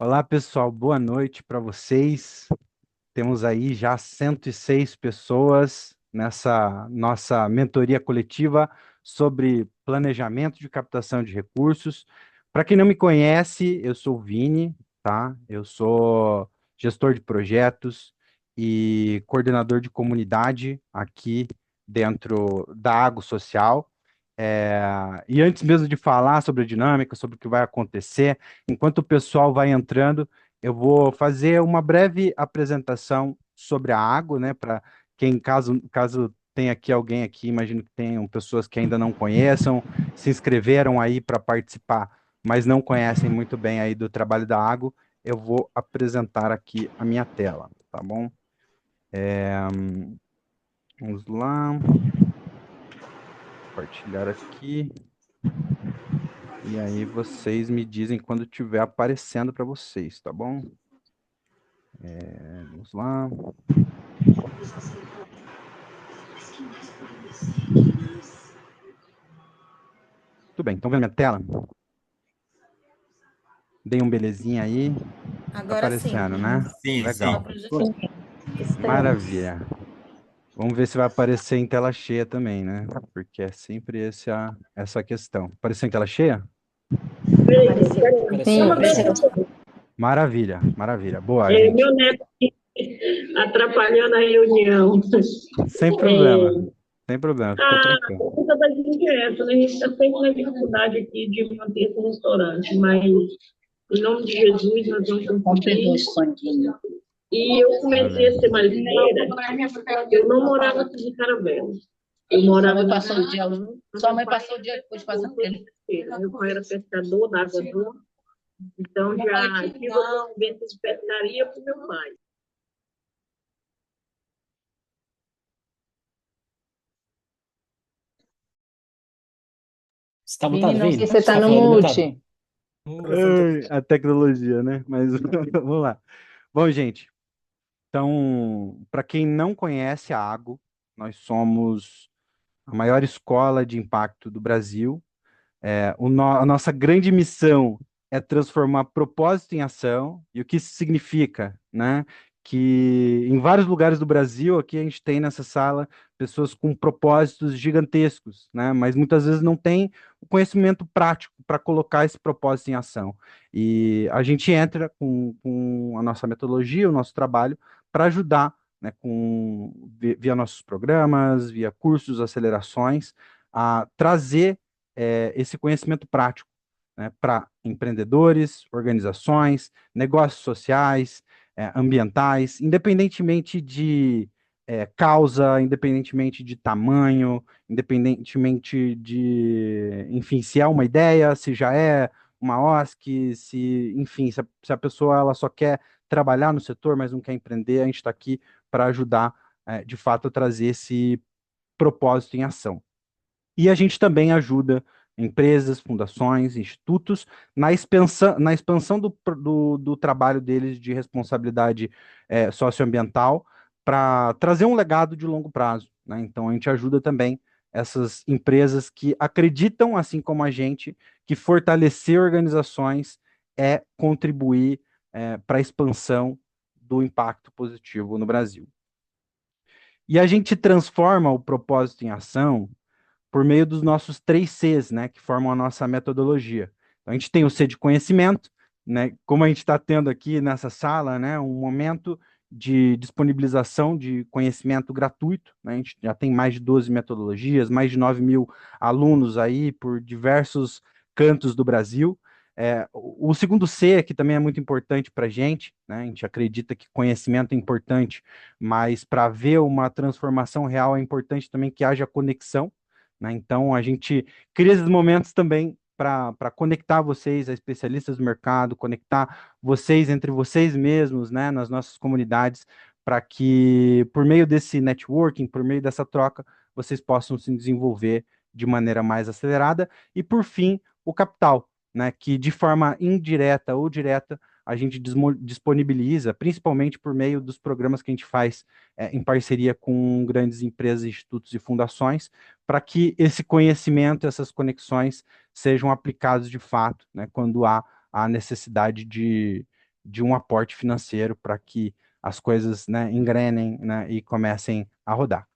Olá, pessoal, boa noite para vocês. Temos aí já 106 pessoas nessa nossa mentoria coletiva sobre planejamento de captação de recursos. Para quem não me conhece, eu sou o Vini, tá? Eu sou gestor de projetos e coordenador de comunidade aqui dentro da Água Social. E antes mesmo de falar sobre a dinâmica, sobre o que vai acontecer, enquanto o pessoal vai entrando, eu vou fazer uma breve apresentação sobre a água, né? Para quem, caso tenha aqui alguém aqui, imagino que tenham pessoas que ainda não conheçam, se inscreveram aí para participar, mas não conhecem muito bem aí do trabalho da água, eu vou apresentar aqui a minha tela, tá bom? Vamos lá, compartilhar aqui. E aí vocês me dizem quando estiver aparecendo para vocês, tá bom? Vamos lá. Tudo bem, então vendo minha tela? Dei um belezinha aí. Tá Agora sim. aparecendo, né? Sim, Só Legal. sim. para Estamos. Maravilha. Vamos ver se vai aparecer em tela cheia também, né? Porque é sempre essa questão. Apareceu em tela cheia? Sim, Apareceu. Maravilha, maravilha. Boa, É, gente. meu neto atrapalhando a reunião. Sem problema. É, Sem problema, fica tranquilo. por conta da dieta, né? A gente está sempre na dificuldade aqui de manter esse restaurante, mas em nome de Jesus nós vamos conseguir. E eu comecei a Amém. ser marceneira, eu não morava aqui de Caravela. Eu morava Passou o dia, sua mãe passou o dia depois fazendo o quê? Meu pai era pescador da água doce, então já tive o convite de pescaria para o meu pai. Você tá Vini, mutado, não Vini? sei se você Você está tá no falando mutado. mute. O microfone tá... A tecnologia, né? Mas vamos lá. Bom, gente, então, para quem não conhece a Água, nós somos a maior escola de impacto do Brasil. A nossa grande missão é transformar propósito em ação. E o que isso significa, né? Que em vários lugares do Brasil, aqui a gente tem nessa sala pessoas com propósitos gigantescos, né? Mas muitas vezes não tem o conhecimento prático para colocar esse propósito em ação. E a gente entra com a nossa metodologia, o nosso trabalho, para ajudar, né, via nossos programas, via cursos, acelerações, a trazer esse conhecimento prático, né, para empreendedores, organizações, negócios sociais, ambientais, independentemente de causa, independentemente de tamanho, independentemente de, enfim, se é uma ideia, se já é uma OSC, se, enfim, se a pessoa ela só quer trabalhar no setor, mas não quer empreender, a gente está aqui para ajudar, de fato, a trazer esse propósito em ação. E a gente também ajuda empresas, fundações, institutos na expansão do trabalho deles de responsabilidade socioambiental para trazer um legado de longo prazo, né? Então, a gente ajuda também essas empresas que acreditam, assim como a gente, que fortalecer organizações é contribuir para a expansão do impacto positivo no Brasil. E a gente transforma o propósito em ação por meio dos nossos 3 Cs, né, que formam a nossa metodologia. Então, a gente tem o C de conhecimento, né, como a gente está tendo aqui nessa sala, né, um momento de disponibilização de conhecimento gratuito, né, a gente já tem mais de 12 metodologias, mais de 9 mil alunos aí por diversos cantos do Brasil. O segundo C, que também é muito importante para a gente, né, a gente acredita que conhecimento é importante, mas para ver uma transformação real é importante também que haja conexão, né? Então, a gente cria esses momentos também para conectar vocês a especialistas do mercado, conectar vocês entre vocês mesmos, né, nas nossas comunidades, para que, por meio desse networking, por meio dessa troca, vocês possam se desenvolver de maneira mais acelerada. E, por fim, o capital, né, que de forma indireta ou direta a gente disponibiliza, principalmente por meio dos programas que a gente faz em parceria com grandes empresas, institutos e fundações, para que esse conhecimento, essas conexões sejam aplicados de fato, né, quando há a necessidade de um aporte financeiro para que as coisas, né, engrenem, né, e comecem a rodar.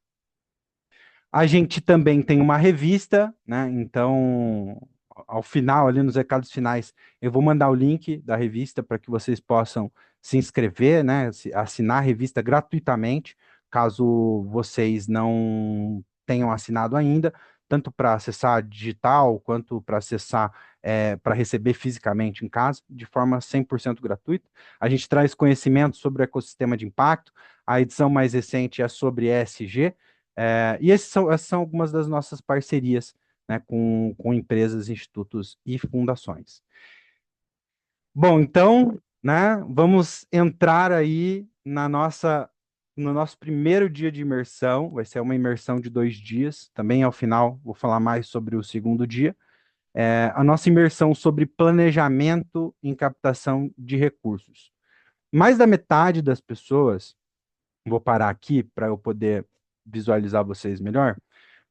A gente também tem uma revista, né? Então, ao final, ali nos recados finais, eu vou mandar o link da revista para que vocês possam se inscrever, né? Assinar a revista gratuitamente, caso vocês não tenham assinado ainda, tanto para acessar digital quanto para acessar, para receber fisicamente em casa, de forma 100% gratuita. A gente traz conhecimento sobre o ecossistema de impacto. A edição mais recente é sobre ESG. E essas são algumas das nossas parcerias, né, com empresas, institutos e fundações. Bom, então, né, vamos entrar aí no nosso primeiro dia de imersão. Vai ser uma imersão de 2 dias. Também, ao final, vou falar mais sobre o segundo dia. A nossa imersão sobre planejamento em captação de recursos. Mais da metade das pessoas, vou parar aqui para eu poder visualizar vocês melhor.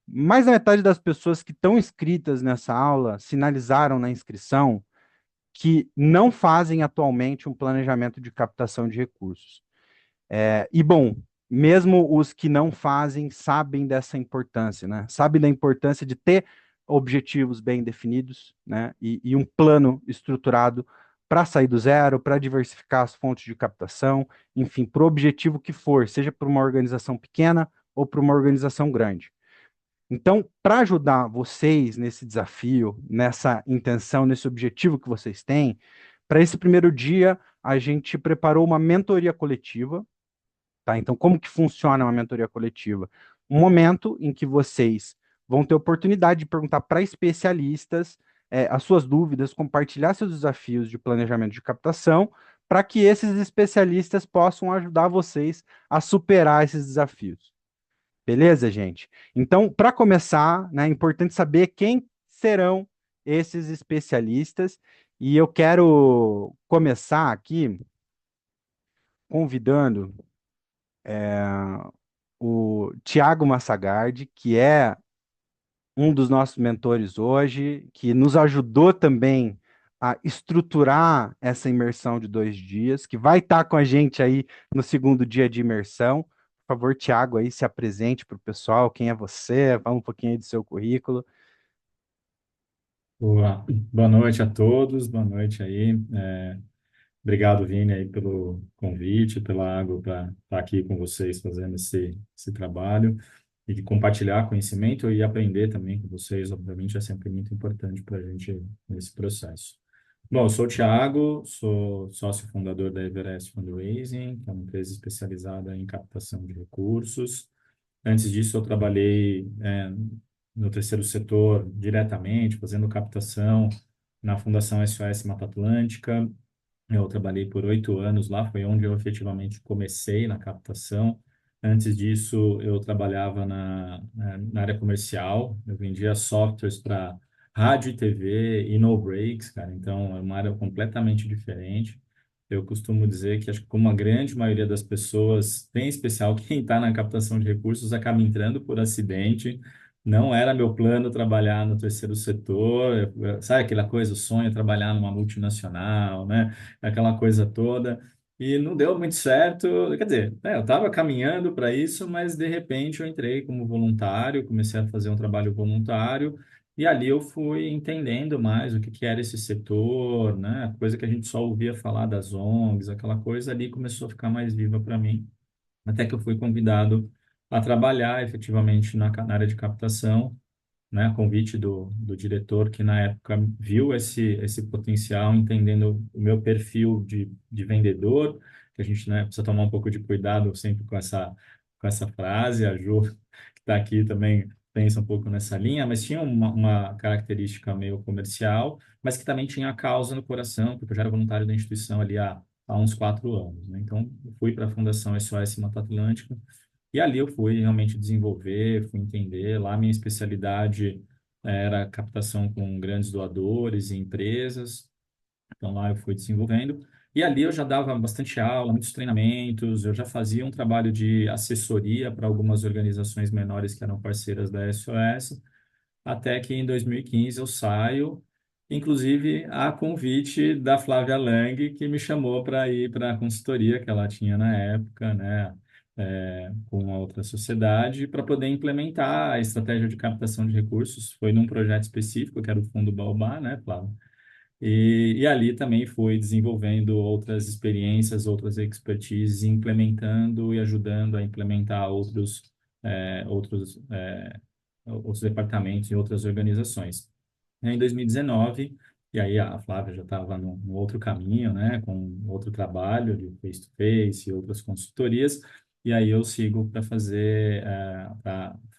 Mais da metade das pessoas que estão inscritas nessa aula sinalizaram na inscrição que não fazem atualmente um planejamento de captação de recursos. Bom, mesmo os que não fazem sabem dessa importância, né? Sabem da importância de ter objetivos bem definidos, né? E um plano estruturado para sair do zero, para diversificar as fontes de captação, enfim, para o objetivo que for, seja para uma organização pequena ou para uma organização grande. Então, para ajudar vocês nesse desafio, nessa intenção, nesse objetivo que vocês têm, para esse primeiro dia, a gente preparou uma mentoria coletiva, tá? Então, como que funciona uma mentoria coletiva? Um momento em que vocês vão ter oportunidade de perguntar para especialistas as suas dúvidas, compartilhar seus desafios de planejamento de captação, para que esses especialistas possam ajudar vocês a superar esses desafios. Beleza, gente? Então, para começar, né, é importante saber quem serão esses especialistas. E eu quero começar aqui convidando o Tiago Massagardi, que é um dos nossos mentores hoje, que nos ajudou também a estruturar essa imersão de 2 dias, que vai estar com a gente aí no segundo dia de imersão. Por favor, Tiago, aí se apresente para o pessoal, quem é você, fala um pouquinho aí do seu currículo. Boa noite a todos, boa noite aí. Obrigado, Vini, aí pelo convite, pela água para estar aqui com vocês fazendo esse trabalho e compartilhar conhecimento e aprender também com vocês, obviamente, é sempre muito importante para a gente nesse processo. Bom, eu sou o Thiago, sou sócio fundador da Everest Fundraising, que é uma empresa especializada em captação de recursos. Antes disso, eu trabalhei no terceiro setor diretamente, fazendo captação na Fundação SOS Mata Atlântica. Eu trabalhei por 8 anos lá, foi onde eu efetivamente comecei na captação. Antes disso, eu trabalhava na área comercial, eu vendia softwares para rádio e TV e no breaks, cara, então é uma área completamente diferente. Eu costumo dizer que acho que como a grande maioria das pessoas, tem em especial quem está na captação de recursos, acaba entrando por acidente. Não era meu plano trabalhar no terceiro setor, sabe aquela coisa, o sonho é trabalhar numa multinacional, né? Aquela coisa toda. E não deu muito certo, quer dizer, eu estava caminhando para isso, mas de repente eu entrei como voluntário, comecei a fazer um trabalho voluntário, e ali eu fui entendendo mais o que era esse setor, né? Coisa que a gente só ouvia falar das ONGs, aquela coisa ali começou a ficar mais viva para mim, até que eu fui convidado a trabalhar efetivamente na área de captação, né, a convite do diretor, que na época viu esse potencial, entendendo o meu perfil de vendedor, que a gente, né, precisa tomar um pouco de cuidado sempre com essa frase. A Ju, que está aqui, também pensa um pouco nessa linha, mas tinha uma característica meio comercial, mas que também tinha a causa no coração, porque eu já era voluntário da instituição ali há uns 4 anos, né? Então, eu fui para a Fundação SOS Mata Atlântica, e ali eu fui realmente desenvolver, fui entender. Lá minha especialidade era captação com grandes doadores e empresas. Então lá eu fui desenvolvendo. E ali eu já dava bastante aula, muitos treinamentos, eu já fazia um trabalho de assessoria para algumas organizações menores que eram parceiras da SOS, até que em 2015 eu saio inclusive a convite da Flávia Lang, que me chamou para ir para a consultoria que ela tinha na época, né, com a outra sociedade, para poder implementar a estratégia de captação de recursos. Foi num projeto específico, que era o Fundo Baobá, né, Flávia? E ali também foi desenvolvendo outras experiências, outras expertises, implementando e ajudando a implementar outros departamentos e outras organizações. Em 2019, e aí a Flávia já estava no outro caminho, né, com outro trabalho de face-to-face e outras consultorias, e aí eu sigo para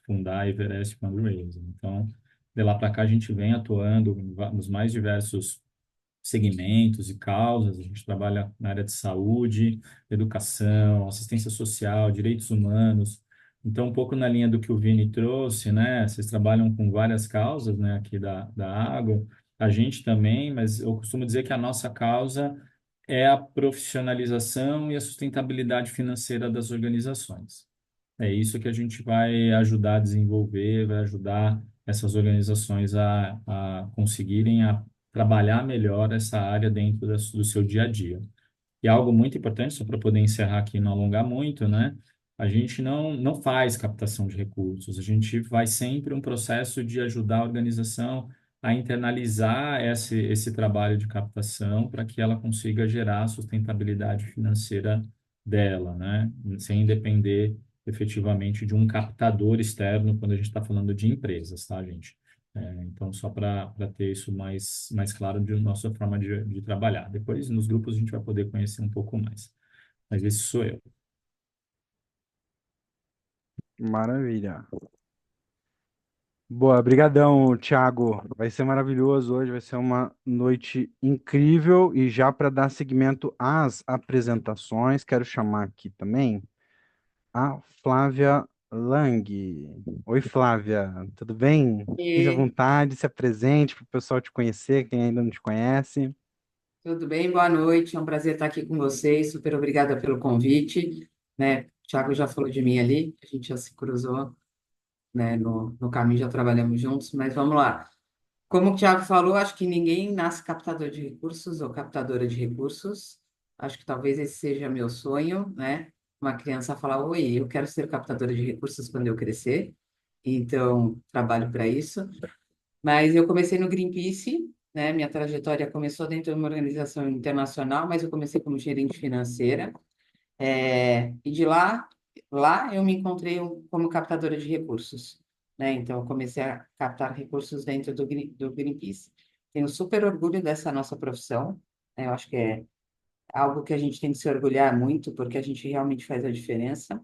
fundar a Everest Fundraising. Então, de lá para cá a gente vem atuando nos mais diversos segmentos e causas. A gente trabalha na área de saúde, educação, assistência social, direitos humanos. Então, um pouco na linha do que o Vini trouxe, né? Vocês trabalham com várias causas, né? Aqui da água. A gente também, mas eu costumo dizer que a nossa causa é a profissionalização e a sustentabilidade financeira das organizações. É isso que a gente vai ajudar a desenvolver, vai ajudar essas organizações a conseguirem trabalhar melhor essa área dentro do seu dia a dia. E algo muito importante, só para poder encerrar aqui e não alongar muito, né? A gente não faz captação de recursos, a gente vai sempre um processo de ajudar a organização a internalizar esse trabalho de captação para que ela consiga gerar a sustentabilidade financeira dela, né? Sem depender efetivamente de um captador externo quando a gente está falando de empresas, tá, gente? Então, só para ter isso mais claro de nossa forma de trabalhar. Depois, nos grupos, a gente vai poder conhecer um pouco mais. Mas esse sou eu. Maravilha. Boa, brigadão, Thiago. Vai ser maravilhoso hoje, vai ser uma noite incrível. E já para dar seguimento às apresentações, quero chamar aqui também a Flávia Lang. Oi, Flávia, tudo bem? Fique à E vontade, se apresente para o pessoal te conhecer, quem ainda não te conhece. tudo bem? Boa noite. É um prazer estar aqui com vocês. Super obrigada pelo convite, né? O Thiago já falou de mim ali, a gente já se cruzou, né? No caminho já trabalhamos juntos, mas vamos lá. Como o Thiago falou, acho que ninguém nasce captador de recursos ou captadora de recursos. Acho que talvez esse seja meu sonho, né? Uma criança falar, oi, eu quero ser captadora de recursos quando eu crescer. Então, trabalho para isso. Mas eu comecei no Greenpeace, né? Minha trajetória começou dentro de uma organização internacional, mas eu comecei como gerente financeira. E de lá eu me encontrei como captadora de recursos, né? Então, eu comecei a captar recursos dentro do Greenpeace. Tenho super orgulho dessa nossa profissão, né? Eu acho que é algo que a gente tem que se orgulhar muito, porque a gente realmente faz a diferença.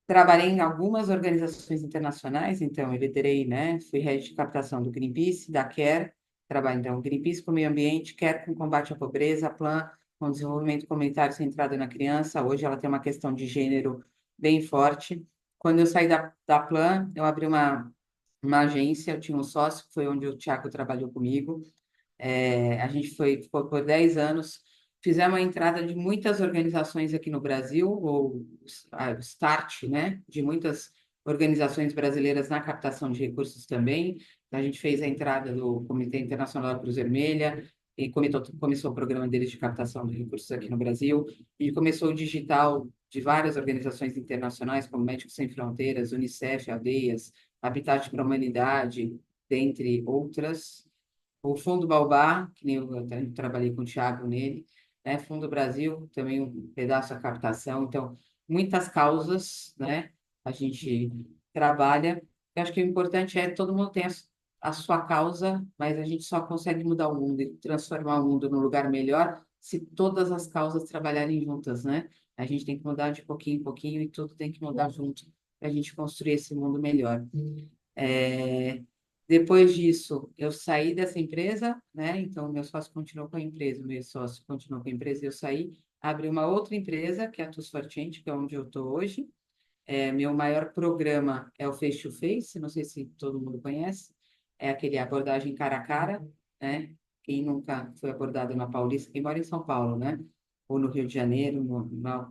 Trabalhei em algumas organizações internacionais, então eu liderei, né? Fui head de captação do Greenpeace, da CARE, trabalho então Greenpeace com meio ambiente, CARE com combate à pobreza, Plan com desenvolvimento comunitário centrado na criança. Hoje ela tem uma questão de gênero bem forte. Quando eu saí da Plan, eu abri uma agência, eu tinha um sócio, que foi onde o Thiago trabalhou comigo. A gente ficou por 10 anos, fizemos a entrada de muitas organizações aqui no Brasil, ou a start, né, de muitas organizações brasileiras na captação de recursos também. A gente fez a entrada do Comitê Internacional da Cruz Vermelha, e começou o programa deles de captação de recursos aqui no Brasil, e começou o digital de várias organizações internacionais, como Médicos Sem Fronteiras, Unicef, Aldeias, Habitat para a Humanidade, dentre outras. O Fundo Baobá, que nem eu até trabalhei com o Thiago nele, né? Fundo Brasil, também um pedaço da captação. Então, muitas causas, né? A gente trabalha. Eu acho que o importante é todo mundo tem a sua causa, mas a gente só consegue mudar o mundo e transformar o mundo num lugar melhor se todas as causas trabalharem juntas, né? A gente tem que mudar de pouquinho em pouquinho e tudo tem que mudar junto para a gente construir esse mundo melhor. É, Depois disso, eu saí dessa empresa, né? Então, meu sócio continuou com a empresa, meu sócio continuou com a empresa, eu saí, abri uma outra empresa, que é a Tus for Change, que é onde eu estou hoje. Meu maior programa é o Face to Face, não sei se todo mundo conhece, é aquele abordagem cara a cara, né? Quem nunca foi abordado na Paulista, quem mora em São Paulo, né? Ou no Rio de Janeiro,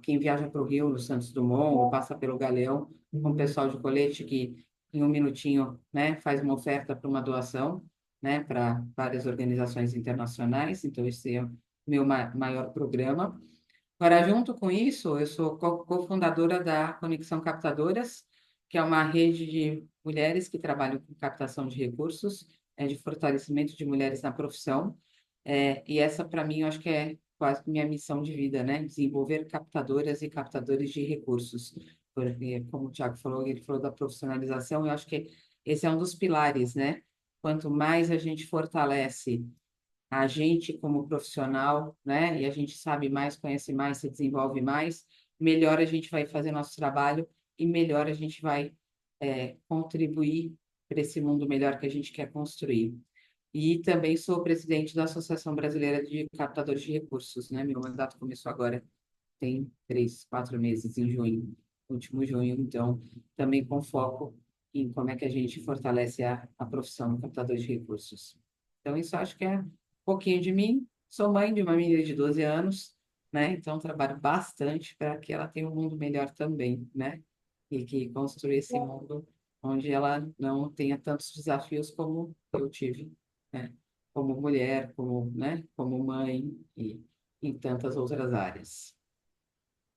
quem viaja para o Rio, no Santos Dumont, ou passa pelo Galeão, com o pessoal de colete que em um minutinho, né, faz uma oferta para uma doação, né, para várias organizações internacionais, então esse é o meu maior programa. Agora, junto com isso, eu sou cofundadora da Conexão Captadoras, que é uma rede de mulheres que trabalham com captação de recursos, de fortalecimento de mulheres na profissão. E essa, para mim, eu acho que é quase que minha missão de vida, né? Desenvolver captadoras e captadores de recursos. Porque, como o Tiago falou, ele falou da profissionalização, eu acho que esse é um dos pilares, né? Quanto mais a gente fortalece a gente como profissional, né? E a gente sabe mais, conhece mais, se desenvolve mais, melhor a gente vai fazer nosso trabalho e melhor a gente vai contribuir para esse mundo melhor que a gente quer construir. E também sou presidente da Associação Brasileira de Captadores de Recursos, né? Meu mandato começou agora, tem 3, 4 meses, em junho, último junho, então, também com foco em como é que a gente fortalece a profissão do captador de recursos. Então, isso acho que é um pouquinho de mim. Sou mãe de uma menina de 12 anos, né? Então, trabalho bastante para que ela tenha um mundo melhor também, né? E que construa esse mundo onde ela não tenha tantos desafios como eu tive, né? Como mulher, como, né? Como mãe e em tantas outras áreas.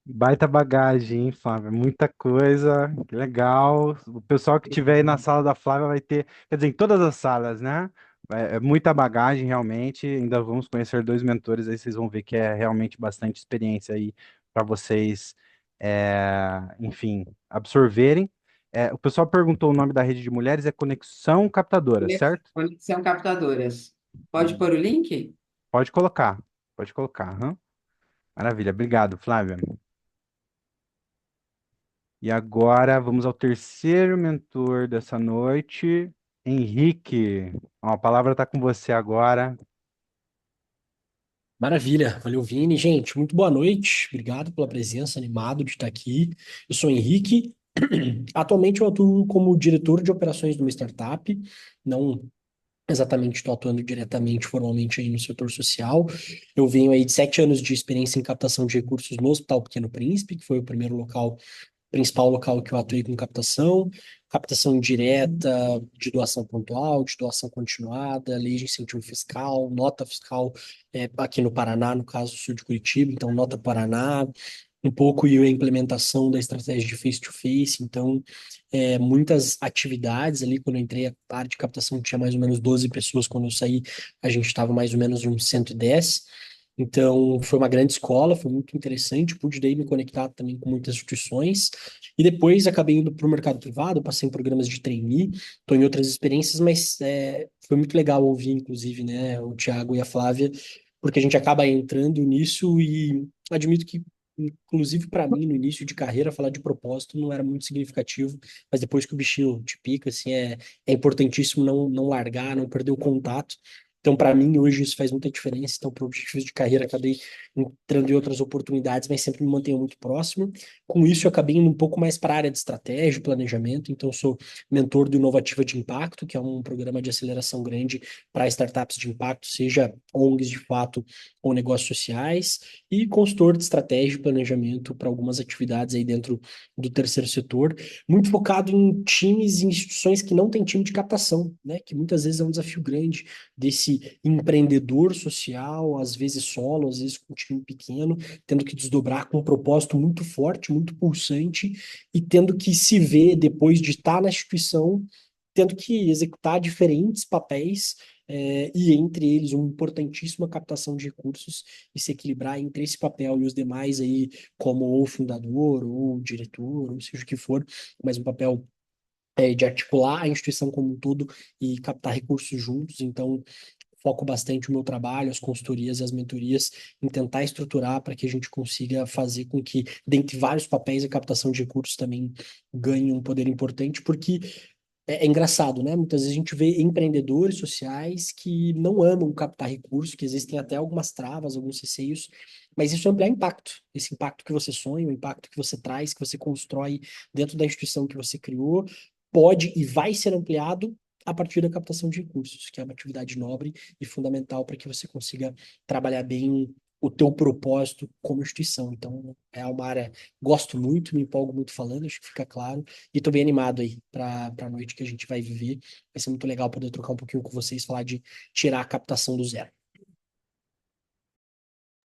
Baita bagagem, hein, Flávia? Muita coisa, que legal. O pessoal que estiver aí na sala da Flávia vai ter, quer dizer, em todas as salas, né? É muita bagagem, realmente. Ainda vamos conhecer dois mentores, aí vocês vão ver que é realmente bastante experiência aí para vocês, enfim, absorverem. O pessoal perguntou o nome da rede de mulheres, é Conexão Captadora, certo? Conexão Captadoras. Pode pôr o link? Pode colocar, pode colocar. Aham. Maravilha, obrigado, Flávia. E agora vamos ao terceiro mentor dessa noite, Henrique. Ó, a palavra está com você agora. Maravilha, valeu, Vini. Gente, muito boa noite. Obrigado pela presença, animado de estar aqui. Eu sou o Henrique. Atualmente eu atuo como diretor de operações de uma startup. Não exatamente estou atuando diretamente, formalmente aí no setor social. Eu venho aí de 7 anos de experiência em captação de recursos no Hospital Pequeno Príncipe, que foi o primeiro local principal local que eu atuei com captação, captação direta, de doação pontual, de doação continuada, lei de incentivo fiscal, nota fiscal aqui no Paraná, no caso sul de Curitiba, então nota Paraná, um pouco e a implementação da estratégia de face-to-face, então muitas atividades ali, quando eu entrei a parte de captação tinha mais ou menos 12 pessoas, quando eu saí a gente estava mais ou menos uns 110. Então, foi uma grande escola, foi muito interessante, pude daí me conectar também com muitas instituições, e depois acabei indo para o mercado privado, passei em programas de trainee, estou em outras experiências, mas foi muito legal ouvir, inclusive, né, o Thiago e a Flávia, porque a gente acaba entrando nisso e admito que, inclusive para mim, no início de carreira, falar de propósito não era muito significativo, mas depois que o bichinho te pica, assim, é importantíssimo não largar, não perder o contato. Então, para mim, hoje isso faz muita diferença. Então, por objetivos de carreira, acabei entrando em outras oportunidades, mas sempre me mantenho muito próximo. Com isso, eu acabei indo um pouco mais para a área de estratégia, e planejamento. Então, eu sou mentor do Inovativa de Impacto, que é um programa de aceleração grande para startups de impacto, seja ONGs de fato ou negócios sociais, e consultor de estratégia e planejamento para algumas atividades aí dentro do terceiro setor, muito focado em times e instituições que não têm time de captação, né? Que muitas vezes é um desafio grande desse empreendedor social, às vezes solo, às vezes com um time pequeno, tendo que desdobrar com um propósito muito forte, muito pulsante, e tendo que se ver depois de estar na instituição, tendo que executar diferentes papéis, e entre eles uma importantíssima captação de recursos e se equilibrar entre esse papel e os demais aí, como ou fundador, ou diretor, ou seja o que for, mas um papel de articular a instituição como um todo e captar recursos juntos. Então, foco bastante o meu trabalho, as consultorias e as mentorias em tentar estruturar para que a gente consiga fazer com que, dentre vários papéis, a captação de recursos também ganhe um poder importante, porque é engraçado, né? Muitas vezes a gente vê empreendedores sociais que não amam captar recursos, que existem até algumas travas, alguns receios, mas isso é ampliar impacto. Esse impacto que você sonha, o impacto que você traz, que você constrói dentro da instituição que você criou, pode e vai ser ampliado a partir da captação de recursos, que é uma atividade nobre e fundamental para que você consiga trabalhar bem o teu propósito como instituição. Então, é uma área, gosto muito, me empolgo muito falando, acho que fica claro, e estou bem animado aí para a noite que a gente vai viver. Vai ser muito legal poder trocar um pouquinho com vocês, falar de tirar a captação do zero.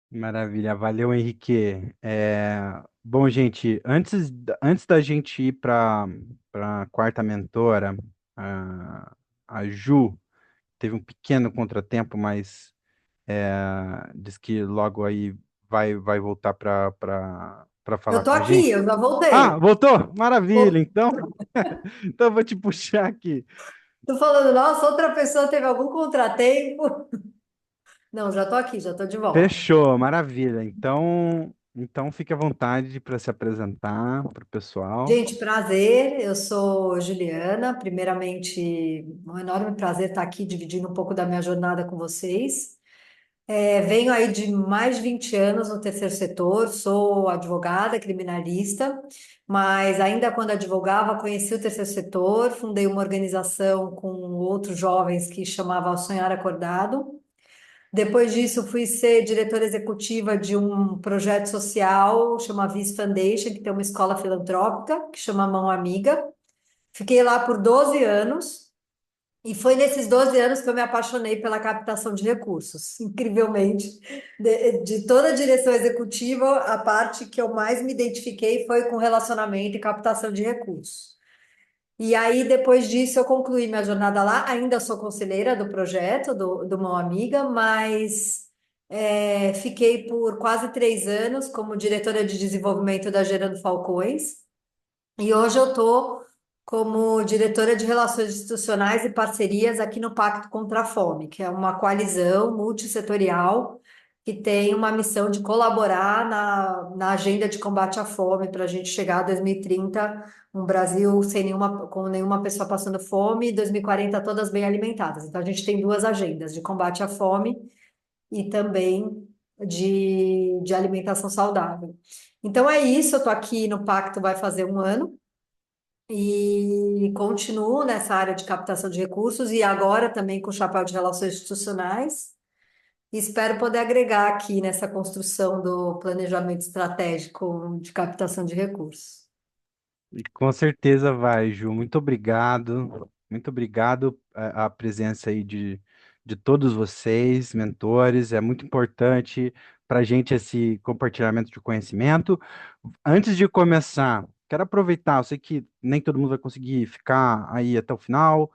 Maravilha, valeu, Henrique. Bom, gente, antes da gente ir para a quarta mentora, a Ju teve um pequeno contratempo, mas diz que logo aí vai voltar para Eu falar tô com a aqui, gente. eu já Ah, voltei. voltou? Maravilha, Tô, então, então eu vou te puxar aqui. tô falando, nossa, outra pessoa teve algum contratempo. Não, já tô aqui, já tô de volta. Fechou, maravilha. Então fique à vontade para se apresentar para o pessoal. Gente, prazer, eu sou Juliana. Primeiramente, um enorme prazer estar aqui dividindo um pouco da minha jornada com vocês. Venho aí de mais de 20 anos no terceiro setor, sou advogada, criminalista, mas ainda quando advogava, conheci o terceiro setor, fundei uma organização com outros jovens que chamava Sonhar Acordado. Depois disso, fui ser diretora executiva de um projeto social, chama Vis Foundation, que tem uma escola filantrópica, que chama Mão Amiga. Fiquei lá por 12 anos, e foi nesses 12 anos que eu me apaixonei pela captação de recursos. Incrivelmente, de toda a direção executiva, a parte que eu mais me identifiquei foi com relacionamento e captação de recursos. E aí, depois disso, eu concluí minha jornada lá. Ainda sou conselheira do projeto, do Mão Amiga, mas fiquei por quase 3 anos como diretora de desenvolvimento da Gerando Falcões. E hoje eu estou como diretora de Relações Institucionais e Parcerias aqui no Pacto contra a Fome, que é uma coalizão multissetorial que tem uma missão de colaborar na agenda de combate à fome para a gente chegar a 2030, um Brasil com nenhuma pessoa passando fome, e 2040 todas bem alimentadas. Então a gente tem duas agendas, de combate à fome e também de alimentação saudável. Então é isso, eu estou aqui no Pacto vai fazer um ano e continuo nessa área de captação de recursos e agora também com o chapéu de relações institucionais. E espero poder agregar aqui nessa construção do planejamento estratégico de captação de recursos. E com certeza vai, Ju. Muito obrigado. Muito obrigado a presença aí de todos vocês, mentores. É muito importante para a gente esse compartilhamento de conhecimento. Antes de começar, quero aproveitar, eu sei que nem todo mundo vai conseguir ficar aí até o final,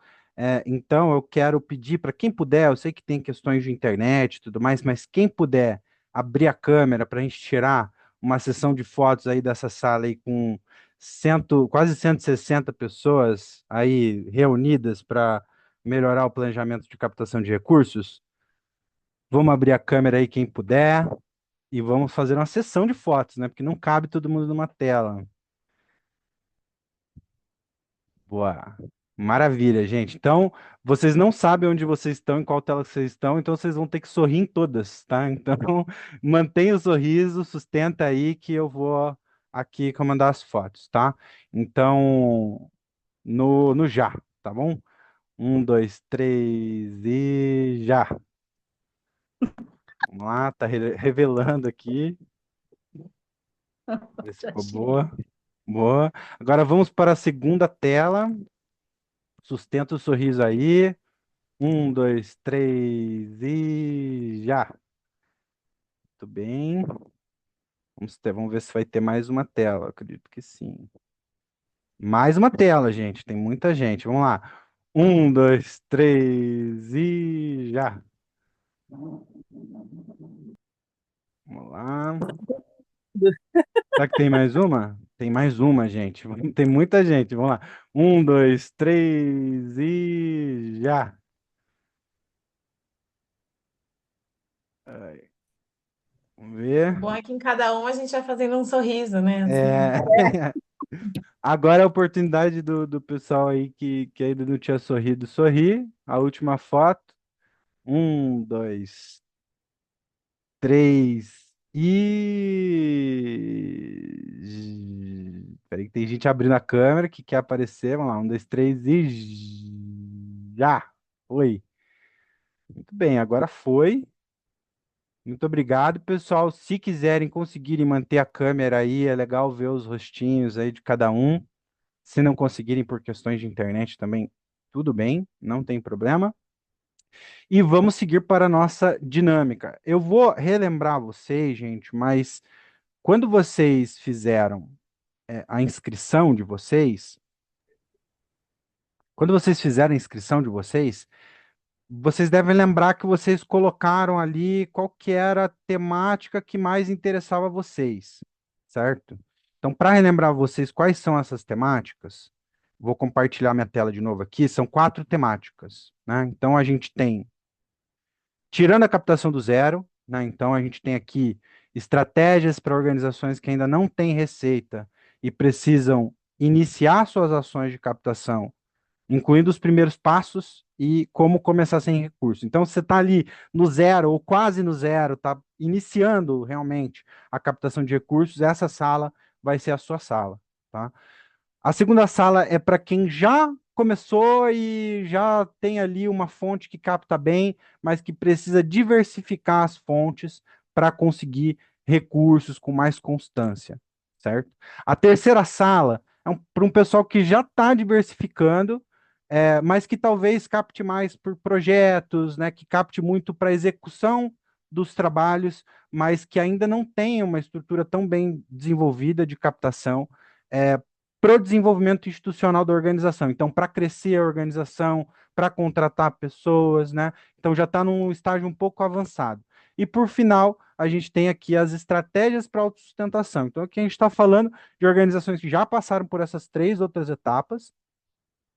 então eu quero pedir para quem puder, eu sei que tem questões de internet e tudo mais, mas quem puder abrir a câmera para a gente tirar uma sessão de fotos aí dessa sala aí com quase 160 pessoas aí reunidas para melhorar o planejamento de captação de recursos. Vamos abrir a câmera aí quem puder e vamos fazer uma sessão de fotos, né? Porque não cabe todo mundo numa tela. Boa. Maravilha, gente. Então, vocês não sabem onde vocês estão, em qual tela vocês estão, então vocês vão ter que sorrir em todas, tá? Então, mantenha o sorriso, sustenta aí que eu vou aqui comandar as fotos, tá? Então, no já, tá bom? Um, dois, três e já. Vamos lá, tá revelando aqui. Ver se ficou boa. Boa. Agora vamos para a segunda tela. Sustenta o sorriso aí. Um, dois, três e já. Muito bem. Vamos ver se vai ter mais uma tela. Acredito que sim. Mais uma tela, gente. Tem muita gente. Vamos lá. Um, dois, três e já. Vamos lá. Será que tem mais uma? Tem mais uma, gente. Tem muita gente. Vamos lá. Um, dois, três e já. Ai, vamos ver. Bom é que em cada um a gente vai fazendo um sorriso, né? Assim. É, agora é a oportunidade do pessoal aí que ainda não tinha sorrido, sorrir. A última foto. Um, dois, três e. Peraí, que tem gente abrindo a câmera que quer aparecer. Vamos lá, um, dois, três e. Já! Oi. Muito bem, agora foi. Muito obrigado, pessoal. Se quiserem conseguirem manter a câmera aí, é legal ver os rostinhos aí de cada um. Se não conseguirem por questões de internet também, tudo bem, não tem problema. E vamos seguir para a nossa dinâmica. Eu vou relembrar vocês, gente, mas quando vocês fizeram a inscrição de vocês, quando vocês fizeram a inscrição de vocês, vocês devem lembrar que vocês colocaram ali qual que era a temática que mais interessava a vocês, certo? Então, para relembrar vocês quais são essas temáticas, vou compartilhar minha tela de novo aqui, são 4 temáticas, né? Então, a gente tem tirando a captação do zero, né? Então, a gente tem aqui estratégias para organizações que ainda não têm receita e precisam iniciar suas ações de captação, incluindo os primeiros passos e como começar sem recurso. Então, você está ali no zero ou quase no zero, está iniciando realmente a captação de recursos, essa sala vai ser a sua sala, tá? A segunda sala é para quem já começou e já tem ali uma fonte que capta bem, mas que precisa diversificar as fontes para conseguir recursos com mais constância, certo? A terceira sala é para um pessoal que já está diversificando, mas que talvez capte mais por projetos, né, que capte muito para execução dos trabalhos, mas que ainda não tem uma estrutura tão bem desenvolvida de captação, para o desenvolvimento institucional da organização. Então, para crescer a organização, para contratar pessoas, né? Então, já está num estágio um pouco avançado. E, por final, a gente tem aqui as estratégias para autossustentação. Então, aqui a gente está falando de organizações que já passaram por essas 3 outras etapas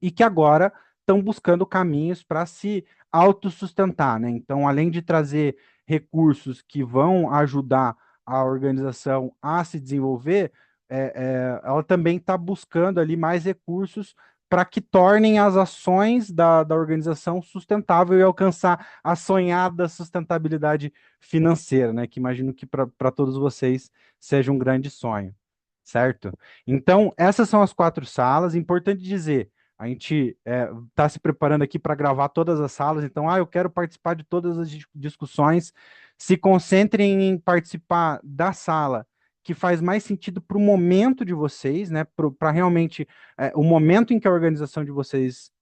e que agora estão buscando caminhos para se autossustentar, né? Então, além de trazer recursos que vão ajudar a organização a se desenvolver, ela também está buscando ali mais recursos para que tornem as ações da organização sustentável e alcançar a sonhada sustentabilidade financeira, né? Que imagino que para todos vocês seja um grande sonho, certo? Então, essas são as 4 salas. Importante dizer, a gente está se preparando aqui para gravar todas as salas, então, eu quero participar de todas as discussões. Se concentrem em participar da sala que faz mais sentido para o momento de vocês, né? Para realmente o momento em que a organização de vocês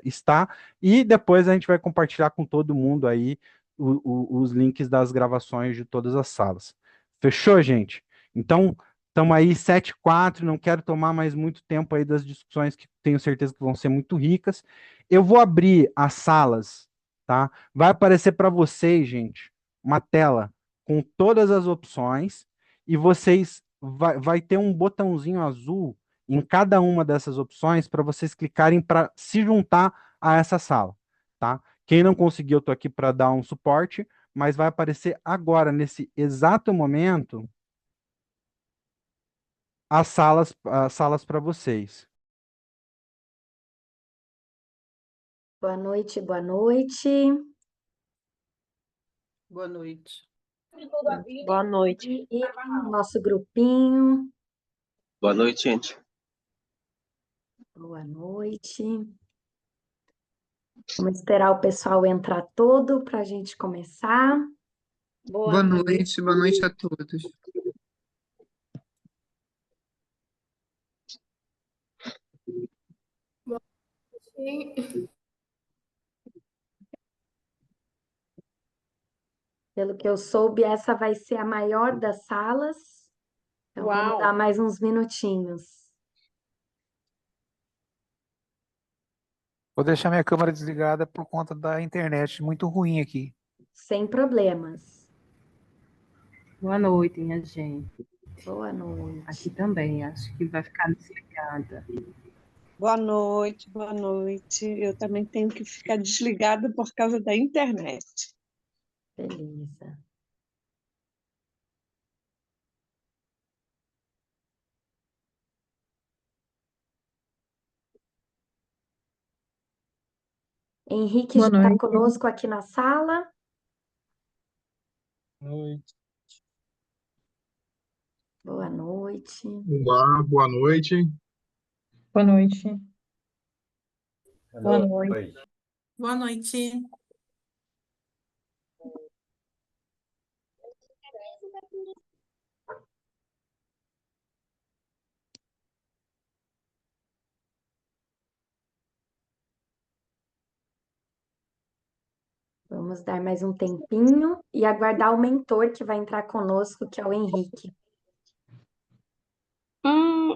está, e depois a gente vai compartilhar com todo mundo aí os links das gravações de todas as salas. Fechou, gente? Então, estamos aí 7:04, não quero tomar mais muito tempo aí das discussões que tenho certeza que vão ser muito ricas. Eu vou abrir as salas, tá? Vai aparecer para vocês, gente, uma tela com todas as opções e vocês vai ter um botãozinho azul em cada uma dessas opções para vocês clicarem para se juntar a essa sala, tá? Quem não conseguiu, eu estou aqui para dar um suporte, mas vai aparecer agora, nesse exato momento, as salas para vocês. Boa noite, boa noite. Boa noite. Boa noite. E nosso grupinho. Boa noite, gente. Boa noite. Vamos esperar o pessoal entrar todo para a gente começar. Boa noite a todos. Pelo que eu soube, essa vai ser a maior das salas. Então, vamos dar mais uns minutinhos. Vou deixar minha câmera desligada por conta da internet muito ruim aqui. Sem problemas. Boa noite, minha gente. Boa noite. Aqui também, acho que vai ficar desligada. Boa noite, boa noite. Eu também tenho que ficar desligada por causa da internet. Beleza. Henrique já está conosco aqui na sala. Noite. Boa noite. Olá, boa noite. Boa noite. Boa noite. Boa noite. Vamos dar mais um tempinho e aguardar o mentor que vai entrar conosco, que é o Henrique.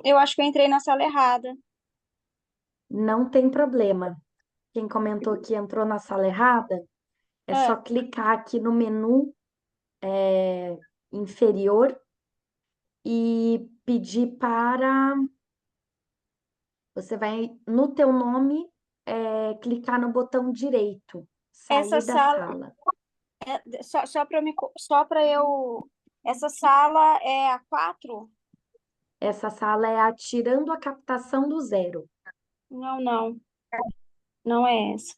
Eu acho que eu entrei na sala errada. Não tem problema. Quem comentou que entrou na sala errada, é só clicar aqui no menu inferior e pedir para... Você vai, no teu nome, clicar no botão direito, Essa sair da sala, sala. só para eu. Essa sala é a 4? Essa sala é a tirando a captação do zero. Não. Não é essa.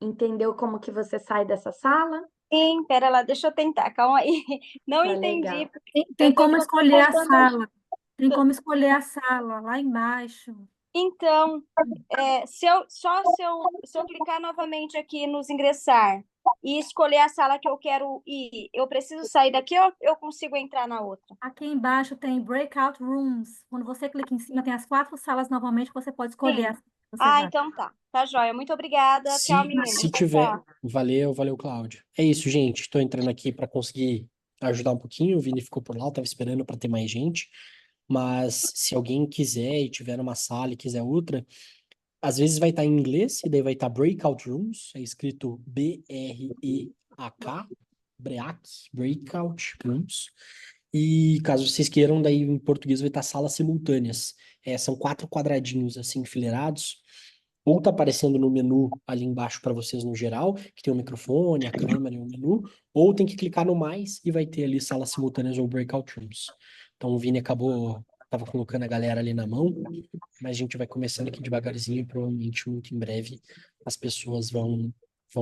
Entendeu como que você sai dessa sala? Sim, pera lá, deixa eu tentar, calma aí. Não Tá entendi. legal. Tem Eu tô como escolher a botando- sala. Tem como escolher a sala lá embaixo. Então, se eu clicar novamente aqui nos ingressar e escolher a sala que eu quero ir, eu preciso sair daqui ou eu consigo entrar na outra? Aqui embaixo tem Breakout Rooms. Quando você clica em cima, tem as 4 salas novamente, você pode escolher a Sim. sala que você vai. Então tá. Tá joia. Muito obrigada. Tchau, Se meninas. tiver. Tchau. Valeu, Cláudio. É isso, gente. Estou entrando aqui para conseguir ajudar um pouquinho. O Vini ficou por lá, eu tava esperando para ter mais gente. Mas se alguém quiser e tiver numa sala e quiser outra, às vezes vai estar em inglês, e daí vai estar Breakout Rooms, é escrito B-R-E-A-K, Breakout Rooms. E caso vocês queiram, daí em português vai estar salas simultâneas. São 4 quadradinhos assim enfileirados. Ou tá aparecendo no menu ali embaixo para vocês no geral, que tem o microfone, a câmera e o menu, ou tem que clicar no mais e vai ter ali salas simultâneas ou breakout rooms. Então o Vini tava colocando a galera ali na mão, mas a gente vai começando aqui devagarzinho e provavelmente muito em breve as pessoas vão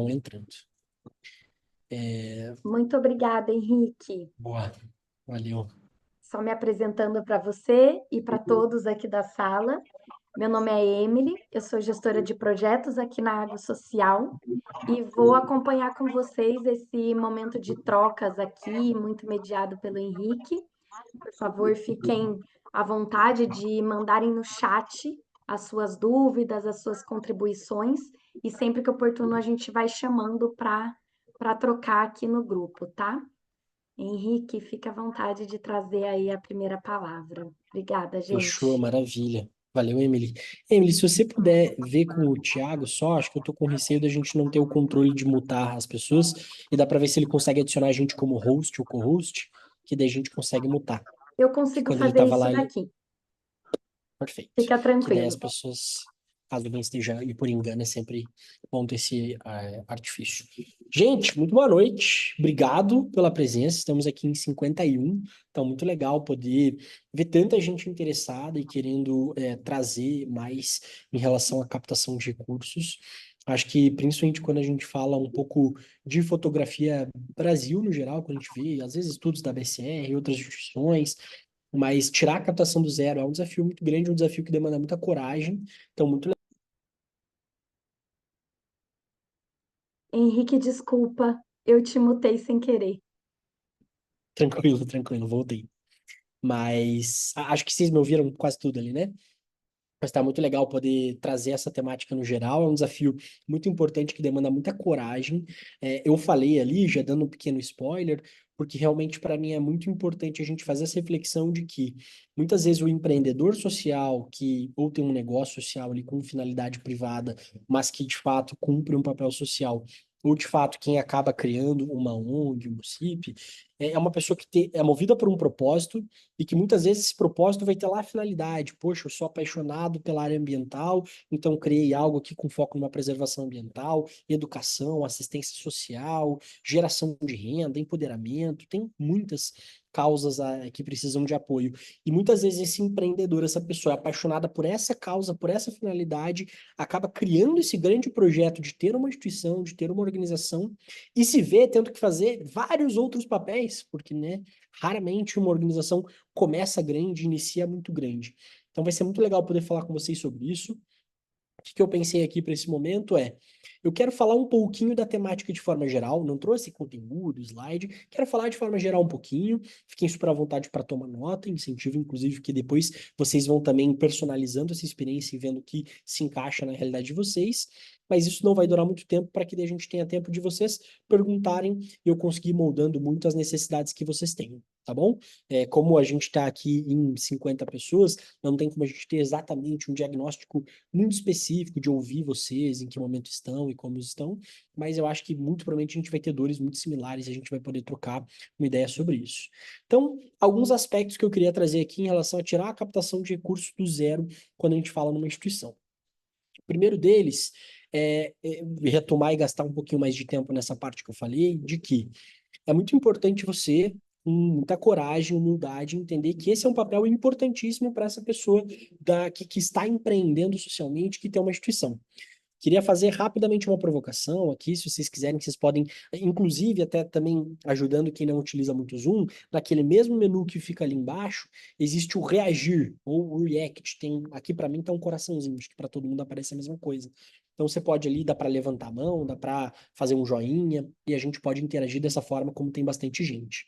entrando. Muito obrigada, Henrique. Boa, valeu. Só me apresentando para você e para todos aqui da sala. Meu nome é Emily, eu sou gestora de projetos aqui na Água Social e vou acompanhar com vocês esse momento de trocas aqui, muito mediado pelo Henrique. Por favor, fiquem à vontade de mandarem no chat as suas dúvidas, as suas contribuições e sempre que oportuno a gente vai chamando para trocar aqui no grupo, tá? Henrique, fica à vontade de trazer aí a primeira palavra. Obrigada, Fechou, gente. maravilha. Valeu, Emily. Emily, se você puder ver com o Thiago só, acho que eu tô com receio da gente não ter o controle de mutar as pessoas, e dá para ver se ele consegue adicionar a gente como host ou co-host, que daí a gente consegue mutar. Eu Que consigo quando ele fazer tava isso lá, daqui. Perfeito. Fica Que daí as tranquilo. pessoas, caso alguém esteja e por engano, é sempre bom ter esse artifício. Gente, muito boa noite. Obrigado pela presença. Estamos aqui em 51. Então, muito legal poder ver tanta gente interessada e querendo trazer mais em relação à captação de recursos. Acho que, principalmente quando a gente fala um pouco de fotografia Brasil no geral, quando a gente vê, às vezes, estudos da BCR e outras instituições, mas tirar a captação do zero é um desafio muito grande, um desafio que demanda muita coragem. Então, muito legal. Henrique, desculpa, eu te mutei sem querer. Tranquilo, voltei. Mas acho que vocês me ouviram quase tudo ali, né? Mas tá muito legal poder trazer essa temática no geral. É um desafio muito importante que demanda muita coragem. Eu falei ali, já dando um pequeno spoiler, porque realmente para mim é muito importante a gente fazer essa reflexão de que muitas vezes o empreendedor social que ou tem um negócio social ali com finalidade privada, mas que de fato cumpre um papel social, ou de fato quem acaba criando uma ONG, um município, é uma pessoa que é movida por um propósito e que muitas vezes esse propósito vai ter lá a finalidade. Poxa, eu sou apaixonado pela área ambiental, então criei algo aqui com foco numa preservação ambiental, educação, assistência social, geração de renda, empoderamento, tem muitas causas que precisam de apoio. E muitas vezes esse empreendedor, essa pessoa é apaixonada por essa causa, por essa finalidade, acaba criando esse grande projeto de ter uma instituição, de ter uma organização, e se vê tendo que fazer vários outros papéis, porque, né, raramente uma organização começa grande, inicia muito grande. Então vai ser muito legal poder falar com vocês sobre isso. O que eu pensei aqui para esse momento eu quero falar um pouquinho da temática de forma geral, não trouxe conteúdo, slide, quero falar de forma geral um pouquinho, fiquem super à vontade para tomar nota, incentivo inclusive que depois vocês vão também personalizando essa experiência e vendo o que se encaixa na realidade de vocês, mas isso não vai durar muito tempo para que daí a gente tenha tempo de vocês perguntarem e eu conseguir ir moldando muito as necessidades que vocês tenham, tá bom? Como a gente está aqui em 50 pessoas, não tem como a gente ter exatamente um diagnóstico muito específico de ouvir vocês, em que momento estão e como estão, mas eu acho que muito provavelmente a gente vai ter dores muito similares e a gente vai poder trocar uma ideia sobre isso. Então, alguns aspectos que eu queria trazer aqui em relação a tirar a captação de recursos do zero quando a gente fala numa instituição. O primeiro deles é retomar e gastar um pouquinho mais de tempo nessa parte que eu falei, de que é muito importante você, com muita coragem, humildade, entender que esse é um papel importantíssimo para essa pessoa que está empreendendo socialmente, que tem uma instituição. Queria fazer rapidamente uma provocação aqui, se vocês quiserem, vocês podem, inclusive, até também ajudando quem não utiliza muito o Zoom, naquele mesmo menu que fica ali embaixo, existe o reagir, ou o react. Aqui para mim tá um coraçãozinho, acho que para todo mundo aparece a mesma coisa. Então você pode ali, dá para levantar a mão, dá para fazer um joinha, e a gente pode interagir dessa forma, como tem bastante gente.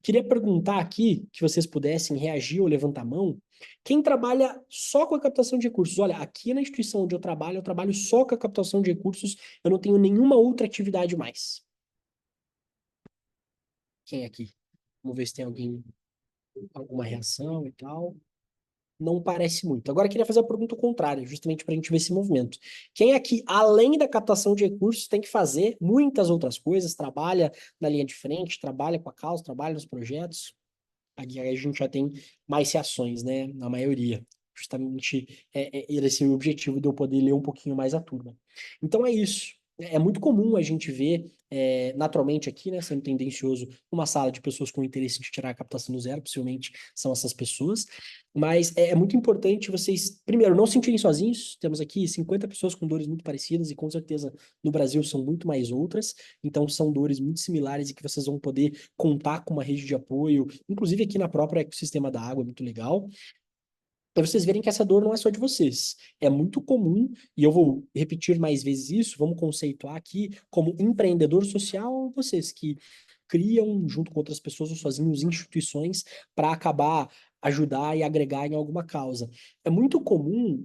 Queria perguntar aqui, que vocês pudessem reagir ou levantar a mão, quem trabalha só com a captação de recursos? Olha, aqui na instituição onde eu trabalho só com a captação de recursos, eu não tenho nenhuma outra atividade mais. Quem aqui? Vamos ver se tem alguma reação e tal. Não parece muito. Agora eu queria fazer a pergunta contrária, justamente para a gente ver esse movimento. Quem aqui, além da captação de recursos, tem que fazer muitas outras coisas, trabalha na linha de frente, trabalha com a causa, trabalha nos projetos? Aqui a gente já tem mais reações, né? Na maioria. Justamente esse é o objetivo de eu poder ler um pouquinho mais a turma. Então é isso. É muito comum a gente ver, naturalmente aqui, né, sendo tendencioso, uma sala de pessoas com interesse de tirar a captação do zero, possivelmente são essas pessoas, mas é muito importante vocês, primeiro, não se sentirem sozinhos. Temos aqui 50 pessoas com dores muito parecidas e com certeza no Brasil são muito mais outras, então são dores muito similares e que vocês vão poder contar com uma rede de apoio, inclusive aqui na própria ecossistema da água, é muito legal. Para vocês verem que essa dor não é só de vocês. É muito comum, e eu vou repetir mais vezes isso, vamos conceituar aqui como empreendedor social, vocês que criam, junto com outras pessoas ou sozinhos, instituições para acabar, ajudar e agregar em alguma causa. É muito comum,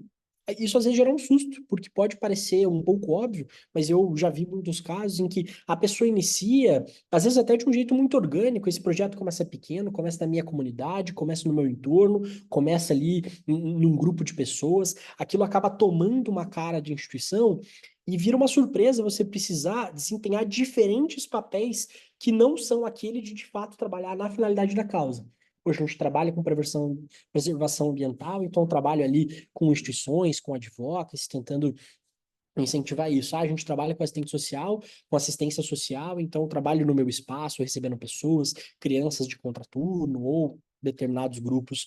isso às vezes gera um susto, porque pode parecer um pouco óbvio, mas eu já vi muitos casos em que a pessoa inicia, às vezes até de um jeito muito orgânico, esse projeto começa pequeno, começa na minha comunidade, começa no meu entorno, começa ali num grupo de pessoas, aquilo acaba tomando uma cara de instituição e vira uma surpresa você precisar desempenhar diferentes papéis que não são aquele de fato trabalhar na finalidade da causa. Poxa, a gente trabalha com preservação ambiental, então eu trabalho ali com instituições, com advocacy, tentando incentivar isso. A gente trabalha com assistente social, com assistência social, então eu trabalho no meu espaço, recebendo pessoas, crianças de contraturno ou determinados grupos.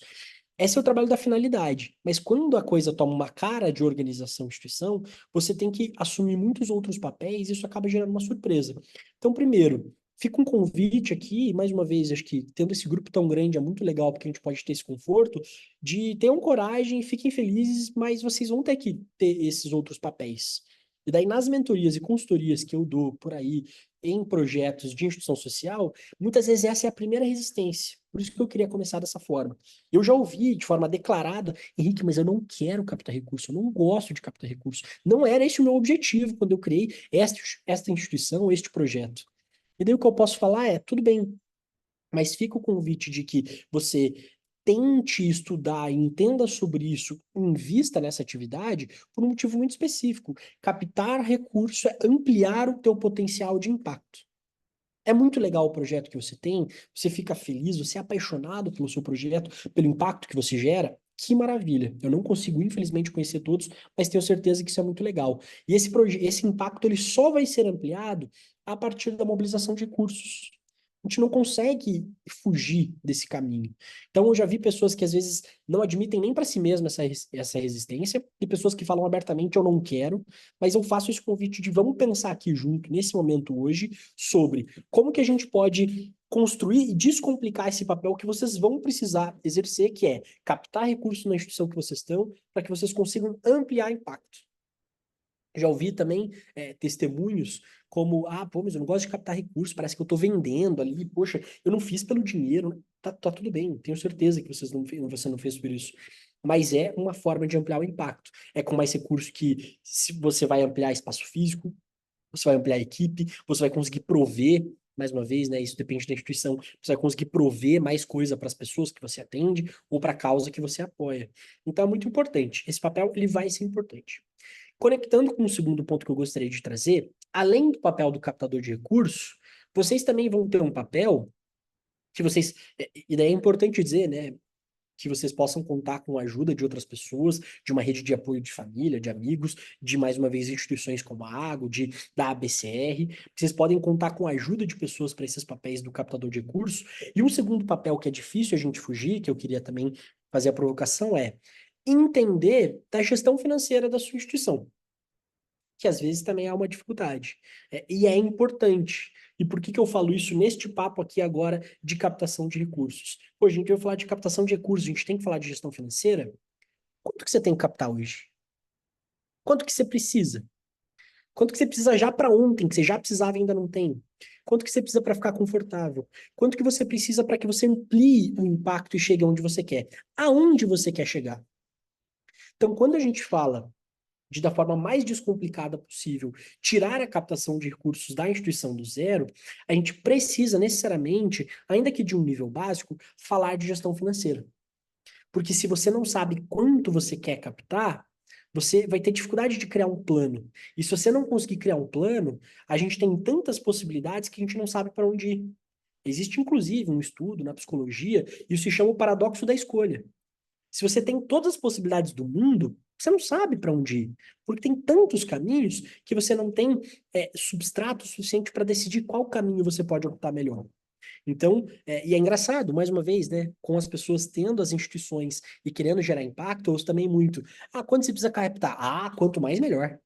Esse é o trabalho da finalidade, mas quando a coisa toma uma cara de organização, instituição, você tem que assumir muitos outros papéis e isso acaba gerando uma surpresa. Então, primeiro, fica um convite aqui, mais uma vez, acho que tendo esse grupo tão grande é muito legal, porque a gente pode ter esse conforto, de tenham coragem, fiquem felizes, mas vocês vão ter que ter esses outros papéis. E daí, nas mentorias e consultorias que eu dou por aí, em projetos de instituição social, muitas vezes essa é a primeira resistência. Por isso que eu queria começar dessa forma. Eu já ouvi de forma declarada, Henrique, mas eu não quero captar recurso, eu não gosto de captar recurso. Não era esse o meu objetivo quando eu criei esta instituição, este projeto. E daí o que eu posso falar é, tudo bem, mas fica o convite de que você tente estudar, entenda sobre isso, invista nessa atividade por um motivo muito específico. Captar recurso é ampliar o teu potencial de impacto. É muito legal o projeto que você tem, você fica feliz, você é apaixonado pelo seu projeto, pelo impacto que você gera. Que maravilha. Eu não consigo, infelizmente, conhecer todos, mas tenho certeza que isso é muito legal. E esse impacto ele só vai ser ampliado a partir da mobilização de recursos. A gente não consegue fugir desse caminho. Então, eu já vi pessoas que às vezes não admitem nem para si mesmo essa resistência, e pessoas que falam abertamente, eu não quero, mas eu faço esse convite de vamos pensar aqui junto, nesse momento hoje, sobre como que a gente pode construir e descomplicar esse papel que vocês vão precisar exercer, que é captar recursos na instituição que vocês estão, para que vocês consigam ampliar impacto. Já ouvi também testemunhos como, pô, mas eu não gosto de captar recursos, parece que eu tô vendendo ali, poxa, eu não fiz pelo dinheiro, tá tudo bem, tenho certeza que você não fez por isso. mas é uma forma de ampliar o impacto. É com mais recurso que se você vai ampliar espaço físico, você vai ampliar a equipe, você vai conseguir prover, mais uma vez, né, isso depende da instituição, você vai conseguir prover mais coisa para as pessoas que você atende ou para a causa que você apoia. Então é muito importante. Esse papel, ele vai ser importante. Conectando com o segundo ponto que eu gostaria de trazer, além do papel do captador de recursos, vocês também vão ter um papel que vocês, e daí é importante dizer, né, que vocês possam contar com a ajuda de outras pessoas, de uma rede de apoio de família, de amigos, de, mais uma vez, instituições como a Água, da ABCR. Vocês podem contar com a ajuda de pessoas para esses papéis do captador de recursos. E um segundo papel que é difícil a gente fugir, que eu queria também fazer a provocação, é entender da gestão financeira da sua instituição, que às vezes também é uma dificuldade. E é importante. E por que que eu falo isso neste papo aqui agora de captação de recursos? Pô, a gente vai falar de captação de recursos, a gente tem que falar de gestão financeira. Quanto que você tem que captar hoje? Quanto que você precisa? Quanto que você precisa já para ontem, que você já precisava e ainda não tem? Quanto que você precisa para ficar confortável? Quanto que você precisa para que você amplie o impacto e chegue onde você quer? Aonde você quer chegar? Então, quando a gente fala de, da forma mais descomplicada possível, tirar a captação de recursos da instituição do zero, a gente precisa necessariamente, ainda que de um nível básico, falar de gestão financeira. Porque se você não sabe quanto você quer captar, você vai ter dificuldade de criar um plano. E se você não conseguir criar um plano, a gente tem tantas possibilidades que a gente não sabe para onde ir. Existe, inclusive, um estudo na psicologia, e isso se chama o paradoxo da escolha. Se você tem todas as possibilidades do mundo, você não sabe para onde ir, porque tem tantos caminhos que você não tem substrato suficiente para decidir qual caminho você pode optar melhor. Então, e é engraçado, mais uma vez, né, com as pessoas tendo as instituições e querendo gerar impacto, eu ouço também muito, quando você precisa captar? Quanto mais melhor.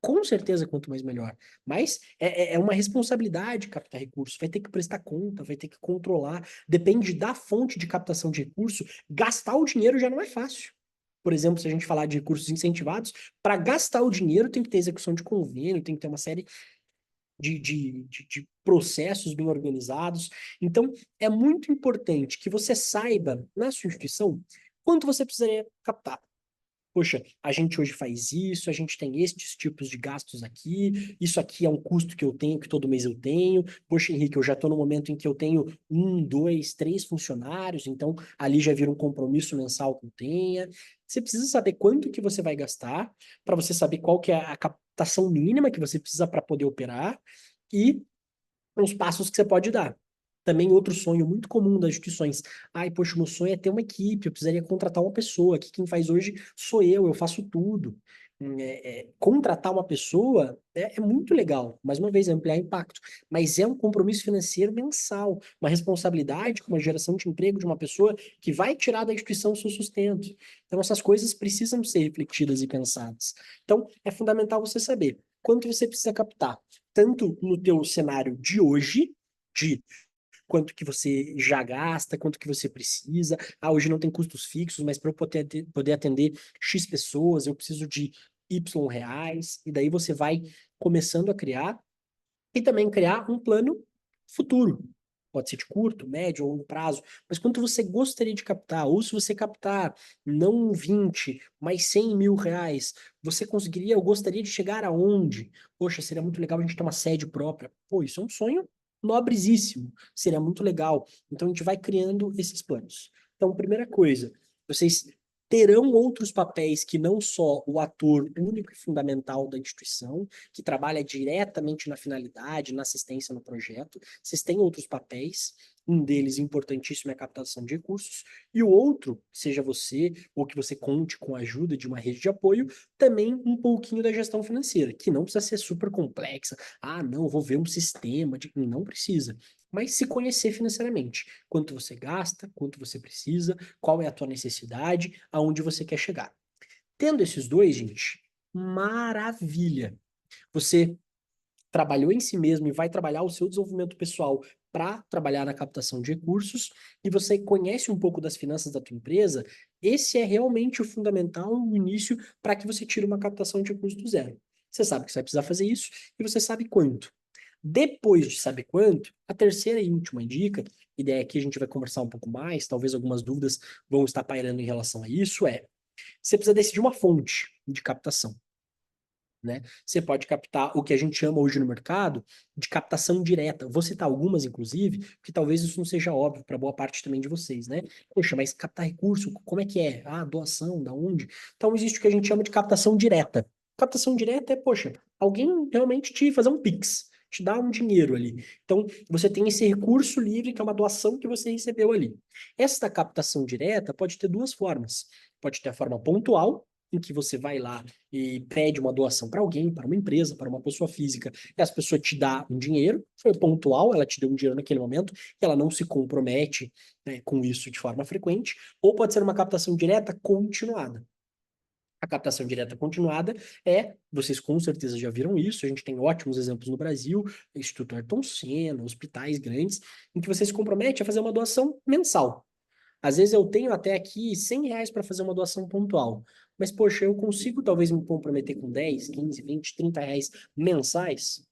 Com certeza, quanto mais melhor. Mas é uma responsabilidade captar recursos. Vai ter que prestar conta, vai ter que controlar. Depende da fonte de captação de recurso. Gastar o dinheiro já não é fácil. Por exemplo, se a gente falar de recursos incentivados, para gastar o dinheiro tem que ter execução de convênio, tem que ter uma série de processos bem organizados. Então, é muito importante que você saiba, na sua instituição, quanto você precisaria captar. Poxa, a gente hoje faz isso, a gente tem estes tipos de gastos aqui, isso aqui é um custo que eu tenho, que todo mês eu tenho. Poxa, Henrique, eu já estou no momento em que eu tenho 1, 2, 3 funcionários, então ali já vira um compromisso mensal que eu tenha. Você precisa saber quanto que você vai gastar, para você saber qual que é a captação mínima que você precisa para poder operar e os passos que você pode dar. Também outro sonho muito comum das instituições. Poxa, meu sonho é ter uma equipe, eu precisaria contratar uma pessoa. Aqui quem faz hoje sou eu faço tudo. Contratar uma pessoa é muito legal, mais uma vez, ampliar impacto, mas é um compromisso financeiro mensal, uma responsabilidade com uma geração de emprego de uma pessoa que vai tirar da instituição o seu sustento. Então, essas coisas precisam ser refletidas e pensadas. Então, é fundamental você saber quanto você precisa captar, tanto no teu cenário de hoje, de quanto que você já gasta, quanto que você precisa. Hoje não tem custos fixos, mas para eu poder atender X pessoas, eu preciso de Y reais. E daí você vai começando a criar e também criar um plano futuro. Pode ser de curto, médio ou longo prazo, mas quanto você gostaria de captar, ou se você captar não 20, mas 100 mil reais, você conseguiria, eu gostaria de chegar aonde? Poxa, seria muito legal a gente ter uma sede própria. Pô, isso é um sonho nobrezíssimo, seria muito legal. Então a gente vai criando esses planos. Então, primeira coisa, vocês terão outros papéis que não só o ator único e fundamental da instituição, que trabalha diretamente na finalidade, na assistência no projeto. Vocês têm outros papéis, um deles importantíssimo é a captação de recursos, e o outro, seja você, ou que você conte com a ajuda de uma rede de apoio, também um pouquinho da gestão financeira, que não precisa ser super complexa. Não, vou ver um sistema, não precisa. Mas se conhecer financeiramente, quanto você gasta, quanto você precisa, qual é a tua necessidade, aonde você quer chegar. Tendo esses dois, gente, maravilha. Você trabalhou em si mesmo e vai trabalhar o seu desenvolvimento pessoal para trabalhar na captação de recursos e você conhece um pouco das finanças da tua empresa, esse é realmente o fundamental, o início para que você tire uma captação de recursos do zero. Você sabe que você vai precisar fazer isso e você sabe quanto. Depois de saber quanto, a terceira e última dica, e daí aqui a gente vai conversar um pouco mais, talvez algumas dúvidas vão estar pairando em relação a isso, você precisa decidir uma fonte de captação, né? Você pode captar o que a gente chama hoje no mercado de captação direta. Vou citar algumas, inclusive, porque talvez isso não seja óbvio para boa parte também de vocês, né? Poxa, mas captar recurso, como é que é? Ah, doação, da onde? Então existe o que a gente chama de captação direta. Captação direta é, poxa, alguém realmente te fazer um Pix, te dá um dinheiro ali. Então, você tem esse recurso livre, que é uma doação que você recebeu ali. Esta captação direta pode ter duas formas. Pode ter a forma pontual, em que você vai lá e pede uma doação para alguém, para uma empresa, para uma pessoa física, e essa pessoa te dá um dinheiro, foi pontual, ela te deu um dinheiro naquele momento, e ela não se compromete, né, com isso de forma frequente, ou pode ser uma captação direta continuada. A captação direta continuada vocês com certeza já viram isso, a gente tem ótimos exemplos no Brasil, Instituto Ayrton Senna, hospitais grandes, em que você se compromete a fazer uma doação mensal. Às vezes eu tenho até aqui R$ 100 para fazer uma doação pontual, mas poxa, eu consigo talvez me comprometer com 10, 15, 20, R$ 30 mensais?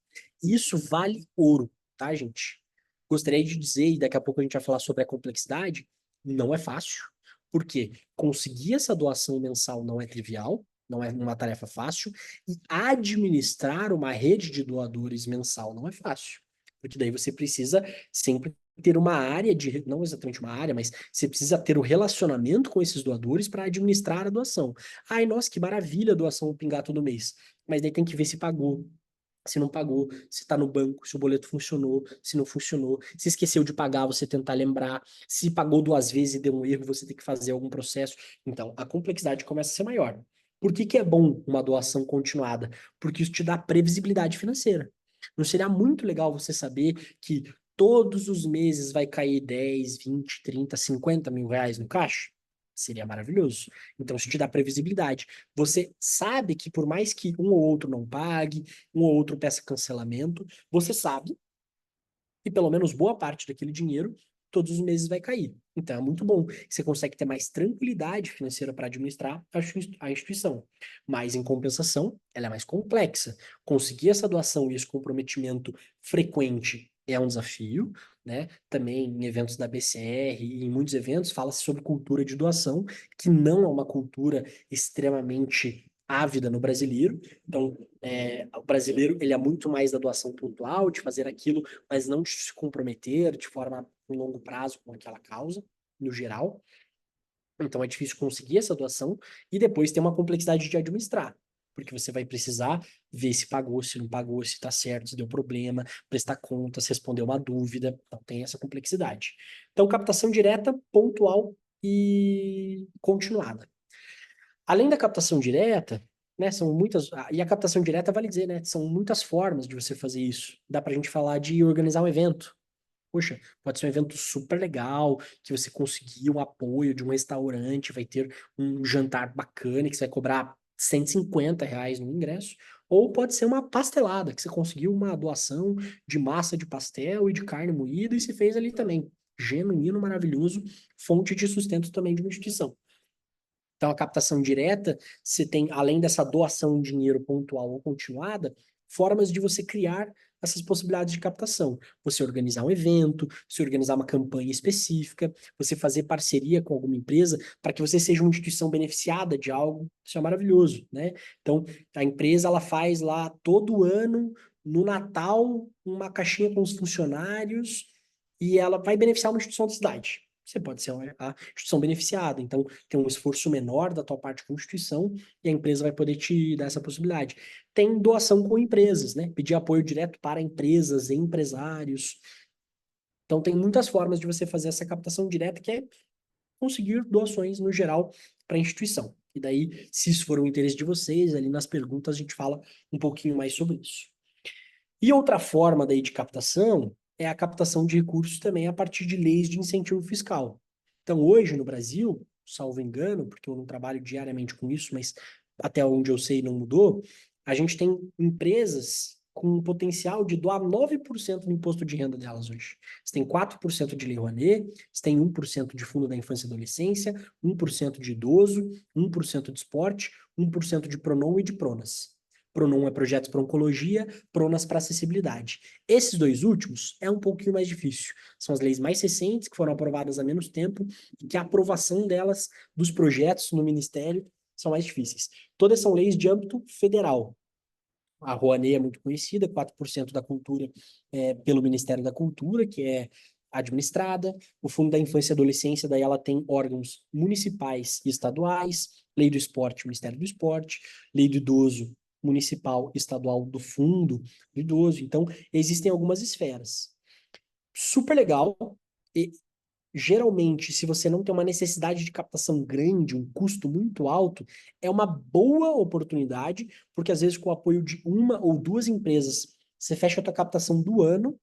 Isso vale ouro, tá, gente? Gostaria de dizer, e daqui a pouco a gente vai falar sobre a complexidade, não é fácil. Por quê? Conseguir essa doação mensal não é trivial, não é uma tarefa fácil, e administrar uma rede de doadores mensal não é fácil. Porque daí você precisa sempre ter uma área de, não exatamente uma área, mas você precisa ter o relacionamento com esses doadores para administrar a doação. Ai, nossa, que maravilha a doação pingar todo mês. Mas daí tem que ver se pagou, se não pagou, se está no banco, se o boleto funcionou, se não funcionou, se esqueceu de pagar, você tentar lembrar, se pagou 2 vezes e deu um erro, você tem que fazer algum processo. Então, a complexidade começa a ser maior. Por que que é bom uma doação continuada? Porque isso te dá previsibilidade financeira. Não seria muito legal você saber que todos os meses vai cair 10, 20, 30, 50 mil reais no caixa? Seria maravilhoso. Então, isso te dá previsibilidade. Você sabe que por mais que um ou outro não pague, um ou outro peça cancelamento, você sabe que pelo menos boa parte daquele dinheiro todos os meses vai cair. Então, é muito bom. Você consegue ter mais tranquilidade financeira para administrar a instituição. Mas, em compensação, ela é mais complexa. Conseguir essa doação e esse comprometimento frequente é um desafio, né? Também em eventos da BCR e em muitos eventos fala-se sobre cultura de doação, que não é uma cultura extremamente ávida no brasileiro. Então, o brasileiro ele é muito mais da doação pontual, de fazer aquilo, mas não de se comprometer de forma a longo prazo com aquela causa, no geral. Então, é difícil conseguir essa doação e depois tem uma complexidade de administrar, porque você vai precisar ver se pagou, se não pagou, se está certo, se deu problema, prestar contas, responder uma dúvida. Então, tem essa complexidade. Então, captação direta, pontual e continuada. Além da captação direta, né, são muitas, e a captação direta vale dizer, né, são muitas formas de você fazer isso. Dá pra gente falar de organizar um evento. Poxa, pode ser um evento super legal, que você conseguiu o apoio de um restaurante, vai ter um jantar bacana, que você vai cobrar R$ 150 no ingresso. Ou pode ser uma pastelada, que você conseguiu uma doação de massa de pastel e de carne moída e se fez ali também. Genuíno, maravilhoso, fonte de sustento também de uma instituição. Então, a captação direta, você tem, além dessa doação de dinheiro pontual ou continuada, formas de você criar essas possibilidades de captação. Você organizar um evento, você organizar uma campanha específica, você fazer parceria com alguma empresa para que você seja uma instituição beneficiada de algo. Isso é maravilhoso, né? Então, a empresa, ela faz lá todo ano, no Natal, uma caixinha com os funcionários e ela vai beneficiar uma instituição da cidade. Você pode ser a instituição beneficiada, então tem um esforço menor da tua parte com a instituição e a empresa vai poder te dar essa possibilidade. Tem doação com empresas, né? Pedir apoio direto para empresas e empresários. Então tem muitas formas de você fazer essa captação direta, que é conseguir doações no geral para a instituição. E daí, se isso for o interesse de vocês, ali nas perguntas a gente fala um pouquinho mais sobre isso. E outra forma daí de captação é a captação de recursos também a partir de leis de incentivo fiscal. Então, hoje no Brasil, salvo engano, porque eu não trabalho diariamente com isso, mas até onde eu sei não mudou, a gente tem empresas com um potencial de doar 9% do imposto de renda delas hoje. Você tem 4% de Lei Rouanet, você tem 1% de Fundo da Infância e Adolescência, 1% de idoso, 1% de esporte, 1% de Pronom e de Pronas. PRONON é projetos para oncologia, PRONAS para acessibilidade. Esses dois últimos é um pouquinho mais difícil. São as leis mais recentes, que foram aprovadas há menos tempo, e que a aprovação delas, dos projetos no Ministério, são mais difíceis. Todas são leis de âmbito federal. A Rouanet é muito conhecida, 4% da cultura pelo Ministério da Cultura, que é administrada. O Fundo da Infância e Adolescência, daí ela tem órgãos municipais e estaduais, Lei do Esporte, Ministério do Esporte, Lei do Idoso, municipal, estadual do Fundo do Idoso. Então, existem algumas esferas. Super legal. E, geralmente, se você não tem uma necessidade de captação grande, um custo muito alto, é uma boa oportunidade, porque às vezes com o apoio de uma ou duas empresas, você fecha a tua captação do ano.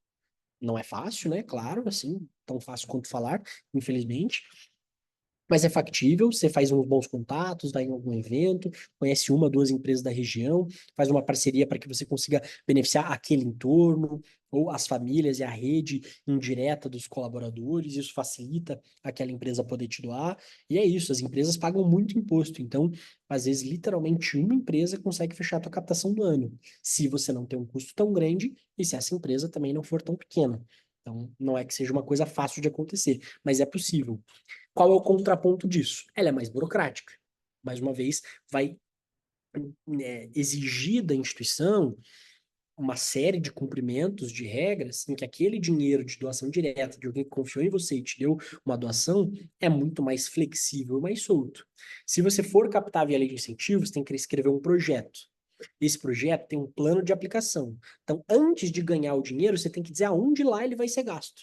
Não é fácil, né? Claro, assim, tão fácil quanto falar, infelizmente. Mas é factível, você faz uns bons contatos, vai em algum evento, conhece uma, duas empresas da região, faz uma parceria para que você consiga beneficiar aquele entorno, ou as famílias e a rede indireta dos colaboradores, isso facilita aquela empresa poder te doar, e é isso, as empresas pagam muito imposto, então, às vezes, literalmente, uma empresa consegue fechar a tua captação do ano, se você não tem um custo tão grande, e se essa empresa também não for tão pequena. Então, não é que seja uma coisa fácil de acontecer, mas é possível. Qual é o contraponto disso? Ela é mais burocrática. Mais uma vez, vai exigir da instituição uma série de cumprimentos, de regras, em que aquele dinheiro de doação direta, de alguém que confiou em você e te deu uma doação, é muito mais flexível, mais solto. Se você for captar via lei de incentivos, tem que escrever um projeto. Esse projeto tem um plano de aplicação. Então, antes de ganhar o dinheiro, você tem que dizer aonde lá ele vai ser gasto.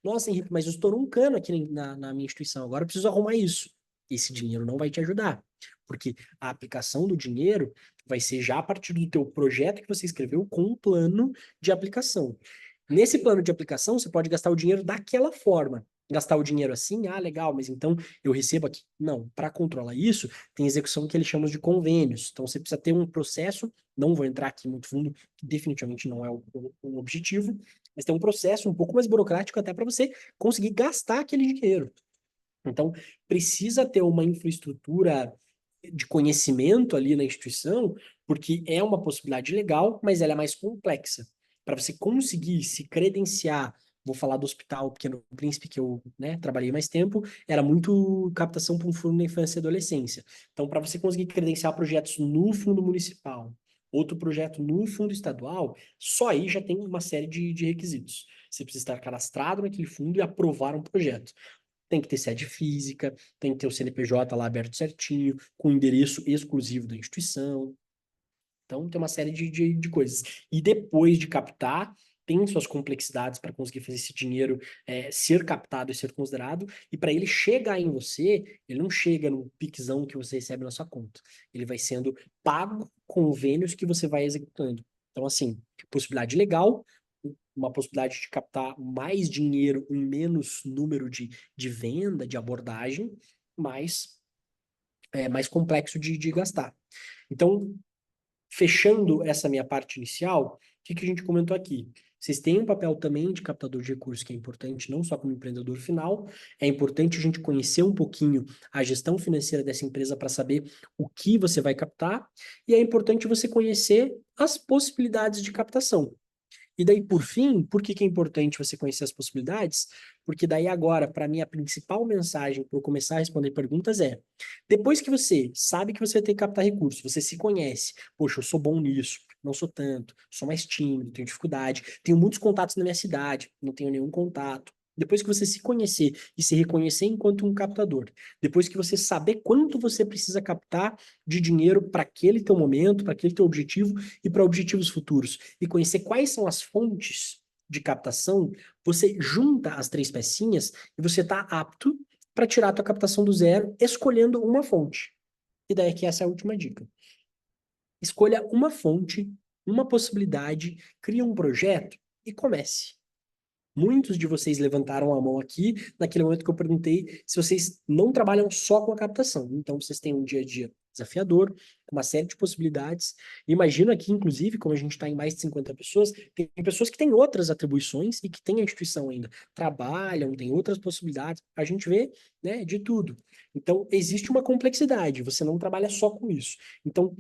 Nossa, Henrique, mas eu estourou um cano aqui na minha instituição, agora eu preciso arrumar isso. Esse dinheiro não vai te ajudar, porque a aplicação do dinheiro vai ser já a partir do teu projeto que você escreveu com um plano de aplicação. Nesse plano de aplicação, você pode gastar o dinheiro daquela forma. Gastar o dinheiro assim, legal, mas então eu recebo aqui. Não, para controlar isso, tem execução que eles chamam de convênios. Então você precisa ter um processo, não vou entrar aqui muito fundo, que definitivamente não é o objetivo, mas tem um processo um pouco mais burocrático até para você conseguir gastar aquele dinheiro. Então, precisa ter uma infraestrutura de conhecimento ali na instituição, porque é uma possibilidade legal, mas ela é mais complexa. Para você conseguir se credenciar, vou falar do Hospital Pequeno Príncipe, que eu trabalhei mais tempo, era muito captação para um fundo da infância e adolescência. Então, para você conseguir credenciar projetos no fundo municipal, outro projeto no fundo estadual, só aí já tem uma série de requisitos. Você precisa estar cadastrado naquele fundo e aprovar um projeto. Tem que ter sede física, tem que ter o CNPJ lá aberto certinho, com endereço exclusivo da instituição. Então, tem uma série de coisas. E depois de captar, tem suas complexidades para conseguir fazer esse dinheiro ser captado e ser considerado. E para ele chegar em você, ele não chega no piquezão que você recebe na sua conta. Ele vai sendo pago convênios que você vai executando. Então, assim, possibilidade legal, uma possibilidade de captar mais dinheiro em menos número de venda, de abordagem, mas é mais complexo de gastar. Então, fechando essa minha parte inicial, o que a gente comentou aqui? Vocês têm um papel também de captador de recursos que é importante, não só como empreendedor final, é importante a gente conhecer um pouquinho a gestão financeira dessa empresa para saber o que você vai captar, e é importante você conhecer as possibilidades de captação. E daí, por fim, por que é importante você conhecer as possibilidades? Porque daí agora, para mim, a principal mensagem para eu começar a responder perguntas é, depois que você sabe que você vai ter que captar recursos, você se conhece, poxa, eu sou bom nisso, não sou tanto, sou mais tímido, tenho dificuldade, tenho muitos contatos na minha cidade, não tenho nenhum contato. Depois que você se conhecer e se reconhecer enquanto um captador, depois que você saber quanto você precisa captar de dinheiro para aquele teu momento, para aquele teu objetivo e para objetivos futuros, e conhecer quais são as fontes de captação, você junta as três pecinhas e você está apto para tirar a tua captação do zero, escolhendo uma fonte. E daí que essa é a última dica. Escolha uma fonte, uma possibilidade, crie um projeto e comece. Muitos de vocês levantaram a mão aqui naquele momento que eu perguntei se vocês não trabalham só com a captação. Então, vocês têm um dia a dia desafiador, com uma série de possibilidades. Imagino aqui, inclusive, como a gente está em mais de 50 pessoas, tem pessoas que têm outras atribuições e que têm a instituição ainda. Trabalham, tem outras possibilidades. A gente vê, de tudo. Então, existe uma complexidade. Você não trabalha só com isso. Então,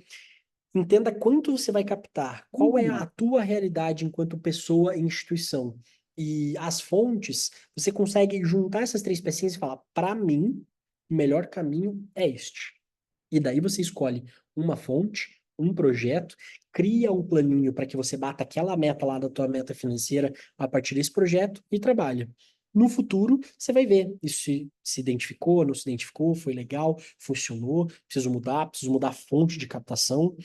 Entenda quanto você vai captar, qual é a tua realidade enquanto pessoa e instituição. E as fontes, você consegue juntar essas três pecinhas e falar, para mim, o melhor caminho é este. E daí você escolhe uma fonte, um projeto, cria um planinho para que você bata aquela meta lá da tua meta financeira a partir desse projeto e trabalha. No futuro, você vai ver isso se identificou, não se identificou, foi legal, funcionou, preciso mudar a fonte de captação.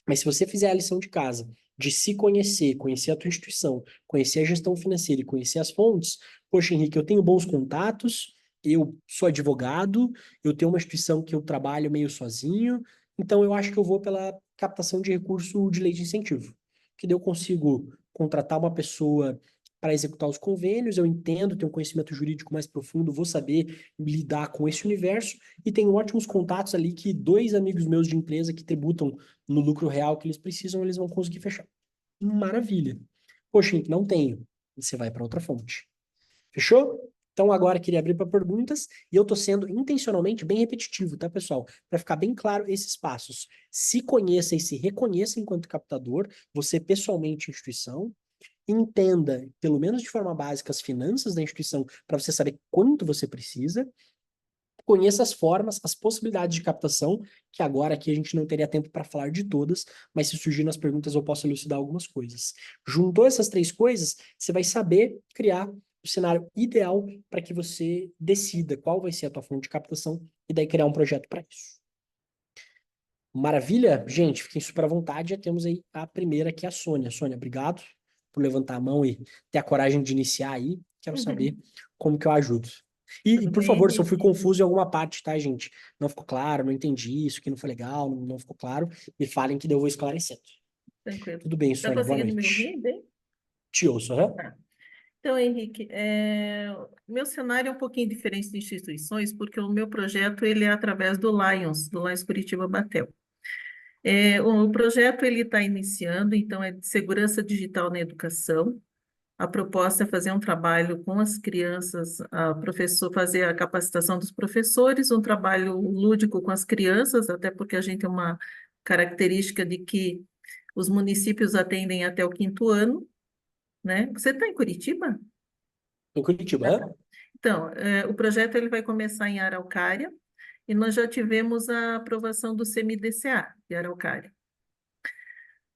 Mas se você fizer a lição de casa, de se conhecer, conhecer a tua instituição, conhecer a gestão financeira e conhecer as fontes, poxa, Henrique, eu tenho bons contatos, eu sou advogado, eu tenho uma instituição que eu trabalho meio sozinho, então eu acho que eu vou pela captação de recurso de lei de incentivo, que daí eu consigo contratar uma pessoa para executar os convênios, eu entendo, tenho um conhecimento jurídico mais profundo, vou saber lidar com esse universo, e tenho ótimos contatos ali que 2 amigos meus de empresa que tributam no lucro real que eles precisam, eles vão conseguir fechar. Maravilha. Poxa, Henrique, não tenho. Você vai para outra fonte. Fechou? Então agora queria abrir para perguntas e eu tô sendo intencionalmente bem repetitivo, tá, pessoal? Para ficar bem claro esses passos. Se conheça e se reconheça enquanto captador, você pessoalmente instituição, entenda, pelo menos de forma básica, as finanças da instituição para você saber quanto você precisa, conheça as formas, as possibilidades de captação, que agora aqui a gente não teria tempo para falar de todas, mas se surgir nas perguntas eu posso elucidar algumas coisas. Juntou essas 3 coisas, você vai saber criar o cenário ideal para que você decida qual vai ser a tua fonte de captação e daí criar um projeto para isso. Maravilha? Gente, fiquem super à vontade. Já temos aí a primeira, que é a Sônia. Sônia, obrigado por levantar a mão e ter a coragem de iniciar aí. Quero saber como que eu ajudo. E, por favor, se eu fui confuso em alguma parte, tá, gente? Não ficou claro, não entendi isso, que não foi legal, não ficou claro, me falem que daí eu vou esclarecendo. Tranquilo. Tudo bem, Tá Sônia, boa conseguindo me noite. ouvir bem? Te ouço, aham. Tá. Então, Henrique, meu cenário é um pouquinho diferente de instituições, porque o meu projeto ele é através do Lions Curitiba Batel. O projeto ele está iniciando, então é de segurança digital na educação. A proposta é fazer um trabalho com as crianças, fazer a capacitação dos professores, um trabalho lúdico com as crianças, até porque a gente tem uma característica de que os municípios atendem até o 5º ano, né? Você está em Curitiba? Em Curitiba, aham. Então, o projeto ele vai começar em Araucária e nós já tivemos a aprovação do CMDCA de Araucária.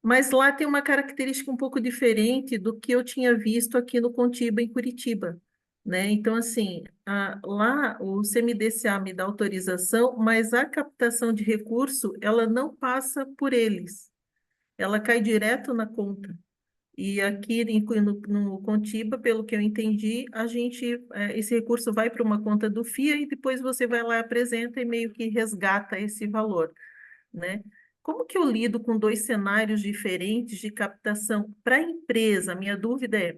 Mas lá tem uma característica um pouco diferente do que eu tinha visto aqui no Contiba, em Curitiba, né? Então, assim, lá o CMDCA me dá autorização, mas a captação de recurso, ela não passa por eles. Ela cai direto na conta. E aqui no Contiba, pelo que eu entendi, esse recurso vai para uma conta do FIA e depois você vai lá, apresenta e meio que resgata esse valor, né? Como que eu lido com 2 cenários diferentes de captação para a empresa? Minha dúvida é,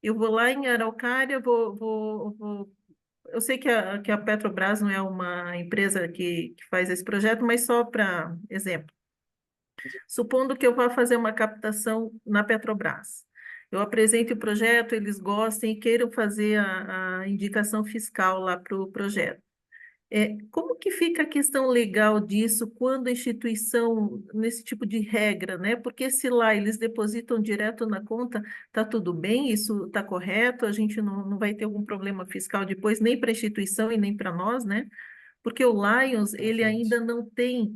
eu vou lá em Araucária, eu sei que a Petrobras não é uma empresa que faz esse projeto, mas só para exemplo. Supondo que eu vá fazer uma captação na Petrobras. Eu apresente o projeto, eles gostem e queiram fazer a indicação fiscal lá para o projeto. Como que fica a questão legal disso quando a instituição, nesse tipo de regra, né? Porque se lá eles depositam direto na conta, tá tudo bem, isso tá correto, a gente não vai ter algum problema fiscal depois, nem para a instituição e nem para nós, né? Porque o Lions, ele ainda não tem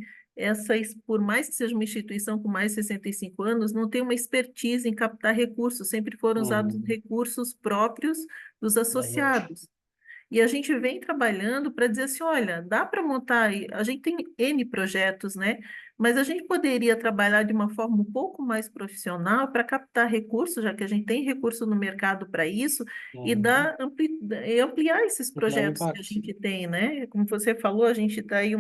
por mais que seja uma instituição com mais de 65 anos, não tem uma expertise em captar recursos, sempre foram usados recursos próprios dos associados. E a gente vem trabalhando para dizer assim, olha, dá para montar, a gente tem N projetos, né? Mas a gente poderia trabalhar de uma forma um pouco mais profissional para captar recursos, já que a gente tem recurso no mercado para isso, e ampliar esses projetos que a gente tem, né? Como você falou, a gente está aí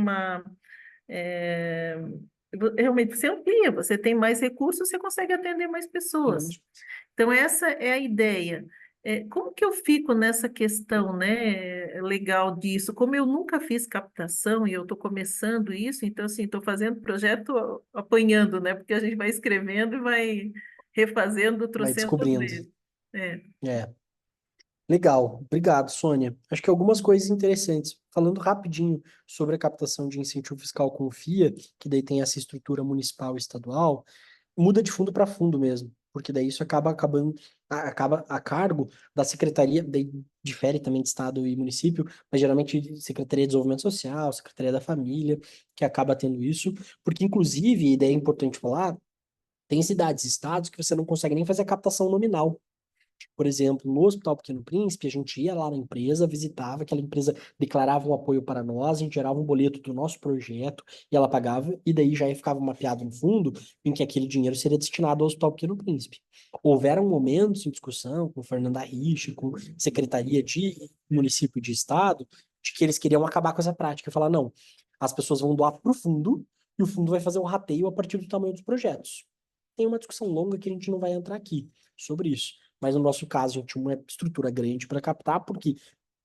realmente você amplia, você tem mais recursos, você consegue atender mais pessoas. Então, essa é a ideia. Como que eu fico nessa questão, né, legal disso? Como eu nunca fiz captação e eu estou começando isso, então, assim, estou fazendo projeto apanhando, né? Porque a gente vai escrevendo e vai refazendo Vai trocentas descobrindo. vezes. É. Legal, obrigado, Sônia. Acho que algumas coisas interessantes. Falando rapidinho sobre a captação de incentivo fiscal com o FIA, que daí tem essa estrutura municipal e estadual, muda de fundo para fundo mesmo, porque daí isso acaba a cargo da secretaria, daí difere também de estado e município, mas geralmente Secretaria de Desenvolvimento Social, Secretaria da Família, que acaba tendo isso, porque inclusive, e daí é importante falar, tem cidades e estados que você não consegue nem fazer a captação nominal. Por exemplo, no Hospital Pequeno Príncipe, a gente ia lá na empresa, visitava, aquela empresa declarava um apoio para nós, a gente gerava um boleto do nosso projeto e ela pagava, e daí já ficava mapeado no fundo em que aquele dinheiro seria destinado ao Hospital Pequeno Príncipe. Houveram momentos em discussão com Fernanda Rich, com Secretaria de Município e de Estado, de que eles queriam acabar com essa prática, falar, não, as pessoas vão doar para o fundo e o fundo vai fazer um rateio a partir do tamanho dos projetos. Tem uma discussão longa que a gente não vai entrar aqui sobre isso. Mas no nosso caso, a gente tinha uma estrutura grande para captar, porque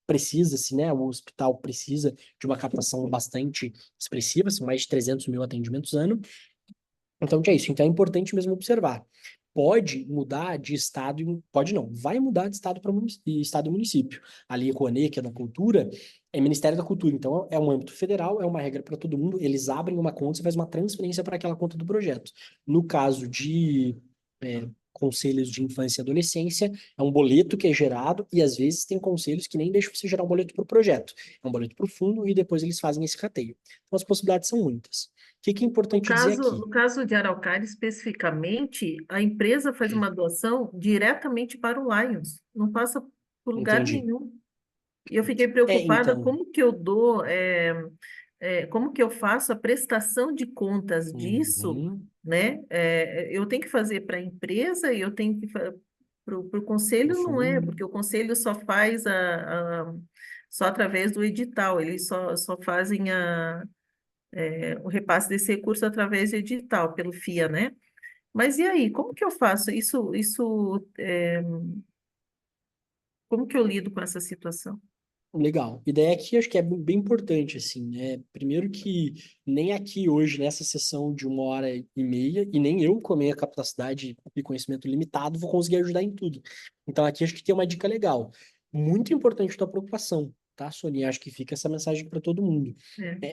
precisa-se, né? O hospital precisa de uma captação bastante expressiva, são mais de 300 mil atendimentos ano. Então, é isso. Então, é importante mesmo observar. Pode mudar de estado, pode não, vai mudar de estado para estado e município. Ali, a Rouanet, que é da Cultura, é Ministério da Cultura. Então, é um âmbito federal, é uma regra para todo mundo. Eles abrem uma conta e faz uma transferência para aquela conta do projeto. No caso de conselhos de infância e adolescência, é um boleto que é gerado e às vezes tem conselhos que nem deixam você gerar um boleto para o projeto. É um boleto para o fundo e depois eles fazem esse rateio. Então as possibilidades são muitas. O que é importante dizer aqui? No caso de Araucária, especificamente, a empresa faz uma doação diretamente para o Lions, não passa por lugar Entendi. nenhum. E eu fiquei preocupada Então. como que eu dou, como que eu faço a prestação de contas disso, Uhum. né? Eu tenho que fazer para a empresa e eu tenho que para o conselho O não é, fundo. porque o conselho só faz só através do edital, eles só fazem o repasse desse recurso através do edital, pelo FIA, né? Mas e aí, como que eu faço como que eu lido com essa situação? Legal. Ideia aqui acho que é bem importante, assim, né? Primeiro que nem aqui hoje, nessa sessão de 1h30, e nem eu, com a minha capacidade e conhecimento limitado, vou conseguir ajudar em tudo. Então aqui acho que tem uma dica legal. Muito importante a tua preocupação, tá, Sônia? Acho que fica essa mensagem para todo mundo.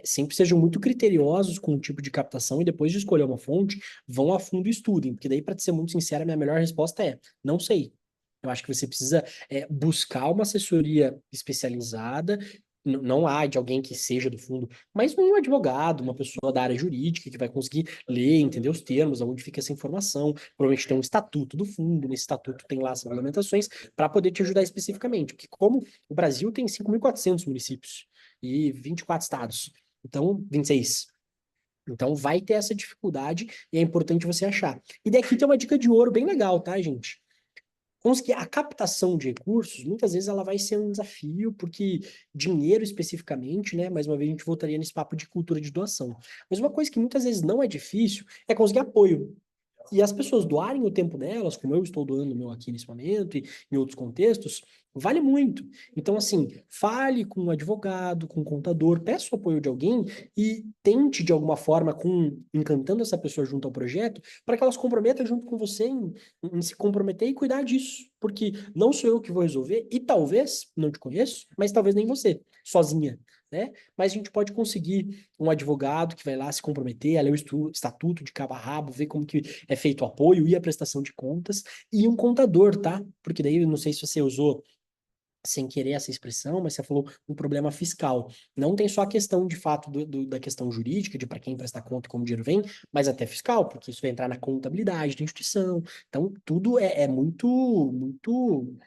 Sempre sejam muito criteriosos com o tipo de captação e depois de escolher uma fonte, vão a fundo e estudem, porque daí, para te ser muito sincera, a minha melhor resposta é: não sei. Eu acho que você precisa buscar uma assessoria especializada, não há de alguém que seja do fundo, mas um advogado, uma pessoa da área jurídica que vai conseguir ler, entender os termos, aonde fica essa informação. Provavelmente tem um estatuto do fundo, nesse estatuto tem lá as regulamentações para poder te ajudar especificamente. Porque como o Brasil tem 5.400 municípios e 24 estados, então 26. Então vai ter essa dificuldade e é importante você achar. E daqui tem uma dica de ouro bem legal, tá, gente? Conseguir a captação de recursos, muitas vezes ela vai ser um desafio, porque dinheiro especificamente, né? Mais uma vez a gente voltaria nesse papo de cultura de doação. Mas uma coisa que muitas vezes não é difícil é conseguir apoio. E as pessoas doarem o tempo delas, como eu estou doando o meu aqui nesse momento e em outros contextos, vale muito. Então, assim, fale com um advogado, com um contador, peça o apoio de alguém e tente, de alguma forma, encantando essa pessoa junto ao projeto, para que ela se comprometa junto com você em se comprometer e cuidar disso. Porque não sou eu que vou resolver, e talvez, não te conheço, mas talvez nem você, sozinha, né? Mas a gente pode conseguir um advogado que vai lá se comprometer, a ler o estatuto de cabo a rabo, ver como que é feito o apoio e a prestação de contas, e um contador, tá? Porque daí, eu não sei se você usou sem querer essa expressão, mas você falou um problema fiscal. Não tem só a questão, de fato, da questão jurídica, de para quem prestar conta e como o dinheiro vem, mas até fiscal, porque isso vai entrar na contabilidade da instituição. Então, tudo é muito, muito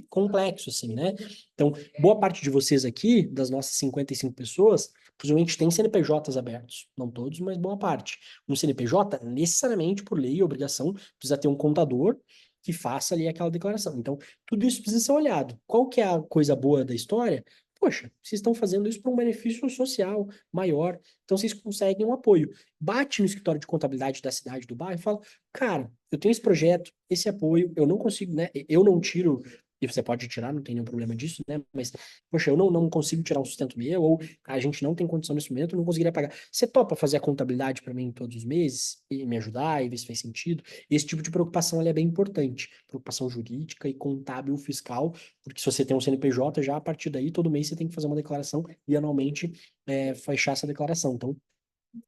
complexo, assim, né? Então, boa parte de vocês aqui, das nossas 55 pessoas, possivelmente tem CNPJs abertos. Não todos, mas boa parte. Um CNPJ, necessariamente, por lei e obrigação, precisa ter um contador que faça ali aquela declaração. Então, tudo isso precisa ser olhado. Qual que é a coisa boa da história? Poxa, vocês estão fazendo isso para um benefício social maior, então vocês conseguem um apoio. Bate no escritório de contabilidade da cidade, do bairro, e fala, cara, eu tenho esse projeto, esse apoio, eu não consigo, né? Eu não tiro e você pode tirar, não tem nenhum problema disso, né? Mas, poxa, eu não consigo tirar um sustento meu, ou a gente não tem condição nesse momento, eu não conseguiria pagar. Você topa fazer a contabilidade para mim todos os meses e me ajudar e ver se faz sentido? Esse tipo de preocupação ela é bem importante. Preocupação jurídica e contábil fiscal, porque se você tem um CNPJ, já a partir daí, todo mês você tem que fazer uma declaração e anualmente fechar essa declaração. Então,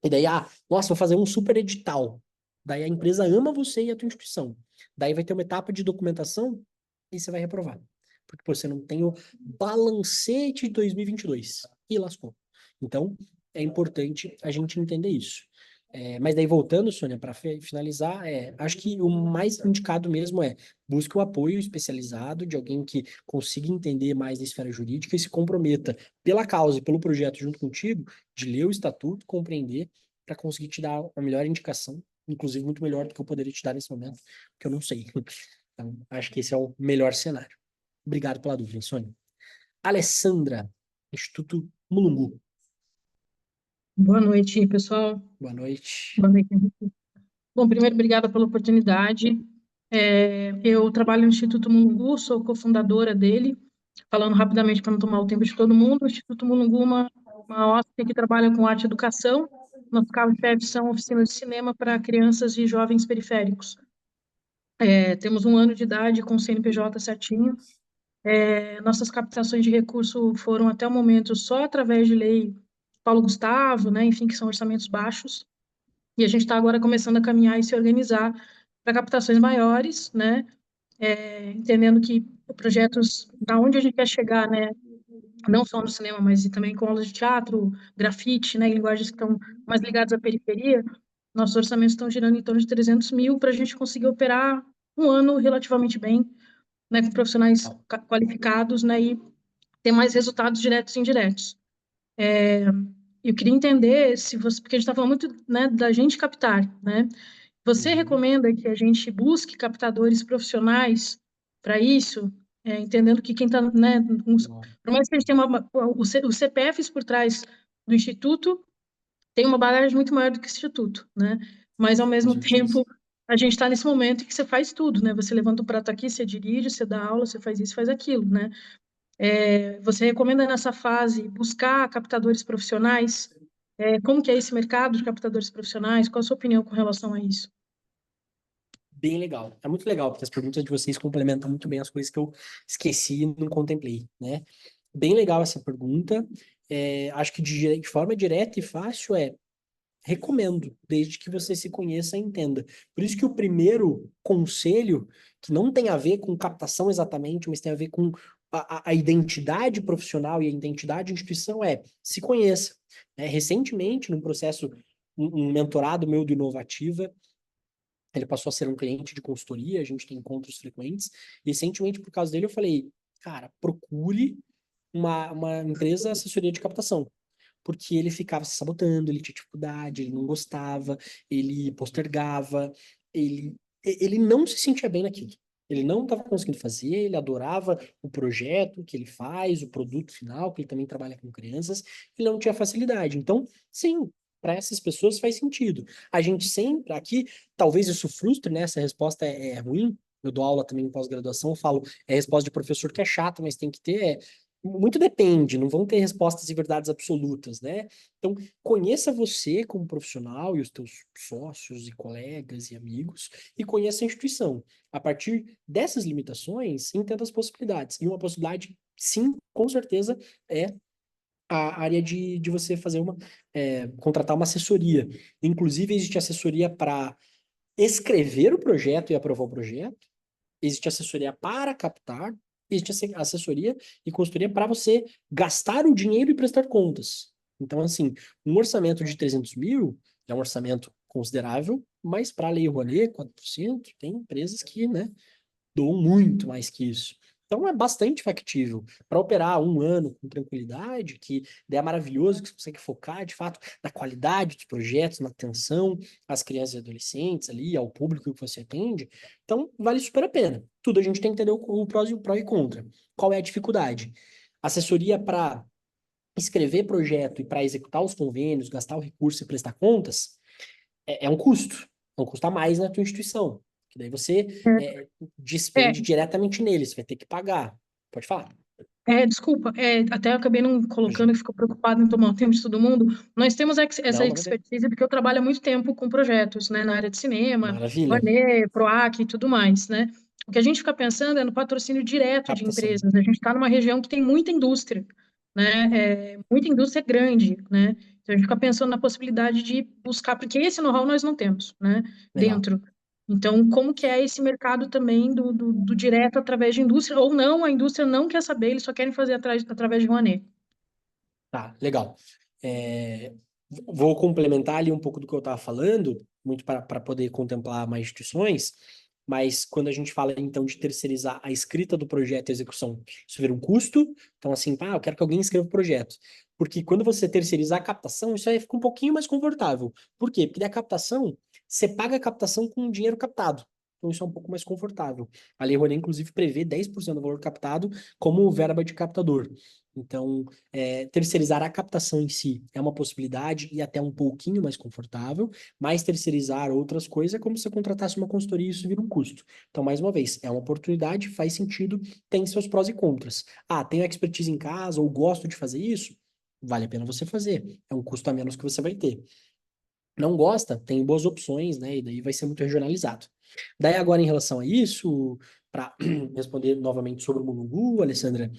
e daí, nossa, vou fazer um super edital. Daí a empresa ama você e a tua instituição. Daí vai ter uma etapa de documentação e você vai reprovar. Porque você não tem o balancete de 2022. E lascou. Então, é importante a gente entender isso. Mas daí, voltando, Sônia, para finalizar, acho que o mais indicado mesmo busque o apoio especializado de alguém que consiga entender mais da esfera jurídica e se comprometa pela causa e pelo projeto junto contigo, de ler o estatuto, compreender, para conseguir te dar a melhor indicação, inclusive muito melhor do que eu poderia te dar nesse momento, porque eu não sei. Então, acho que esse é o melhor cenário. Obrigado pela dúvida, Sônia. Alessandra, Instituto Mulungu. Boa noite, pessoal. Boa noite. Boa noite. Bom, primeiro, obrigada pela oportunidade. Eu trabalho no Instituto Mulungu, sou cofundadora dele. Falando rapidamente para não tomar o tempo de todo mundo, o Instituto Mulungu é uma OSC que trabalha com arte e educação. Nosso carro-chefe são oficinas de cinema para crianças e jovens periféricos. Temos 1 ano de idade com CNPJ certinho. Nossas captações de recurso foram até o momento só através de lei Paulo Gustavo, né, enfim, que são orçamentos baixos. E a gente está agora começando a caminhar e se organizar para captações maiores, né, entendendo que projetos, da onde a gente quer chegar, né, não só no cinema, mas também com aulas de teatro, grafite, né, linguagens que estão mais ligadas à periferia, nossos orçamentos estão girando em torno de 300 mil para a gente conseguir operar 1 ano relativamente bem, né, com profissionais qualificados, né, e ter mais resultados diretos e indiretos. Eu queria entender se você, porque a gente está falando muito, né, da gente captar, né? Você recomenda que a gente busque captadores profissionais para isso, entendendo que quem está, né, por mais que a gente tenha os CPFs por trás do instituto, tem uma bagagem muito maior do que esse instituto, né? Mas ao mesmo tempo a gente está nesse momento em que você faz tudo, né? Você levanta o prato aqui, você dirige, você dá aula, você faz isso, faz aquilo, né? Você recomenda nessa fase buscar captadores profissionais? Como que é esse mercado de captadores profissionais? Qual a sua opinião com relação a isso? Bem legal. É muito legal, porque as perguntas de vocês complementam muito bem as coisas que eu esqueci e não contemplei, né? Bem legal essa pergunta. Acho que de forma direta e fácil recomendo, desde que você se conheça e entenda. Por isso que o primeiro conselho, que não tem a ver com captação exatamente, mas tem a ver com a identidade profissional e a identidade de instituição se conheça. Recentemente, num processo, um mentorado meu do Inovativa, ele passou a ser um cliente de consultoria, a gente tem encontros frequentes, e recentemente, por causa dele, eu falei, cara, procure uma empresa assessoria de captação, porque ele ficava se sabotando, ele tinha dificuldade, ele não gostava, ele postergava, ele não se sentia bem naquilo. Ele não estava conseguindo fazer, ele adorava o projeto que ele faz, o produto final, que ele também trabalha com crianças, ele não tinha facilidade. Então, sim, para essas pessoas faz sentido. A gente sempre, aqui, talvez isso frustre, né? Essa resposta é ruim. Eu dou aula também em pós-graduação, falo, é resposta de professor que é chata, mas tem que ter, muito depende, não vão ter respostas e verdades absolutas, né? Então, conheça você como profissional e os teus sócios e colegas e amigos e conheça a instituição. A partir dessas limitações, entenda as possibilidades. E uma possibilidade, sim, com certeza, é a área de você fazer contratar uma assessoria. Inclusive, existe assessoria para escrever o projeto e aprovar o projeto, existe assessoria para captar, existe assessoria e consultoria para você gastar o dinheiro e prestar contas. Então, assim, um orçamento de 300 mil é um orçamento considerável, mas para a Lei Rouanet, 4%, tem empresas que, né, doam muito mais que isso. Então, é bastante factível para operar 1 ano com tranquilidade, que é maravilhoso, que você consegue focar, de fato, na qualidade dos projetos, na atenção às crianças e adolescentes ali, ao público que você atende. Então, vale super a pena. Tudo a gente tem que entender o pró e contra. Qual é a dificuldade? Assessoria para escrever projeto e para executar os convênios, gastar o recurso e prestar contas, é um custo. É um custo a mais na tua instituição. Que daí você É, despende diretamente nele, você vai ter que pagar. Pode falar. Desculpa, até eu acabei não colocando, que ficou preocupado em tomar o tempo de todo mundo. Nós temos essa Não, manda ver. expertise porque eu trabalho há muito tempo com projetos, né, na área de cinema, Maravilha. Rouanet, PROAC e tudo mais, né? O que a gente fica pensando é no patrocínio direto de Captação. empresas. A gente está numa região que tem muita indústria, né? Muita indústria grande, né? Então a gente fica pensando na possibilidade de buscar, porque esse know-how nós não temos, né? Legal. Dentro. Então, como que é esse mercado também do direto através de indústria, ou não, a indústria não quer saber, eles só querem fazer através de Rouanet. Tá, legal. É, vou complementar ali um pouco do que eu estava falando, muito para poder contemplar mais instituições, mas quando a gente fala então de terceirizar a escrita do projeto e a execução, isso vira um custo. Então, assim, eu quero que alguém escreva o projeto. Porque quando você terceirizar a captação, isso aí fica um pouquinho mais confortável. Por quê? Porque da captação, você paga a captação com o dinheiro captado. Então, isso é um pouco mais confortável. A Lei Rouanet, inclusive, prevê 10% do valor captado como verba de captador. Então, terceirizar a captação em si é uma possibilidade e até um pouquinho mais confortável, mas terceirizar outras coisas é como se você contratasse uma consultoria e isso vira um custo. Então, mais uma vez, é uma oportunidade, faz sentido, tem seus prós e contras. Tenho expertise em casa ou gosto de fazer isso? Vale a pena você fazer. É um custo a menos que você vai ter. Não gosta? Tem boas opções, né? E daí vai ser muito regionalizado. Daí agora, em relação a isso, para responder novamente sobre o Mulungu, Alessandra,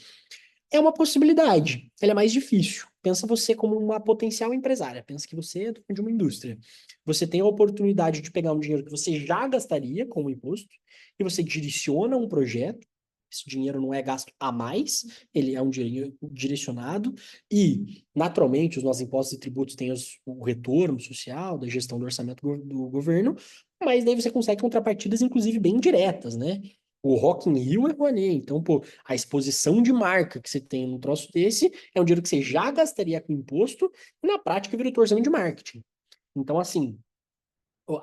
é uma possibilidade, ela é mais difícil. Pensa você como uma potencial empresária, pensa que você é dono de uma indústria. Você tem a oportunidade de pegar um dinheiro que você já gastaria com o imposto e você direciona um projeto. Esse dinheiro não é gasto a mais, ele é um dinheiro direcionado e, naturalmente, os nossos impostos e tributos têm o retorno social da gestão do orçamento do governo, mas daí você consegue contrapartidas, inclusive, bem diretas, né? O Rock in Rio é Rouanet, então, pô, a exposição de marca que você tem num troço desse é um dinheiro que você já gastaria com imposto e na prática vira o teu orçamento de marketing. Então, assim,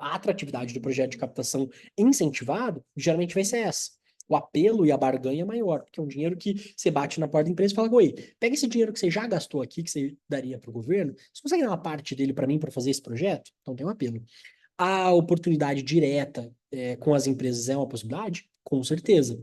a atratividade do projeto de captação incentivado geralmente vai ser essa. O apelo e a barganha é maior, porque é um dinheiro que você bate na porta da empresa e fala: oi, pega esse dinheiro que você já gastou aqui, que você daria para o governo, você consegue dar uma parte dele para mim para fazer esse projeto? Então tem um apelo. A oportunidade direta com as empresas é uma possibilidade? Com certeza.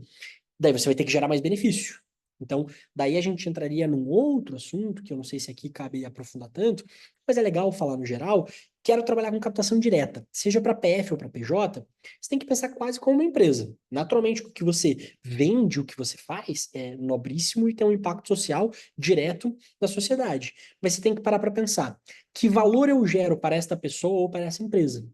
Daí você vai ter que gerar mais benefício. Então, daí a gente entraria num outro assunto, que eu não sei se aqui cabe aprofundar tanto, mas é legal falar no geral. Quero trabalhar com captação direta, seja para PF ou para PJ, você tem que pensar quase como uma empresa. Naturalmente, o que você vende, o que você faz, é nobríssimo e tem um impacto social direto na sociedade. Mas você tem que parar para pensar, que valor eu gero para esta pessoa ou para essa empresa?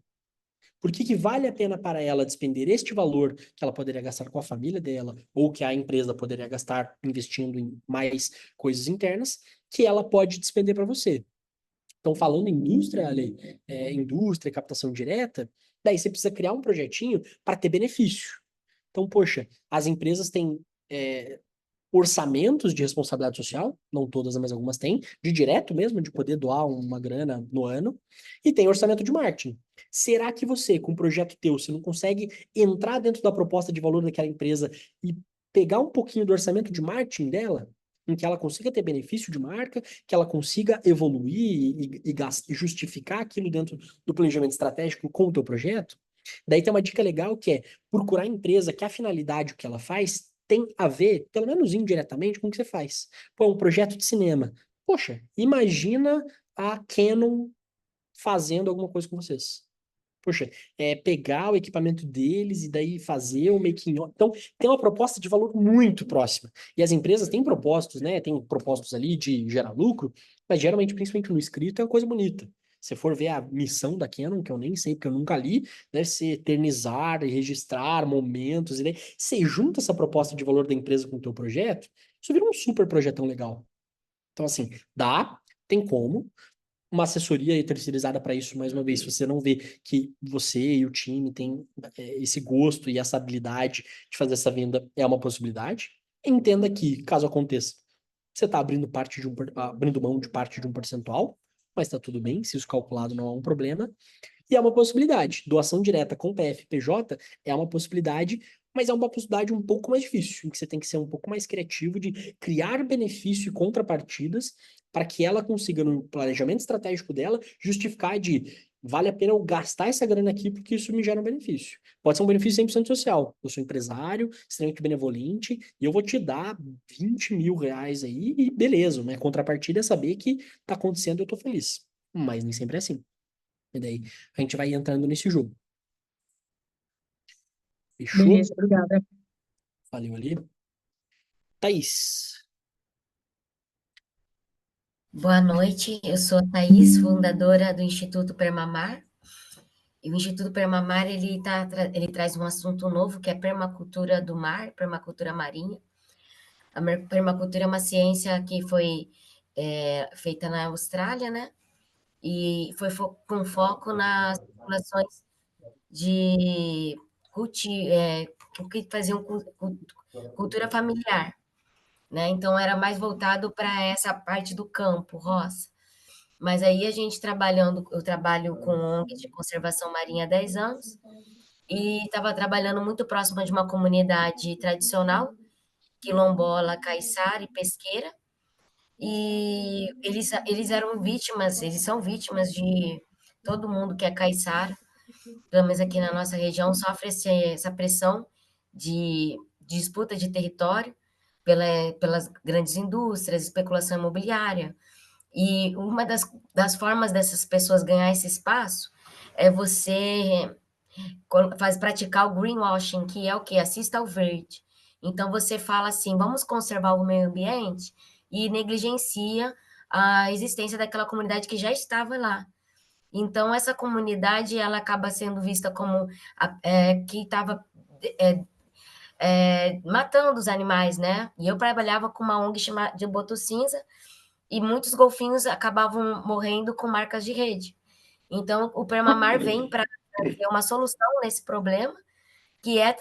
Por que vale a pena para ela despender este valor que ela poderia gastar com a família dela, ou que a empresa poderia gastar investindo em mais coisas internas, que ela pode despender para você? Então, falando em indústria, Ale, indústria, captação direta, daí você precisa criar um projetinho para ter benefício. Então, poxa, as empresas têm orçamentos de responsabilidade social, não todas, mas algumas têm, de direto mesmo, de poder doar uma grana no ano, e tem orçamento de marketing. Será que você, com um projeto teu, você não consegue entrar dentro da proposta de valor daquela empresa e pegar um pouquinho do orçamento de marketing dela, em que ela consiga ter benefício de marca, que ela consiga evoluir e justificar aquilo dentro do planejamento estratégico com o teu projeto? Daí tem uma dica legal que é procurar a empresa que a finalidade que ela faz tem a ver, pelo menos indiretamente, com o que você faz. Pô, um projeto de cinema. Poxa, imagina a Canon fazendo alguma coisa com vocês. Poxa, pegar o equipamento deles e daí fazer o making of. Então, tem uma proposta de valor muito próxima. E as empresas têm propósitos, né? Tem propósitos ali de gerar lucro, mas geralmente, principalmente no escrito, é uma coisa bonita. Se for ver a missão da Canon, que eu nem sei, porque eu nunca li, deve ser eternizar e registrar momentos. E daí você junta essa proposta de valor da empresa com o teu projeto, isso vira um super projetão legal. Então, assim, tem como. Uma assessoria terceirizada para isso, mais uma vez, se você não vê que você e o time têm esse gosto e essa habilidade de fazer essa venda, é uma possibilidade. Entenda que, caso aconteça, você está abrindo mão de parte de um percentual, mas está tudo bem, se isso calculado não é um problema. E é uma possibilidade. Doação direta com PF-PJ é uma possibilidade, mas é uma possibilidade um pouco mais difícil, em que você tem que ser um pouco mais criativo de criar benefício e contrapartidas para que ela consiga, no planejamento estratégico dela, justificar de vale a pena eu gastar essa grana aqui porque isso me gera um benefício. Pode ser um benefício 100% social. Eu sou empresário, extremamente benevolente, e eu vou te dar 20 mil reais aí e beleza, né? Contrapartida é saber que tá acontecendo e eu tô feliz. Mas nem sempre é assim. E daí a gente vai entrando nesse jogo. Fechou? Beleza, obrigada. Valeu ali. Thaís. Boa noite, eu sou a Thaís, fundadora do Instituto Permamar. E o Instituto Permamar, ele traz um assunto novo, que é permacultura do mar, permacultura marinha. A permacultura é uma ciência que foi feita na Austrália, né? E foi com foco nas populações de que faziam cultura familiar, né? Então, era mais voltado para essa parte do campo, roça. Mas aí a gente eu trabalho com ONG de conservação marinha há 10 anos e estava trabalhando muito próximo de uma comunidade tradicional, quilombola, caiçara e pesqueira, e eles são vítimas de todo mundo que é caiçara, pelo menos aqui na nossa região, sofre essa pressão de disputa de território pelas grandes indústrias, especulação imobiliária. E uma das formas dessas pessoas ganhar esse espaço é você praticar o greenwashing, que é o que? Assista ao verde. Então, você fala assim, vamos conservar o meio ambiente e negligencia a existência daquela comunidade que já estava lá. Então, essa comunidade, ela acaba sendo vista como que estava matando os animais, né? E eu trabalhava com uma ONG chamada de Boto Cinza, e muitos golfinhos acabavam morrendo com marcas de rede. Então, o Permamar vem para trazer uma solução nesse problema, que é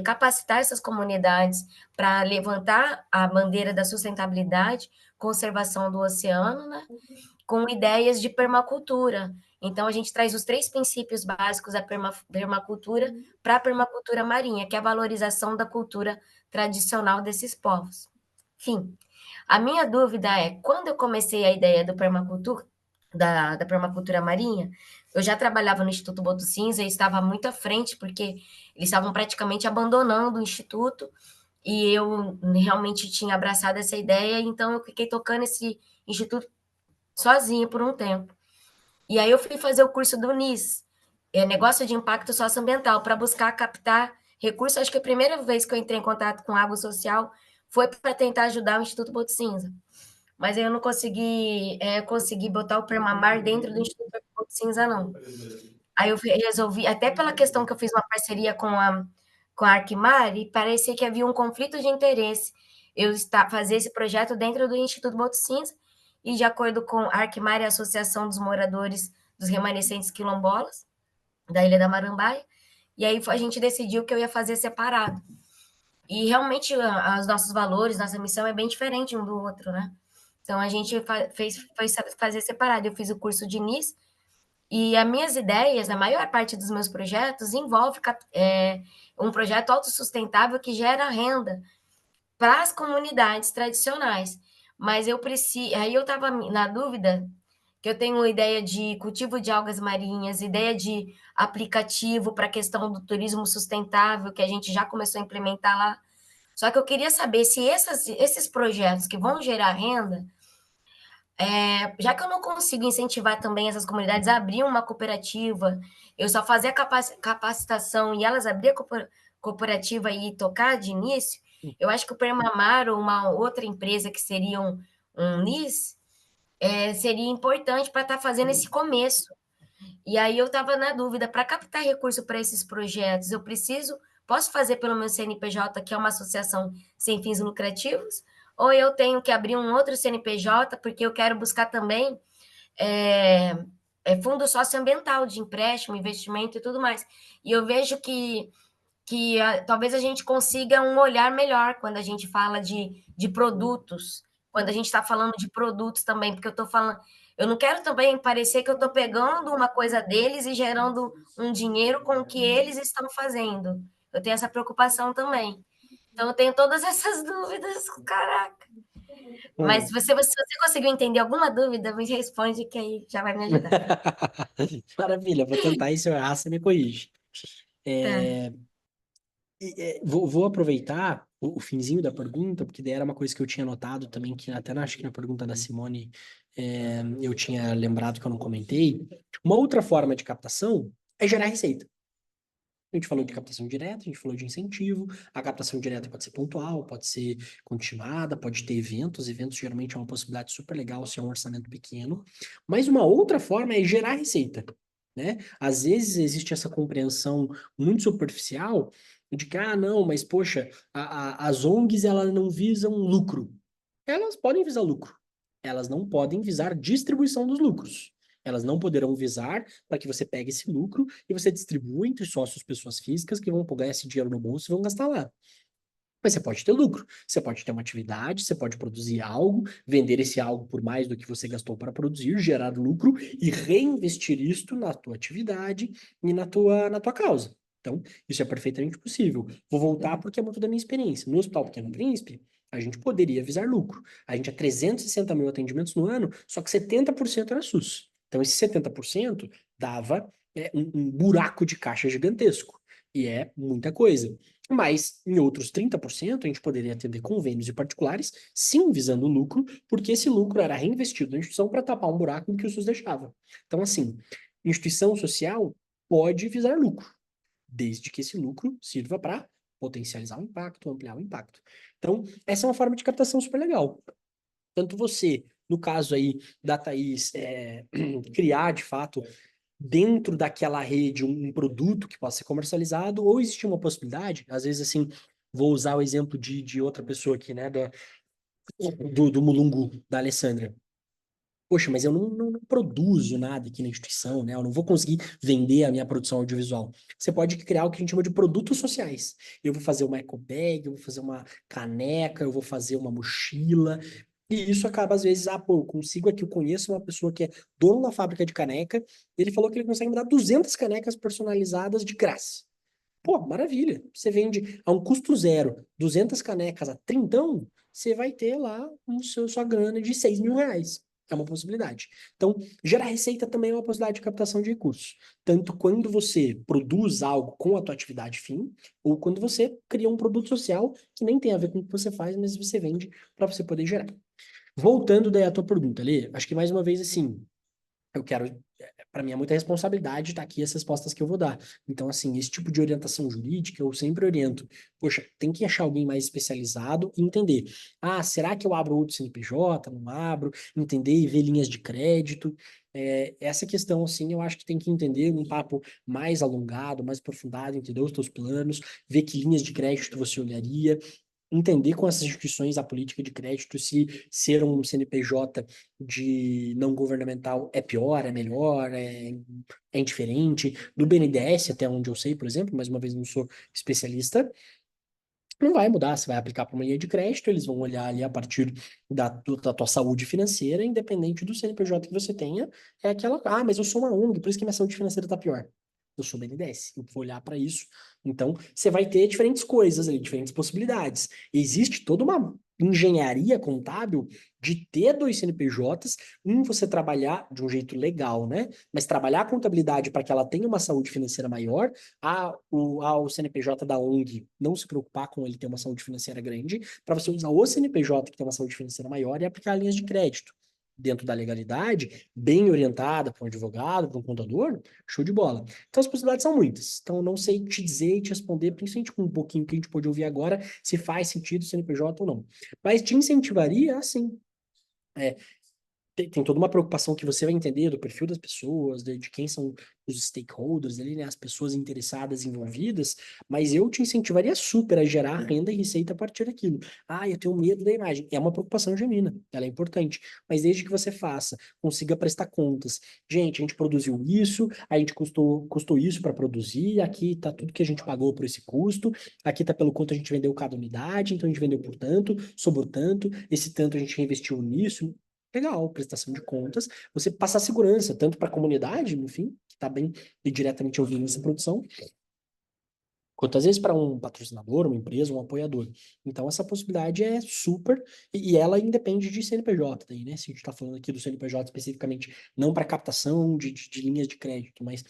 capacitar essas comunidades para levantar a bandeira da sustentabilidade, conservação do oceano, né? Com ideias de permacultura. Então, a gente traz os 3 princípios básicos da permacultura para a permacultura marinha, que é a valorização da cultura tradicional desses povos. Enfim, a minha dúvida é, quando eu comecei a ideia da permacultura marinha, eu já trabalhava no Instituto Boto Cinza e estava muito à frente, porque eles estavam praticamente abandonando o Instituto, e eu realmente tinha abraçado essa ideia, então eu fiquei tocando esse Instituto sozinha por um tempo. E aí eu fui fazer o curso do NIS, Negócio de Impacto Socioambiental, para buscar captar recursos. Acho que a primeira vez que eu entrei em contato com água social foi para tentar ajudar o Instituto Boto Cinza. Mas eu não consegui botar o Permamar dentro do Instituto Boto Cinza, não. Aí eu resolvi, até pela questão que eu fiz uma parceria com a Arquimar, e parecia que havia um conflito de interesse eu fazer esse projeto dentro do Instituto Boto Cinza, e de acordo com a Arquimar e a Associação dos Moradores dos Remanescentes Quilombolas, da Ilha da Marambaia, e aí a gente decidiu que eu ia fazer separado. E realmente os nossos valores, nossa missão é bem diferente um do outro, né? Então a gente foi fazer separado. Eu fiz o curso de NIS, e as minhas ideias, a maior parte dos meus projetos, envolve um projeto autossustentável que gera renda para as comunidades tradicionais. Mas aí eu estava na dúvida, que eu tenho ideia de cultivo de algas marinhas, ideia de aplicativo para a questão do turismo sustentável, que a gente já começou a implementar lá. Só que eu queria saber se esses projetos que vão gerar renda, já que eu não consigo incentivar também essas comunidades a abrir uma cooperativa, eu só fazer a capacitação e elas abrir a cooperativa e tocar de início, eu acho que o Permamar ou uma outra empresa que seria um NIS, seria importante para estar fazendo esse começo. E aí eu estava na dúvida, para captar recurso para esses projetos, posso fazer pelo meu CNPJ, que é uma associação sem fins lucrativos, ou eu tenho que abrir um outro CNPJ, porque eu quero buscar também fundo socioambiental de empréstimo, investimento e tudo mais. E eu vejo que talvez a gente consiga um olhar melhor quando a gente fala de produtos, quando a gente está falando de produtos também, porque eu não quero também parecer que eu estou pegando uma coisa deles e gerando um dinheiro com o que eles estão fazendo. Eu tenho essa preocupação também. Então, eu tenho todas essas dúvidas, caraca. Mas se você conseguiu entender alguma dúvida, me responde que aí já vai me ajudar. Maravilha, vou tentar, e se eu errar, você me corrige. Tá. Vou aproveitar o finzinho da pergunta, porque daí era uma coisa que eu tinha notado também, que até acho que na pergunta da Simone eu tinha lembrado que eu não comentei. Uma outra forma de captação é gerar receita. A gente falou de captação direta, a gente falou de incentivo. A captação direta pode ser pontual, pode ser continuada, pode ter eventos. Eventos geralmente é uma possibilidade super legal se é um orçamento pequeno. Mas uma outra forma é gerar receita, né? Às vezes existe essa compreensão muito superficial de que, não, mas poxa, as ONGs elas não visam lucro. Elas podem visar lucro. Elas não podem visar distribuição dos lucros. Elas não poderão visar para que você pegue esse lucro e você distribua entre sócios, pessoas físicas que vão pegar esse dinheiro no bolso e vão gastar lá. Mas você pode ter lucro, você pode ter uma atividade, você pode produzir algo, vender esse algo por mais do que você gastou para produzir, gerar lucro e reinvestir isto na tua atividade e na tua causa. Então, isso é perfeitamente possível. Vou voltar porque é muito da minha experiência. No Hospital Pequeno Príncipe, a gente poderia visar lucro. A gente tinha 360 mil atendimentos no ano, só que 70% era SUS. Então, esse 70% dava um buraco de caixa gigantesco. E é muita coisa. Mas, em outros 30%, a gente poderia atender convênios e particulares, sim, visando lucro, porque esse lucro era reinvestido na instituição para tapar um buraco que o SUS deixava. Então, assim, instituição social pode visar lucro, desde que esse lucro sirva para potencializar o impacto, ampliar o impacto. Então, essa é uma forma de captação super legal. Tanto você, no caso aí da Thaís, criar, de fato, dentro daquela rede um produto que possa ser comercializado, ou existe uma possibilidade, às vezes assim, vou usar o exemplo de outra pessoa aqui, né, do Mulungu, da Alessandra. Poxa, mas eu não produzo nada aqui na instituição, né? Eu não vou conseguir vender a minha produção audiovisual. Você pode criar o que a gente chama de produtos sociais. Eu vou fazer uma eco bag, eu vou fazer uma caneca, eu vou fazer uma mochila. E isso acaba, às vezes, eu consigo aqui, eu conheço uma pessoa que é dono da fábrica de caneca, ele falou que ele consegue me dar 200 canecas personalizadas de graça. Pô, maravilha. Você vende a um custo zero, 200 canecas a trintão, você vai ter lá sua grana de 6 mil reais. É uma possibilidade. Então, gerar receita também é uma possibilidade de captação de recursos. Tanto quando você produz algo com a tua atividade fim, ou quando você cria um produto social que nem tem a ver com o que você faz, mas você vende para você poder gerar. Voltando daí à tua pergunta, Lê, acho que mais uma vez, assim, eu quero, para mim é muita responsabilidade estar aqui as respostas que eu vou dar. Então, assim, esse tipo de orientação jurídica eu sempre oriento. Poxa, tem que achar alguém mais especializado e entender. Será que eu abro outro CNPJ? Não abro? Entender e ver linhas de crédito. Essa questão, assim, eu acho que tem que entender um papo mais alongado, mais aprofundado, entender os teus planos, ver que linhas de crédito você olharia, entender com essas instituições a política de crédito, se ser um CNPJ de não governamental é pior, é melhor, é indiferente. Do BNDES, até onde eu sei, por exemplo, mais uma vez não sou especialista, não vai mudar, você vai aplicar para uma linha de crédito, eles vão olhar ali a partir da tua saúde financeira, independente do CNPJ que você tenha, é aquela, mas eu sou uma ONG, por isso que minha saúde financeira está pior. Eu sou BNDES, eu vou olhar para isso. Então, você vai ter diferentes coisas ali, diferentes possibilidades. Existe toda uma engenharia contábil de ter 2 CNPJs, você trabalhar de um jeito legal, né? Mas trabalhar a contabilidade para que ela tenha uma saúde financeira maior, o CNPJ da ONG não se preocupar com ele ter uma saúde financeira grande, para você usar o CNPJ que tem uma saúde financeira maior e aplicar linhas de crédito dentro da legalidade, bem orientada para um advogado, para um contador, show de bola. Então as possibilidades são muitas. Então não sei te dizer e te responder, principalmente com um pouquinho que a gente pôde ouvir agora, se faz sentido CNPJ ou não. Mas te incentivaria, assim, tem toda uma preocupação que você vai entender do perfil das pessoas, de quem são os stakeholders ali, né, as pessoas interessadas, envolvidas, mas eu te incentivaria super a gerar renda e receita a partir daquilo. Eu tenho medo da imagem. É uma preocupação genuína, ela é importante, mas desde que você faça, consiga prestar contas. Gente, a gente produziu isso, a gente custou isso para produzir, aqui tá tudo que a gente pagou por esse custo, aqui tá pelo quanto a gente vendeu cada unidade, então a gente vendeu por tanto, sobrou tanto, esse tanto a gente reinvestiu nisso. Legal, prestação de contas, você passar segurança, tanto para a comunidade, enfim, que está bem e diretamente ouvindo essa produção, quantas vezes para um patrocinador, uma empresa, um apoiador. Então, essa possibilidade é super, e ela independe de CNPJ daí, né? Se a gente está falando aqui do CNPJ especificamente, não para captação de linhas de crédito, mas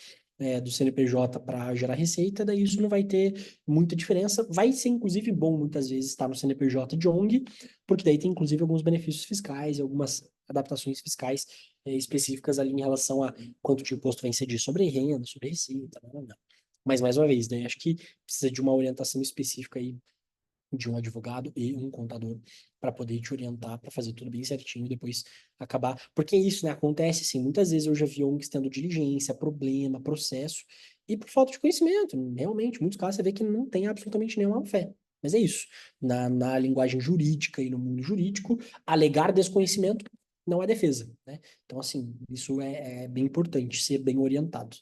do CNPJ para gerar receita, daí isso não vai ter muita diferença. Vai ser, inclusive, bom, muitas vezes, estar no CNPJ de ONG, porque daí tem, inclusive, alguns benefícios fiscais e algumas adaptações fiscais específicas ali em relação a quanto de imposto vai incidir sobre renda, sobre receita, não. Mas, mais uma vez, né, acho que precisa de uma orientação específica aí de um advogado e um contador para poder te orientar, para fazer tudo bem certinho e depois acabar. Porque é isso, né? Acontece assim, muitas vezes eu já vi ONGs tendo diligência, problema, processo, e por falta de conhecimento. Realmente, em muitos casos você vê que não tem absolutamente nenhuma fé. Mas é isso. Na linguagem jurídica e no mundo jurídico, alegar desconhecimento não é defesa, né? Então, assim, isso é bem importante, ser bem orientado.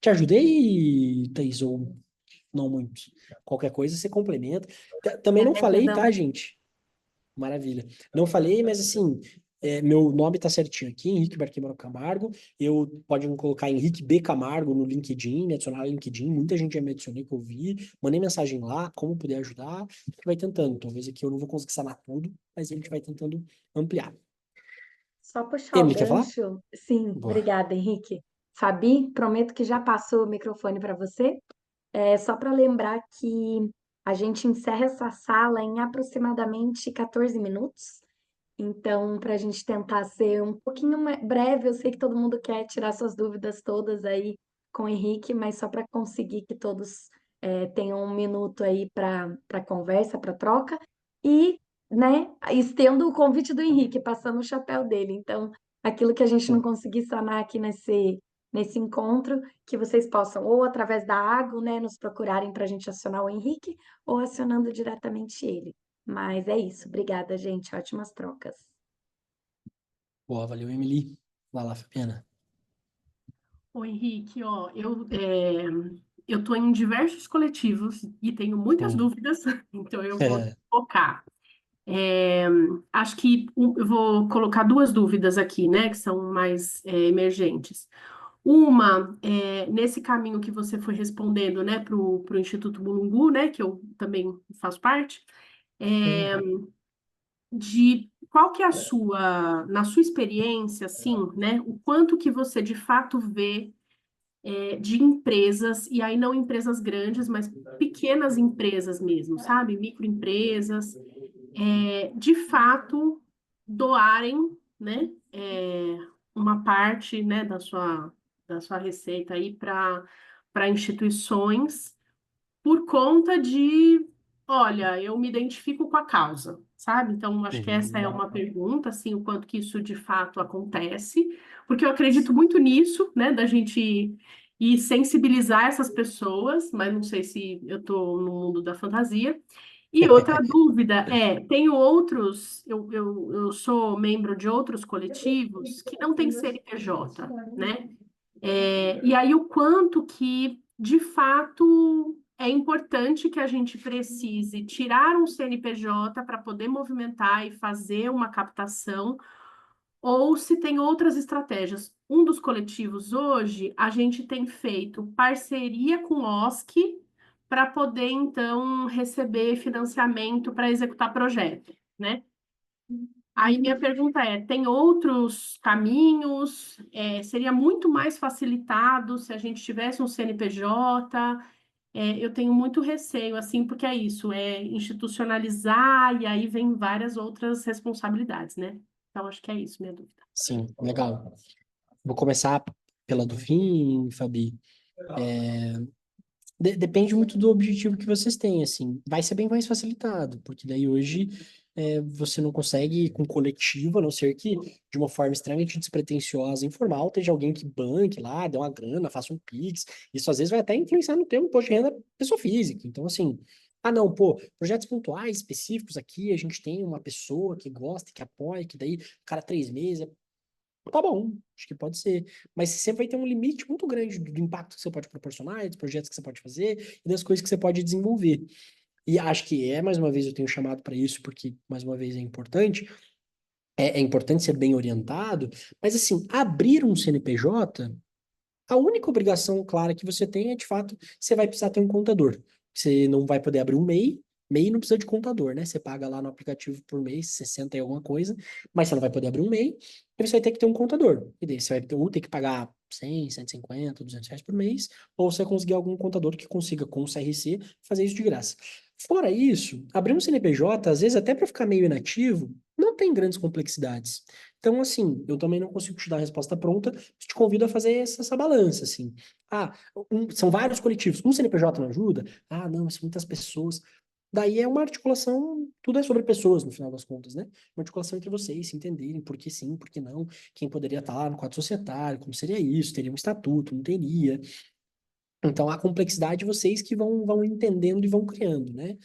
Te ajudei, Thaís, ou não muito? Qualquer coisa você complementa. Também não falei, tá, gente? Maravilha. Não falei, mas assim, meu nome tá certinho aqui, Henrique Barquimaro Camargo. Podem colocar Henrique B. Camargo no LinkedIn, me adicionar no LinkedIn. Muita gente já me adicionou que eu vi. Mandei mensagem lá, como puder ajudar. A gente vai tentando. Talvez aqui eu não vou conseguir sanar tudo, mas a gente vai tentando ampliar. Só puxar o Emily, quer falar? gancho. Sim, Boa. obrigada, Henrique. Fabi, prometo que já passou o microfone para você. Só para lembrar que a gente encerra essa sala em aproximadamente 14 minutos. Então, para a gente tentar ser um pouquinho breve, eu sei que todo mundo quer tirar suas dúvidas todas aí com o Henrique, mas só para conseguir que todos tenham um minuto aí para conversa, para troca. E, né, estendo o convite do Henrique, passando o chapéu dele. Então, aquilo que a gente não conseguir sanar aqui nesse encontro, que vocês possam, ou através da Água, né, nos procurarem para a gente acionar o Henrique, ou acionando diretamente ele. Mas é isso. Obrigada, gente. Ótimas trocas. Boa, valeu, Emily. Vai lá, Fabiana. Ô, Henrique, ó, eu tô em diversos coletivos e tenho muitas dúvidas, então eu vou focar. Acho que eu vou colocar duas dúvidas aqui, né, que são mais emergentes. Uma, nesse caminho que você foi respondendo, né, pro Instituto Mulungu, né, que eu também faço parte, de qual que é na sua experiência, assim, né, o quanto que você de fato vê de empresas, e aí não empresas grandes, mas pequenas empresas mesmo, sabe? Microempresas, de fato doarem, né, uma parte, né, da sua receita aí para instituições por conta de, olha, eu me identifico com a causa, sabe? Então, acho que essa é uma pergunta, assim, o quanto que isso de fato acontece, porque eu acredito muito nisso, né, da gente ir sensibilizar essas pessoas, mas não sei se eu estou no mundo da fantasia. E outra dúvida tenho outros, eu sou membro de outros coletivos que não têm CNPJ, né? E aí o quanto que, de fato, é importante que a gente precise tirar um CNPJ para poder movimentar e fazer uma captação, ou se tem outras estratégias. Um dos coletivos hoje, a gente tem feito parceria com o OSC para poder, então, receber financiamento para executar projeto, né? Aí minha pergunta tem outros caminhos? Seria muito mais facilitado se a gente tivesse um CNPJ? Eu tenho muito receio, assim, porque é isso, institucionalizar e aí vem várias outras responsabilidades, né? Então, acho que é isso, minha dúvida. Sim, legal. Vou começar pela do fim, Fabi. Depende muito do objetivo que vocês têm, assim. Vai ser bem mais facilitado, porque daí hoje você não consegue ir com coletivo, a não ser que de uma forma extremamente despretensiosa, informal, esteja alguém que banque lá, dê uma grana, faça um Pix. Isso às vezes vai até influenciar no teu imposto de renda pessoa física. Então, assim, não, projetos pontuais, específicos aqui, a gente tem uma pessoa que gosta, que apoia, que daí, cada 3 meses, tá bom, acho que pode ser. Mas você sempre vai ter um limite muito grande do impacto que você pode proporcionar, dos projetos que você pode fazer e das coisas que você pode desenvolver. E acho que mais uma vez, eu tenho chamado para isso, porque, mais uma vez, é importante. É importante ser bem orientado, mas, assim, abrir um CNPJ, a única obrigação clara que você tem é, de fato, você vai precisar ter um contador. você não vai poder abrir um MEI. MEI não precisa de contador, né? Você paga lá no aplicativo por mês, 60 e alguma coisa, mas você não vai poder abrir um MEI, e você vai ter que ter um contador. E daí você vai ter que pagar 100, 150, R$ 200 por mês, ou você vai conseguir algum contador que consiga, com o CRC, fazer isso de graça. Fora isso, abrir um CNPJ, às vezes até para ficar meio inativo, não tem grandes complexidades. Então, assim, eu também não consigo te dar a resposta pronta, te convido a fazer essa balança, assim. Ah, são vários coletivos, um CNPJ não ajuda? Ah, não, mas são muitas pessoas. Daí é uma articulação, tudo é sobre pessoas, no final das contas, né? Uma articulação entre vocês, se entenderem por que sim, por que não, quem poderia estar lá no quadro societário, como seria isso, teria um estatuto, não teria. Então, a complexidade vocês que vão entendendo e vão criando, né?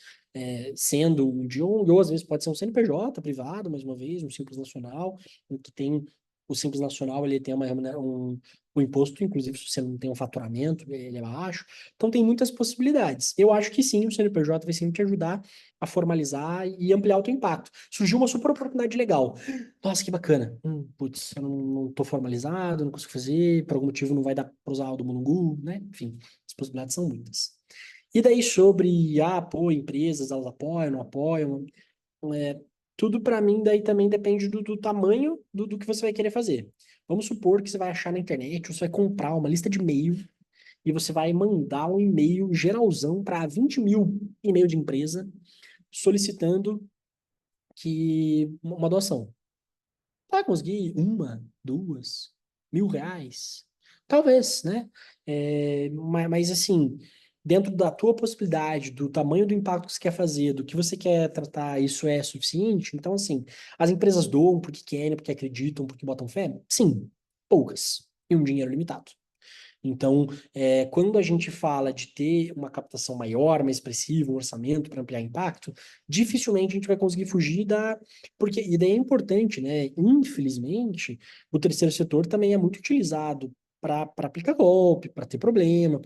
Sendo um de um, ou às vezes pode ser um CNPJ privado, mais uma vez, um Simples Nacional, em que tem o Simples Nacional, ele tem o imposto, inclusive, se você não tem um faturamento, ele é baixo. Então, tem muitas possibilidades. Eu acho que sim, o CNPJ vai sempre te ajudar a formalizar e ampliar o teu impacto. Surgiu uma super oportunidade legal. Nossa, que bacana. Putz, eu não tô formalizado, não consigo fazer, por algum motivo não vai dar para usar o do Mulungu, né? Enfim, as possibilidades são muitas. E daí sobre, pô, empresas, elas apoiam, não apoiam, tudo para mim daí também depende do tamanho do que você vai querer fazer. Vamos supor que você vai achar na internet, ou você vai comprar uma lista de e-mail e você vai mandar um e-mail geralzão para 20 mil e-mail de empresa solicitando uma doação. Vai conseguir 1, 2, R$ 1.000? Talvez, né? Mas assim, dentro da tua possibilidade, do tamanho do impacto que você quer fazer, do que você quer tratar, isso é suficiente? Então, assim, as empresas doam porque querem, porque acreditam, porque botam fé? Sim, poucas. E um dinheiro limitado. Então, quando a gente fala de ter uma captação maior, mais expressiva, um orçamento para ampliar impacto, dificilmente a gente vai conseguir fugir porque, e daí é importante, né? Infelizmente, o terceiro setor também é muito utilizado para aplicar golpe, para ter problema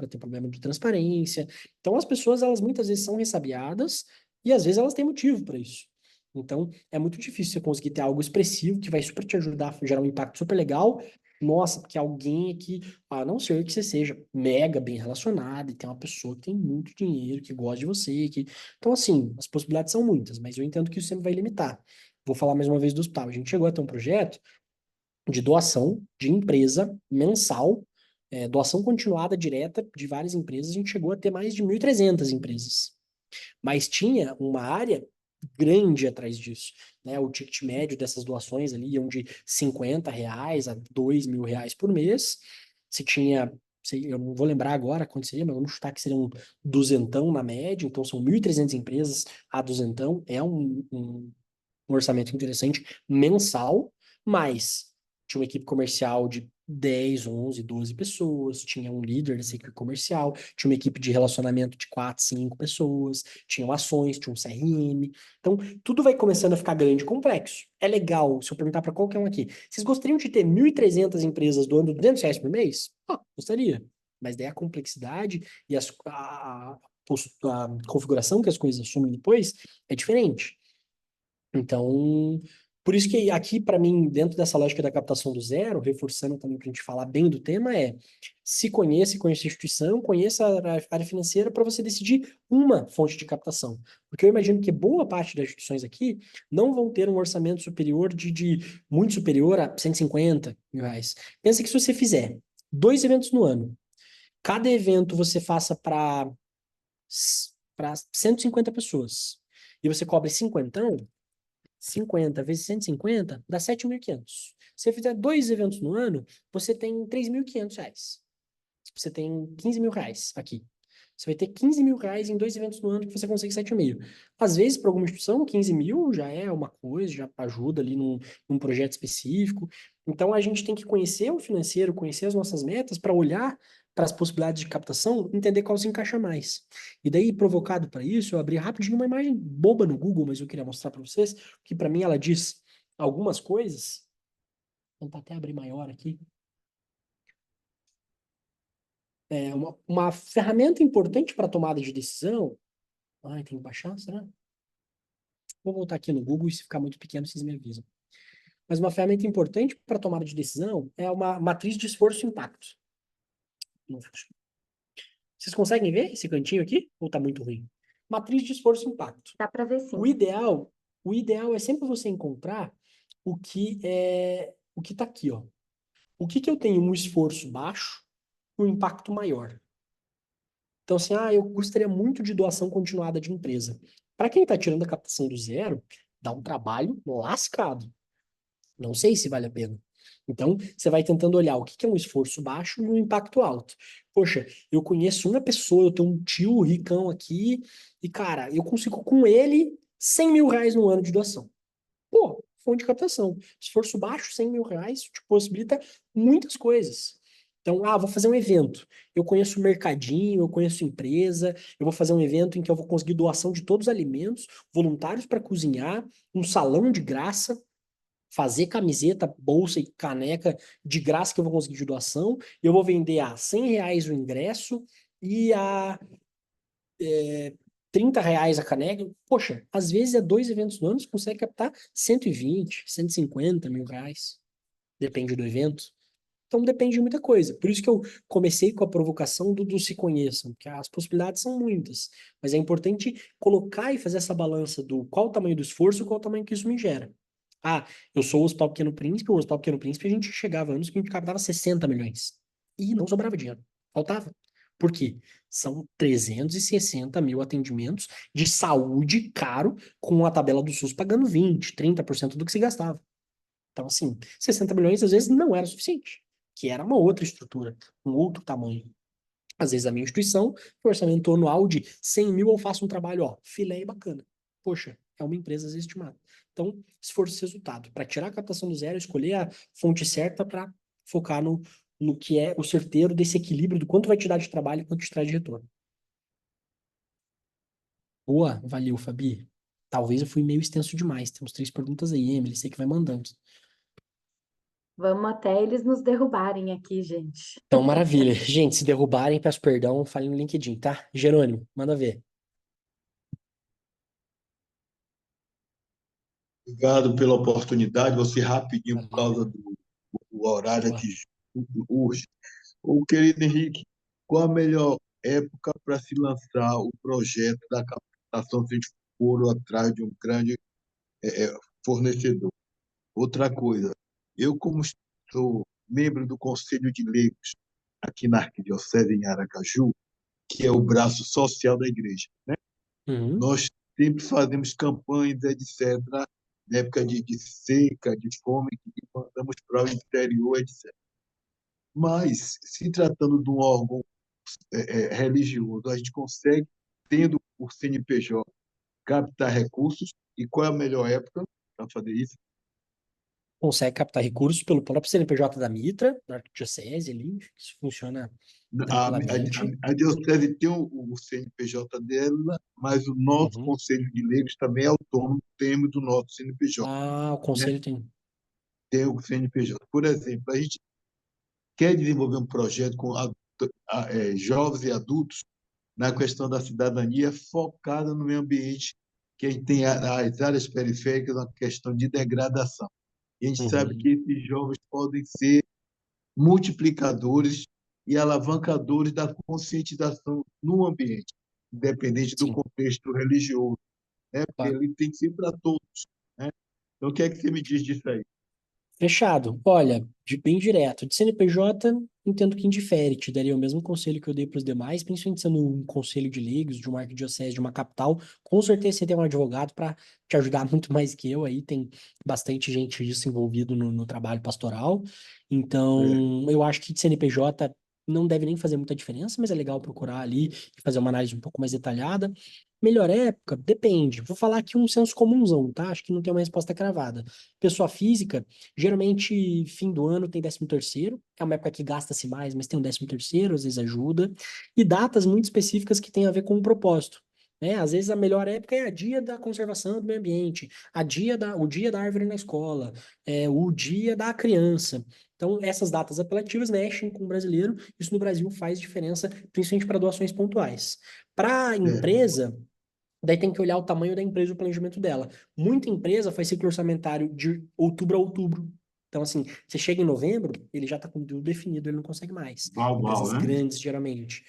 de transparência. Então, as pessoas, elas muitas vezes são ressabiadas e às vezes elas têm motivo para isso. Então, é muito difícil você conseguir ter algo expressivo que vai super te ajudar a gerar um impacto super legal. Nossa, porque alguém aqui, a não ser que você seja mega bem relacionado e tem uma pessoa que tem muito dinheiro, que gosta de você, que... Então, assim, as possibilidades são muitas, mas eu entendo que isso sempre vai limitar. Vou falar mais uma vez do hospital. A gente chegou a ter um projeto de doação de empresa mensal, doação continuada direta de várias empresas. A gente chegou a ter mais de 1.300 empresas. Mas tinha uma área grande atrás disso, né? O ticket médio dessas doações ali iam de R$ 50 a R$ 2.000 por mês. Se tinha, eu não vou lembrar agora quanto seria, mas vamos chutar que seria um duzentão na média, então são 1.300 empresas a duzentão, é um orçamento interessante mensal, mas tinha uma equipe comercial de 10, 11, 12 pessoas, tinha um líder dessa equipe comercial, tinha uma equipe de relacionamento de 4, 5 pessoas, tinham ações, tinha um CRM. Então, tudo vai começando a ficar grande e complexo. É legal, se eu perguntar para qualquer um aqui, vocês gostariam de ter 1.300 empresas doando R$ 200 por mês? Gostaria. Mas daí a complexidade e a configuração que as coisas assumem depois é diferente. Então, por isso que aqui, para mim, dentro dessa lógica da captação do zero, reforçando também para a gente falar bem do tema, se conheça a instituição, conheça a área financeira para você decidir uma fonte de captação. Porque eu imagino que boa parte das instituições aqui não vão ter um orçamento superior muito superior a R$ 150.000. Pensa que se você fizer 2 eventos no ano, cada evento você faça para 150 pessoas, e você cobre 50 vezes 150 dá 7.500. Se você fizer 2 eventos no ano, você tem R$ 3.500. Você tem R$ 15.000 aqui. Você vai ter R$ 15.000 em 2 eventos no ano que você consegue 7.000. Às vezes, para alguma instituição, 15.000 já é uma coisa, já ajuda ali num projeto específico. Então, a gente tem que conhecer o financeiro, conhecer as nossas metas para olhar para as possibilidades de captação, entender qual se encaixa mais. E daí, provocado para isso, eu abri rapidinho uma imagem boba no Google, mas eu queria mostrar para vocês, que para mim ela diz algumas coisas. Vou tentar até abrir maior aqui. Uma ferramenta importante para tomada de decisão. Ai, tem que baixar, será? Vou voltar aqui no Google e se ficar muito pequeno, vocês me avisam. Mas uma ferramenta importante para tomada de decisão é uma matriz de esforço e impacto. Vocês Vocês conseguem ver esse cantinho aqui? Ou tá muito ruim? Matriz de esforço e impacto. Dá para ver sim. O ideal é sempre você encontrar o que tá aqui, ó. O que eu tenho um esforço baixo e um impacto maior. Então, assim, eu gostaria muito de doação continuada de empresa. Para quem está tirando a captação do zero, dá um trabalho lascado. Não sei se vale a pena. Então, você vai tentando olhar o que é um esforço baixo e um impacto alto. Poxa, eu conheço uma pessoa, eu tenho um tio ricão aqui, e, cara, eu consigo com ele 100 mil reais no ano de doação. Pô, fonte de captação. Esforço baixo, 100 mil reais, te possibilita muitas coisas. Então, vou fazer um evento. Eu conheço mercadinho, eu conheço empresa, eu vou fazer um evento em que eu vou conseguir doação de todos os alimentos, voluntários para cozinhar, um salão de graça, fazer camiseta, bolsa e caneca de graça que eu vou conseguir de doação, e eu vou vender a 100 reais o ingresso e a 30 reais a caneca. Poxa, às vezes 2 eventos no ano você consegue captar 120, 150 mil reais. Depende do evento. Então depende de muita coisa. Por isso que eu comecei com a provocação do se conheçam, porque as possibilidades são muitas. Mas é importante colocar e fazer essa balança do qual o tamanho do esforço e qual o tamanho que isso me gera. Eu sou o Hospital Pequeno Príncipe, o Hospital Pequeno Príncipe a gente chegava a anos que a gente captava 60 milhões. E não sobrava dinheiro. Faltava. Por quê? São 360 mil atendimentos de saúde caro, com a tabela do SUS pagando 20, 30% do que se gastava. Então, assim, 60 milhões às vezes não era suficiente, que era uma outra estrutura, um outro tamanho. Às vezes a minha instituição, o orçamento anual de 100 mil, eu faço um trabalho, filé e bacana. Poxa, é uma empresa às vezes estimada. Então, esforço e resultado. Para tirar a captação do zero, escolher a fonte certa para focar no que é o certeiro desse equilíbrio do quanto vai te dar de trabalho e quanto te traz de retorno. Boa, valeu, Fabi. Talvez eu fui meio extenso demais. Temos 3 perguntas aí, Emily, você que vai mandando. Vamos até eles nos derrubarem aqui, gente. Então, maravilha. Gente, se derrubarem, peço perdão, falem no LinkedIn, tá? Jerônimo, manda ver. Obrigado pela oportunidade. Você rapidinho por causa do horário Boa. aqui urge. O querido Henrique, qual a melhor época para se lançar o projeto da captação se a gente for atrás de um grande fornecedor? Outra coisa, eu como sou membro do Conselho de Leigos aqui na Arquidiocese em Aracaju, que é o braço social da igreja, né? Nós sempre fazemos campanhas, etc., na época de seca, de fome, que mandamos para o interior, etc. Mas, se tratando de um órgão religioso, a gente consegue, tendo o CNPJ, captar recursos, e qual é a melhor época para fazer isso? Consegue captar recursos pelo próprio CNPJ da Mitra, da Arquidiocese ali, isso funciona tranquilamente. A diocese tem o CNPJ dela, mas o nosso Conselho de Leigos também é autônomo, temos do nosso CNPJ. O conselho tem. Tem o CNPJ. Por exemplo, a gente quer desenvolver um projeto com jovens e adultos na questão da cidadania focada no meio ambiente, que a gente tem as áreas periféricas, uma questão de degradação. E a gente sabe que esses jovens podem ser multiplicadores e alavancadores da conscientização no ambiente, independente do contexto religioso, né? Porque ele tem que ser para todos, né? Então, o que é que você me diz disso aí? Fechado. Olha, bem direto. De CNPJ, entendo que indifere. Te daria o mesmo conselho que eu dei para os demais, principalmente sendo um conselho de leigos, de uma arquidiocese, de uma capital. Com certeza você tem um advogado para te ajudar muito mais que eu. Aí tem bastante gente disso envolvido no trabalho pastoral. Então, eu acho que de CNPJ não deve nem fazer muita diferença, mas é legal procurar ali e fazer uma análise um pouco mais detalhada. Melhor época? Depende. Vou falar aqui um senso comunzão, tá? Acho que não tem uma resposta cravada. Pessoa física, geralmente fim do ano tem 13º, é uma época que gasta-se mais, mas tem um 13º, às vezes ajuda. E datas muito específicas que têm a ver com o propósito, né? Às vezes a melhor época é a dia da conservação do meio ambiente, o dia da árvore na escola, o dia da criança. Então, essas datas apelativas mexem com o brasileiro. Isso no Brasil faz diferença, principalmente para doações pontuais. Para a empresa, daí tem que olhar o tamanho da empresa e o planejamento dela. Muita empresa faz ciclo orçamentário de outubro a outubro. Então, assim, você chega em novembro, ele já está com tudo definido, ele não consegue mais. Empresas Né? grandes, geralmente.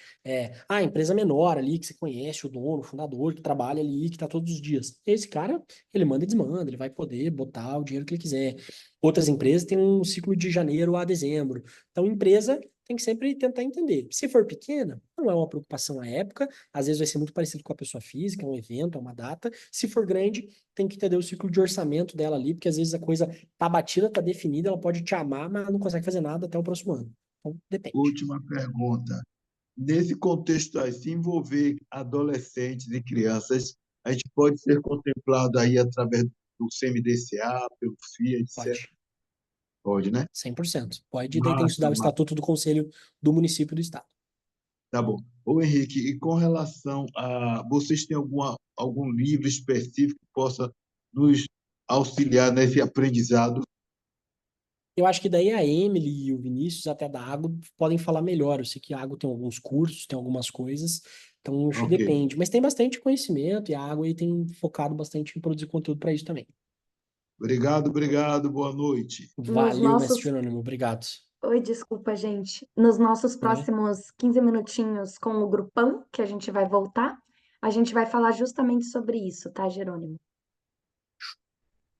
Empresa menor ali, que você conhece o dono, o fundador, que trabalha ali, que está todos os dias. Esse cara, ele manda e desmanda, ele vai poder botar o dinheiro que ele quiser. Outras empresas têm um ciclo de janeiro a dezembro. Então, empresa tem que sempre tentar entender. Se for pequena, não é uma preocupação à época, às vezes vai ser muito parecido com a pessoa física, é um evento, é uma data. Se for grande, tem que entender o ciclo de orçamento dela ali, porque às vezes a coisa tá batida, tá definida, ela pode te amar, mas não consegue fazer nada até o próximo ano. Então, depende. Última pergunta. Nesse contexto aí, se envolver adolescentes e crianças, a gente pode ser contemplado aí através do CMDCA, pelo FIA, etc. Pode. Pode, né? 100%. Pode, daí tem que estudar Massa, o massa. estatuto do conselho do município e do estado. Tá bom. Ô, Henrique, e com relação a... Vocês têm algum livro específico que possa nos auxiliar nesse aprendizado? Eu acho que daí a Emily e o Vinícius, até da Água, podem falar melhor. Eu sei que a Água tem alguns cursos, tem algumas coisas, então acho que Ok. depende. Mas tem bastante conhecimento e a Água aí tem focado bastante em produzir conteúdo para isso também. Obrigado. Boa noite. Nos Valeu, mestre nossos. Jerônimo. Obrigado. Oi, desculpa, gente. Nos nossos próximos 15 minutinhos com o grupão, que a gente vai voltar, a gente vai falar justamente sobre isso, tá, Jerônimo?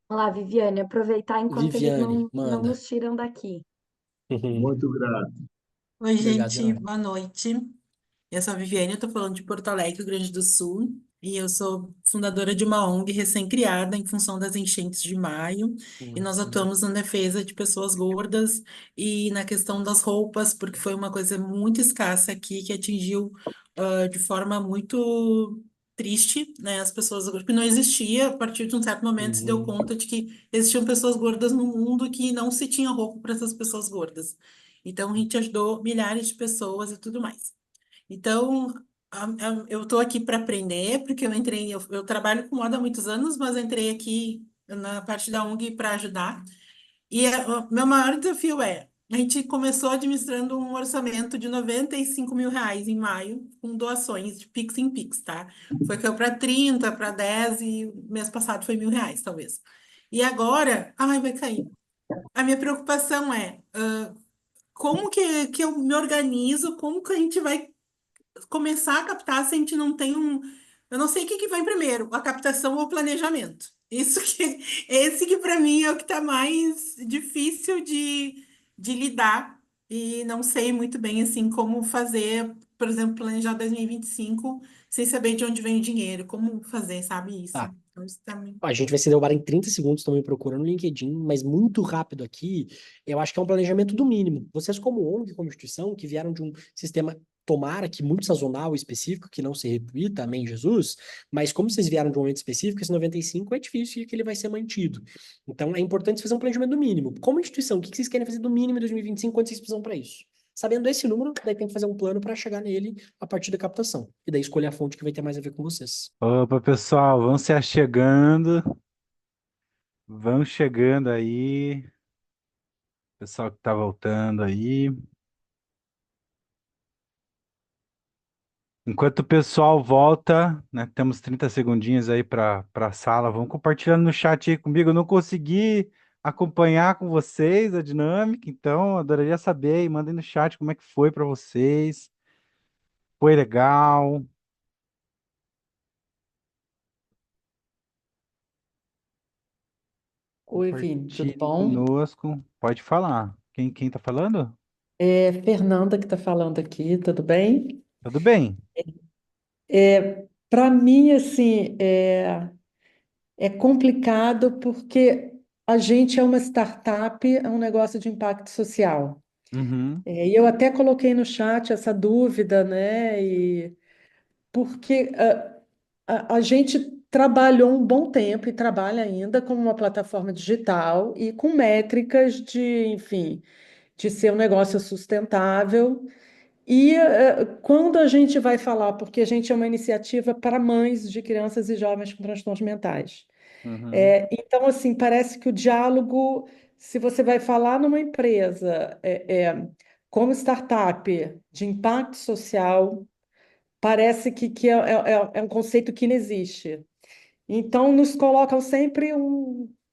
Vamos lá, Viviane, aproveitar enquanto eles Viviane, não manda. nos tiram daqui. Muito grato. Oi, Obrigado, gente, Jerônimo. boa noite. Eu sou a Viviane, eu estou falando de Porto Alegre, Rio Grande do Sul, e eu sou fundadora de uma ONG recém-criada em função das enchentes de maio, e nós atuamos na defesa de pessoas gordas e na questão das roupas, porque foi uma coisa muito escassa aqui que atingiu de forma muito triste, né, as pessoas gordas, porque não existia, a partir de um certo momento se deu conta de que existiam pessoas gordas no mundo que não se tinha roupa para essas pessoas gordas. Então, a gente ajudou milhares de pessoas e tudo mais. Então, eu estou aqui para aprender, porque eu trabalho com moda há muitos anos, mas entrei aqui na parte da ONG para ajudar. E o meu maior desafio a gente começou administrando um orçamento de R$ 95.000 em maio, com doações de Pix em Pix, tá? Caiu para 30, para 10 e mês passado foi R$ 1.000, talvez. E agora, vai cair. A minha preocupação como que eu me organizo, como que a gente vai começar a captar se a gente não tem um. Eu não sei o que vem primeiro, a captação ou o planejamento. Esse que para mim é o que está mais difícil de lidar e não sei muito bem assim como fazer, por exemplo, planejar 2025 sem saber de onde vem o dinheiro, como fazer, sabe isso? Tá. Então, isso tá muito... A gente vai se derrubar em 30 segundos também procurando no LinkedIn, mas muito rápido aqui, eu acho que é um planejamento do mínimo. Vocês como ONG, como instituição, que vieram de um sistema, tomara que muito sazonal e específico, que não se repita, amém, Jesus, mas como vocês vieram de um momento específico, esse 95 é difícil que ele vai ser mantido. Então é importante fazer um planejamento do mínimo. Como instituição, o que vocês querem fazer do mínimo em 2025, quanto vocês precisam para isso? Sabendo esse número, daí tem que fazer um plano para chegar nele a partir da captação. E daí escolher a fonte que vai ter mais a ver com vocês. Opa, pessoal, vão se achegando. Vão chegando aí. Pessoal que tá voltando aí. Enquanto o pessoal volta, né, temos 30 segundinhos aí para a sala. Vão compartilhando no chat aí comigo. Eu não consegui acompanhar com vocês a dinâmica, então adoraria saber aí. Mandem no chat como é que foi para vocês. Foi legal? Oi, Vini, tudo Compartilhe bom? conosco. Pode falar. Quem tá falando? É Fernanda que está falando aqui, tudo bem? Tudo bem? Para mim, assim, é complicado porque a gente é uma startup, é um negócio de impacto social. Uhum. E eu até coloquei no chat essa dúvida, né? Porque a gente trabalhou um bom tempo e trabalha ainda como uma plataforma digital e com métricas de, enfim, de ser um negócio sustentável. E quando a gente vai falar, porque a gente é uma iniciativa para mães de crianças e jovens com transtornos mentais. Uhum. Então, assim, parece que o diálogo, se você vai falar numa empresa como startup de impacto social, parece que é um conceito que não existe. Então, nos colocam sempre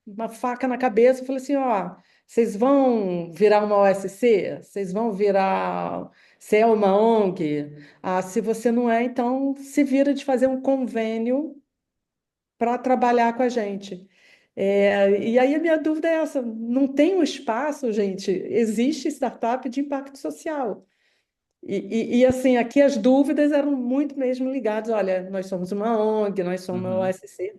uma faca na cabeça e falam assim, ó, Vocês vão virar uma OSC? Vocês vão virar. Você é uma ONG? Ah, se você não é, então se vira de fazer um convênio para trabalhar com a gente. E aí a minha dúvida é essa: não tem um espaço, gente? Existe startup de impacto social. Assim, aqui as dúvidas eram muito mesmo ligadas, olha, nós somos uma ONG, nós somos uma Uhum. OSC,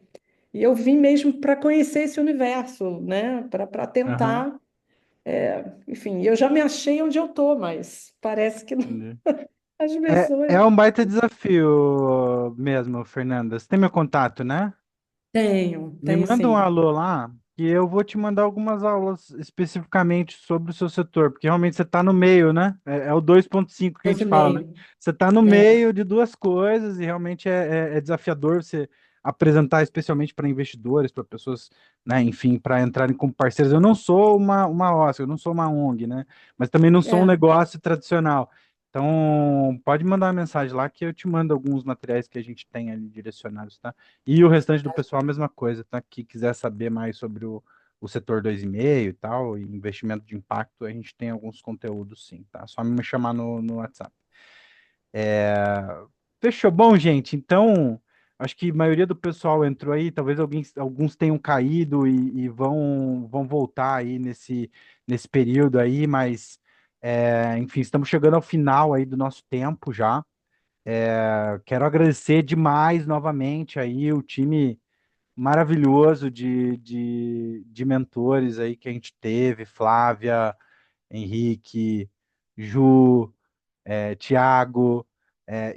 e eu vim mesmo para conhecer esse universo, né? Para Aham. tentar, enfim, eu já me achei onde eu estou, mas parece que Entendi. as É, pessoas é um baita desafio mesmo, Fernanda. Você tem meu contato, né? tenho, Me tenho manda um sim. alô lá, que eu vou te mandar algumas aulas especificamente sobre o seu setor, porque realmente você está no meio, né? É o 2.5 que a Dois gente e fala, né? meio. Você está no É, meio de duas coisas e realmente é desafiador você apresentar, especialmente para investidores, para pessoas, né, enfim, para entrarem como parceiros. Eu não sou uma OSC, eu não sou uma ONG, né? Mas também não sou um é. negócio tradicional. Então, pode mandar uma mensagem lá que eu te mando alguns materiais que a gente tem ali direcionados, tá? E o restante do pessoal, a mesma coisa, tá? Que quiser saber mais sobre o setor 2,5 e tal, e investimento de impacto, a gente tem alguns conteúdos sim, tá? Só me chamar no WhatsApp. Fechou. Bom, gente, então, acho que a maioria do pessoal entrou aí, talvez alguns tenham caído e vão voltar aí nesse período aí, mas, enfim, estamos chegando ao final aí do nosso tempo já. Quero agradecer demais novamente aí o time maravilhoso de mentores aí que a gente teve, Flávia, Henrique, Ju, Tiago,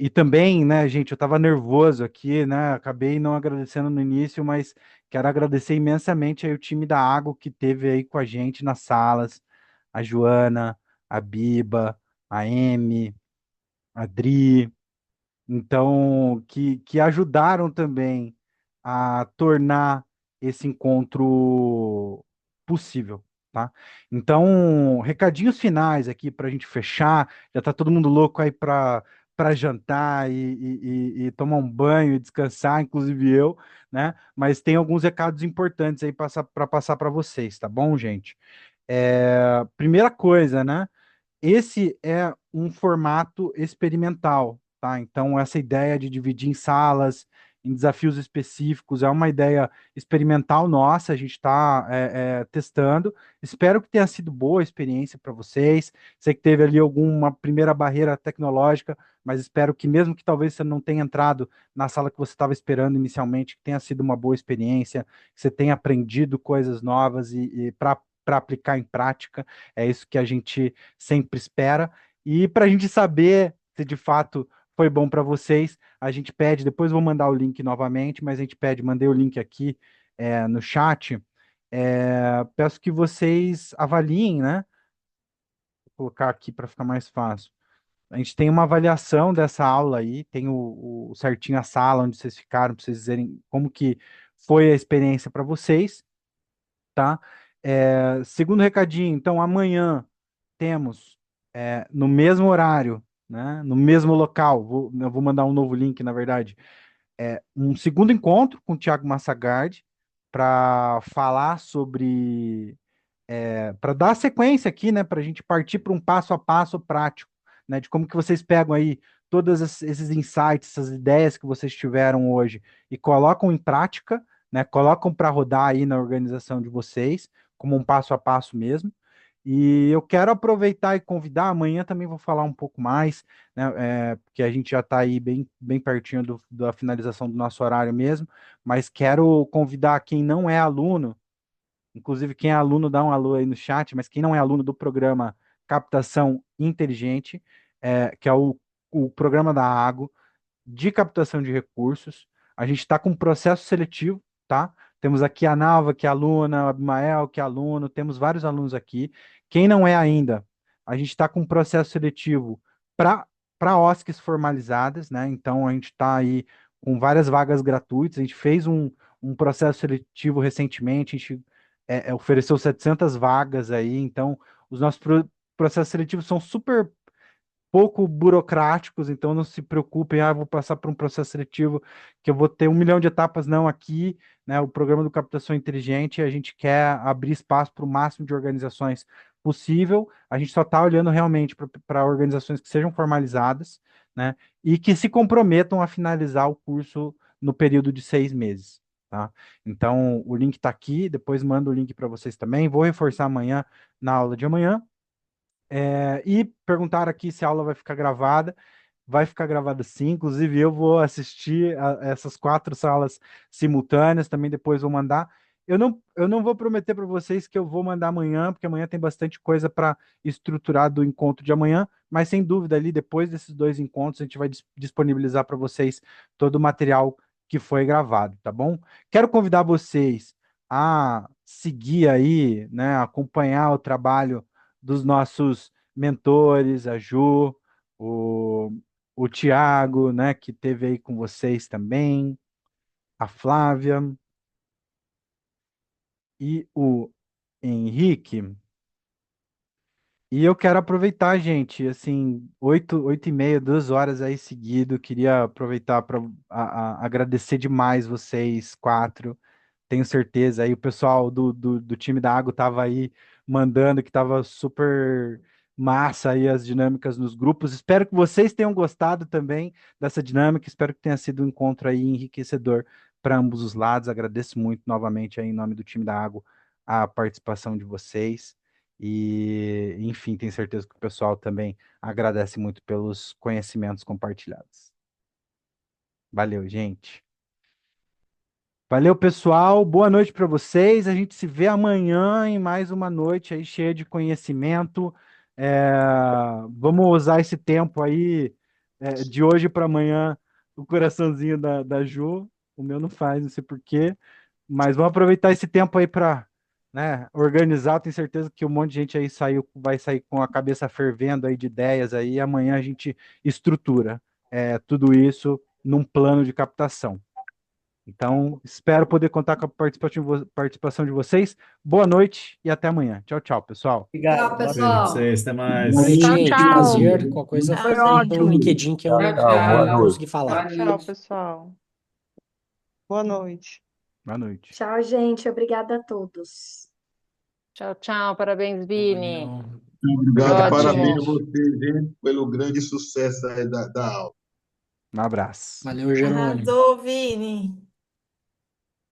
e também, né, gente, eu estava nervoso aqui, né, acabei não agradecendo no início, mas quero agradecer imensamente aí o time da Água que teve aí com a gente nas salas, a Joana, a Biba, a Emi, a Dri, então, que ajudaram também a tornar esse encontro possível, tá? Então, recadinhos finais aqui para a gente fechar. Já tá todo mundo louco aí para jantar e tomar um banho e descansar, inclusive eu, né? Mas tem alguns recados importantes aí para passar para vocês, tá bom, gente? Primeira coisa, né? Esse é um formato experimental, tá? Então, essa ideia de dividir em salas, em desafios específicos, é uma ideia experimental nossa, a gente está testando. Espero que tenha sido boa a experiência para vocês. Sei que teve ali alguma primeira barreira tecnológica, mas espero que, mesmo que talvez você não tenha entrado na sala que você estava esperando inicialmente, que tenha sido uma boa experiência, que você tenha aprendido coisas novas e para aplicar em prática. É isso que a gente sempre espera. E para a gente saber se de fato foi bom para vocês, a gente pede, depois vou mandar o link novamente, mas a gente pede, mandei o link aqui no chat. Peço que vocês avaliem, né? Vou colocar aqui para ficar mais fácil. A gente tem uma avaliação dessa aula aí, tem o certinho a sala onde vocês ficaram, para vocês dizerem como que foi a experiência para vocês, tá? Segundo recadinho, então amanhã temos no mesmo horário, né, no mesmo local, eu vou mandar um novo link, na verdade, um segundo encontro com o Thiago Massagard para falar sobre, para dar sequência aqui, né, para a gente partir para um passo a passo prático, né, de como que vocês pegam aí todos esses insights, essas ideias que vocês tiveram hoje e colocam em prática, né, colocam para rodar aí na organização de vocês, como um passo a passo mesmo. E eu quero aproveitar e convidar, amanhã também vou falar um pouco mais, né, porque a gente já está aí bem pertinho da finalização do nosso horário mesmo, mas quero convidar quem não é aluno, inclusive quem é aluno dá um alô aí no chat, mas quem não é aluno do programa Captação Inteligente, que é o programa da Água, de captação de recursos. A gente está com um processo seletivo, tá? Temos aqui a Nalva, que é aluna, o Abimael, que é aluno, temos vários alunos aqui. Quem não é ainda, a gente está com um processo seletivo para OSCs formalizadas, né? Então a gente está aí com várias vagas gratuitas. A gente fez um processo seletivo recentemente, a gente ofereceu 700 vagas aí, então os nossos processos seletivos são super pouco burocráticos, então não se preocupem, vou passar por um processo seletivo que eu vou ter 1 milhão de etapas, não, aqui, né, o programa do Captação Inteligente, a gente quer abrir espaço para o máximo de organizações possível, a gente só está olhando realmente para organizações que sejam formalizadas, né, e que se comprometam a finalizar o curso no período de 6 meses, tá? Então, o link está aqui, depois mando o link para vocês também, vou reforçar amanhã na aula de amanhã, e perguntaram aqui se a aula vai ficar gravada. Vai ficar gravada sim, inclusive eu vou assistir a essas 4 salas simultâneas, também depois vou mandar. Eu não vou prometer para vocês que eu vou mandar amanhã, porque amanhã tem bastante coisa para estruturar do encontro de amanhã, mas sem dúvida ali, depois desses 2 encontros, a gente vai disponibilizar para vocês todo o material que foi gravado, tá bom? Quero convidar vocês a seguir aí, né, acompanhar o trabalho dos nossos mentores, a Ju, o, o Tiago, né, que teve aí com vocês também, a Flávia e o Henrique. E eu quero aproveitar, gente, assim, 8h30, 2 horas aí seguido, queria aproveitar para agradecer demais vocês 4. Tenho certeza aí o pessoal do time da Água estava aí mandando que estava super massa aí as dinâmicas nos grupos. Espero que vocês tenham gostado também dessa dinâmica. Espero que tenha sido um encontro aí enriquecedor para ambos os lados. Agradeço muito novamente aí em nome do time da Água a participação de vocês. E, enfim, tenho certeza que o pessoal também agradece muito pelos conhecimentos compartilhados. Valeu, gente. Valeu, pessoal. Boa noite para vocês. A gente se vê amanhã em mais uma noite aí cheia de conhecimento. É, Vamos usar esse tempo aí, de hoje para amanhã, o coraçãozinho da Ju. O meu não faz, não sei por quê. Mas vamos aproveitar esse tempo aí para, né, organizar. Tenho certeza que um monte de gente aí vai sair com a cabeça fervendo aí de ideias aí. E amanhã a gente estrutura tudo isso num plano de captação. Então, espero poder contar com a participação de vocês. Boa noite e até amanhã. Tchau, tchau, pessoal. Obrigado. Tchau, Boa Beijo pra pessoal. vocês, até mais. noite, Tchau, gente. tchau. Prazer. Qualquer coisa, Foi fala no ótimo. LinkedIn que eu Tchau, tchau. Boa não noite. consegui falar. Boa Tchau, noite. pessoal. Boa noite. Boa noite. Tchau, gente. Obrigada a todos. Tchau, tchau. Parabéns, Vini. Obrigado, parabéns a Ótimo. vocês, hein, pelo grande sucesso aí da aula. Um abraço. Valeu, Jerônimo. Arrasou, Vini.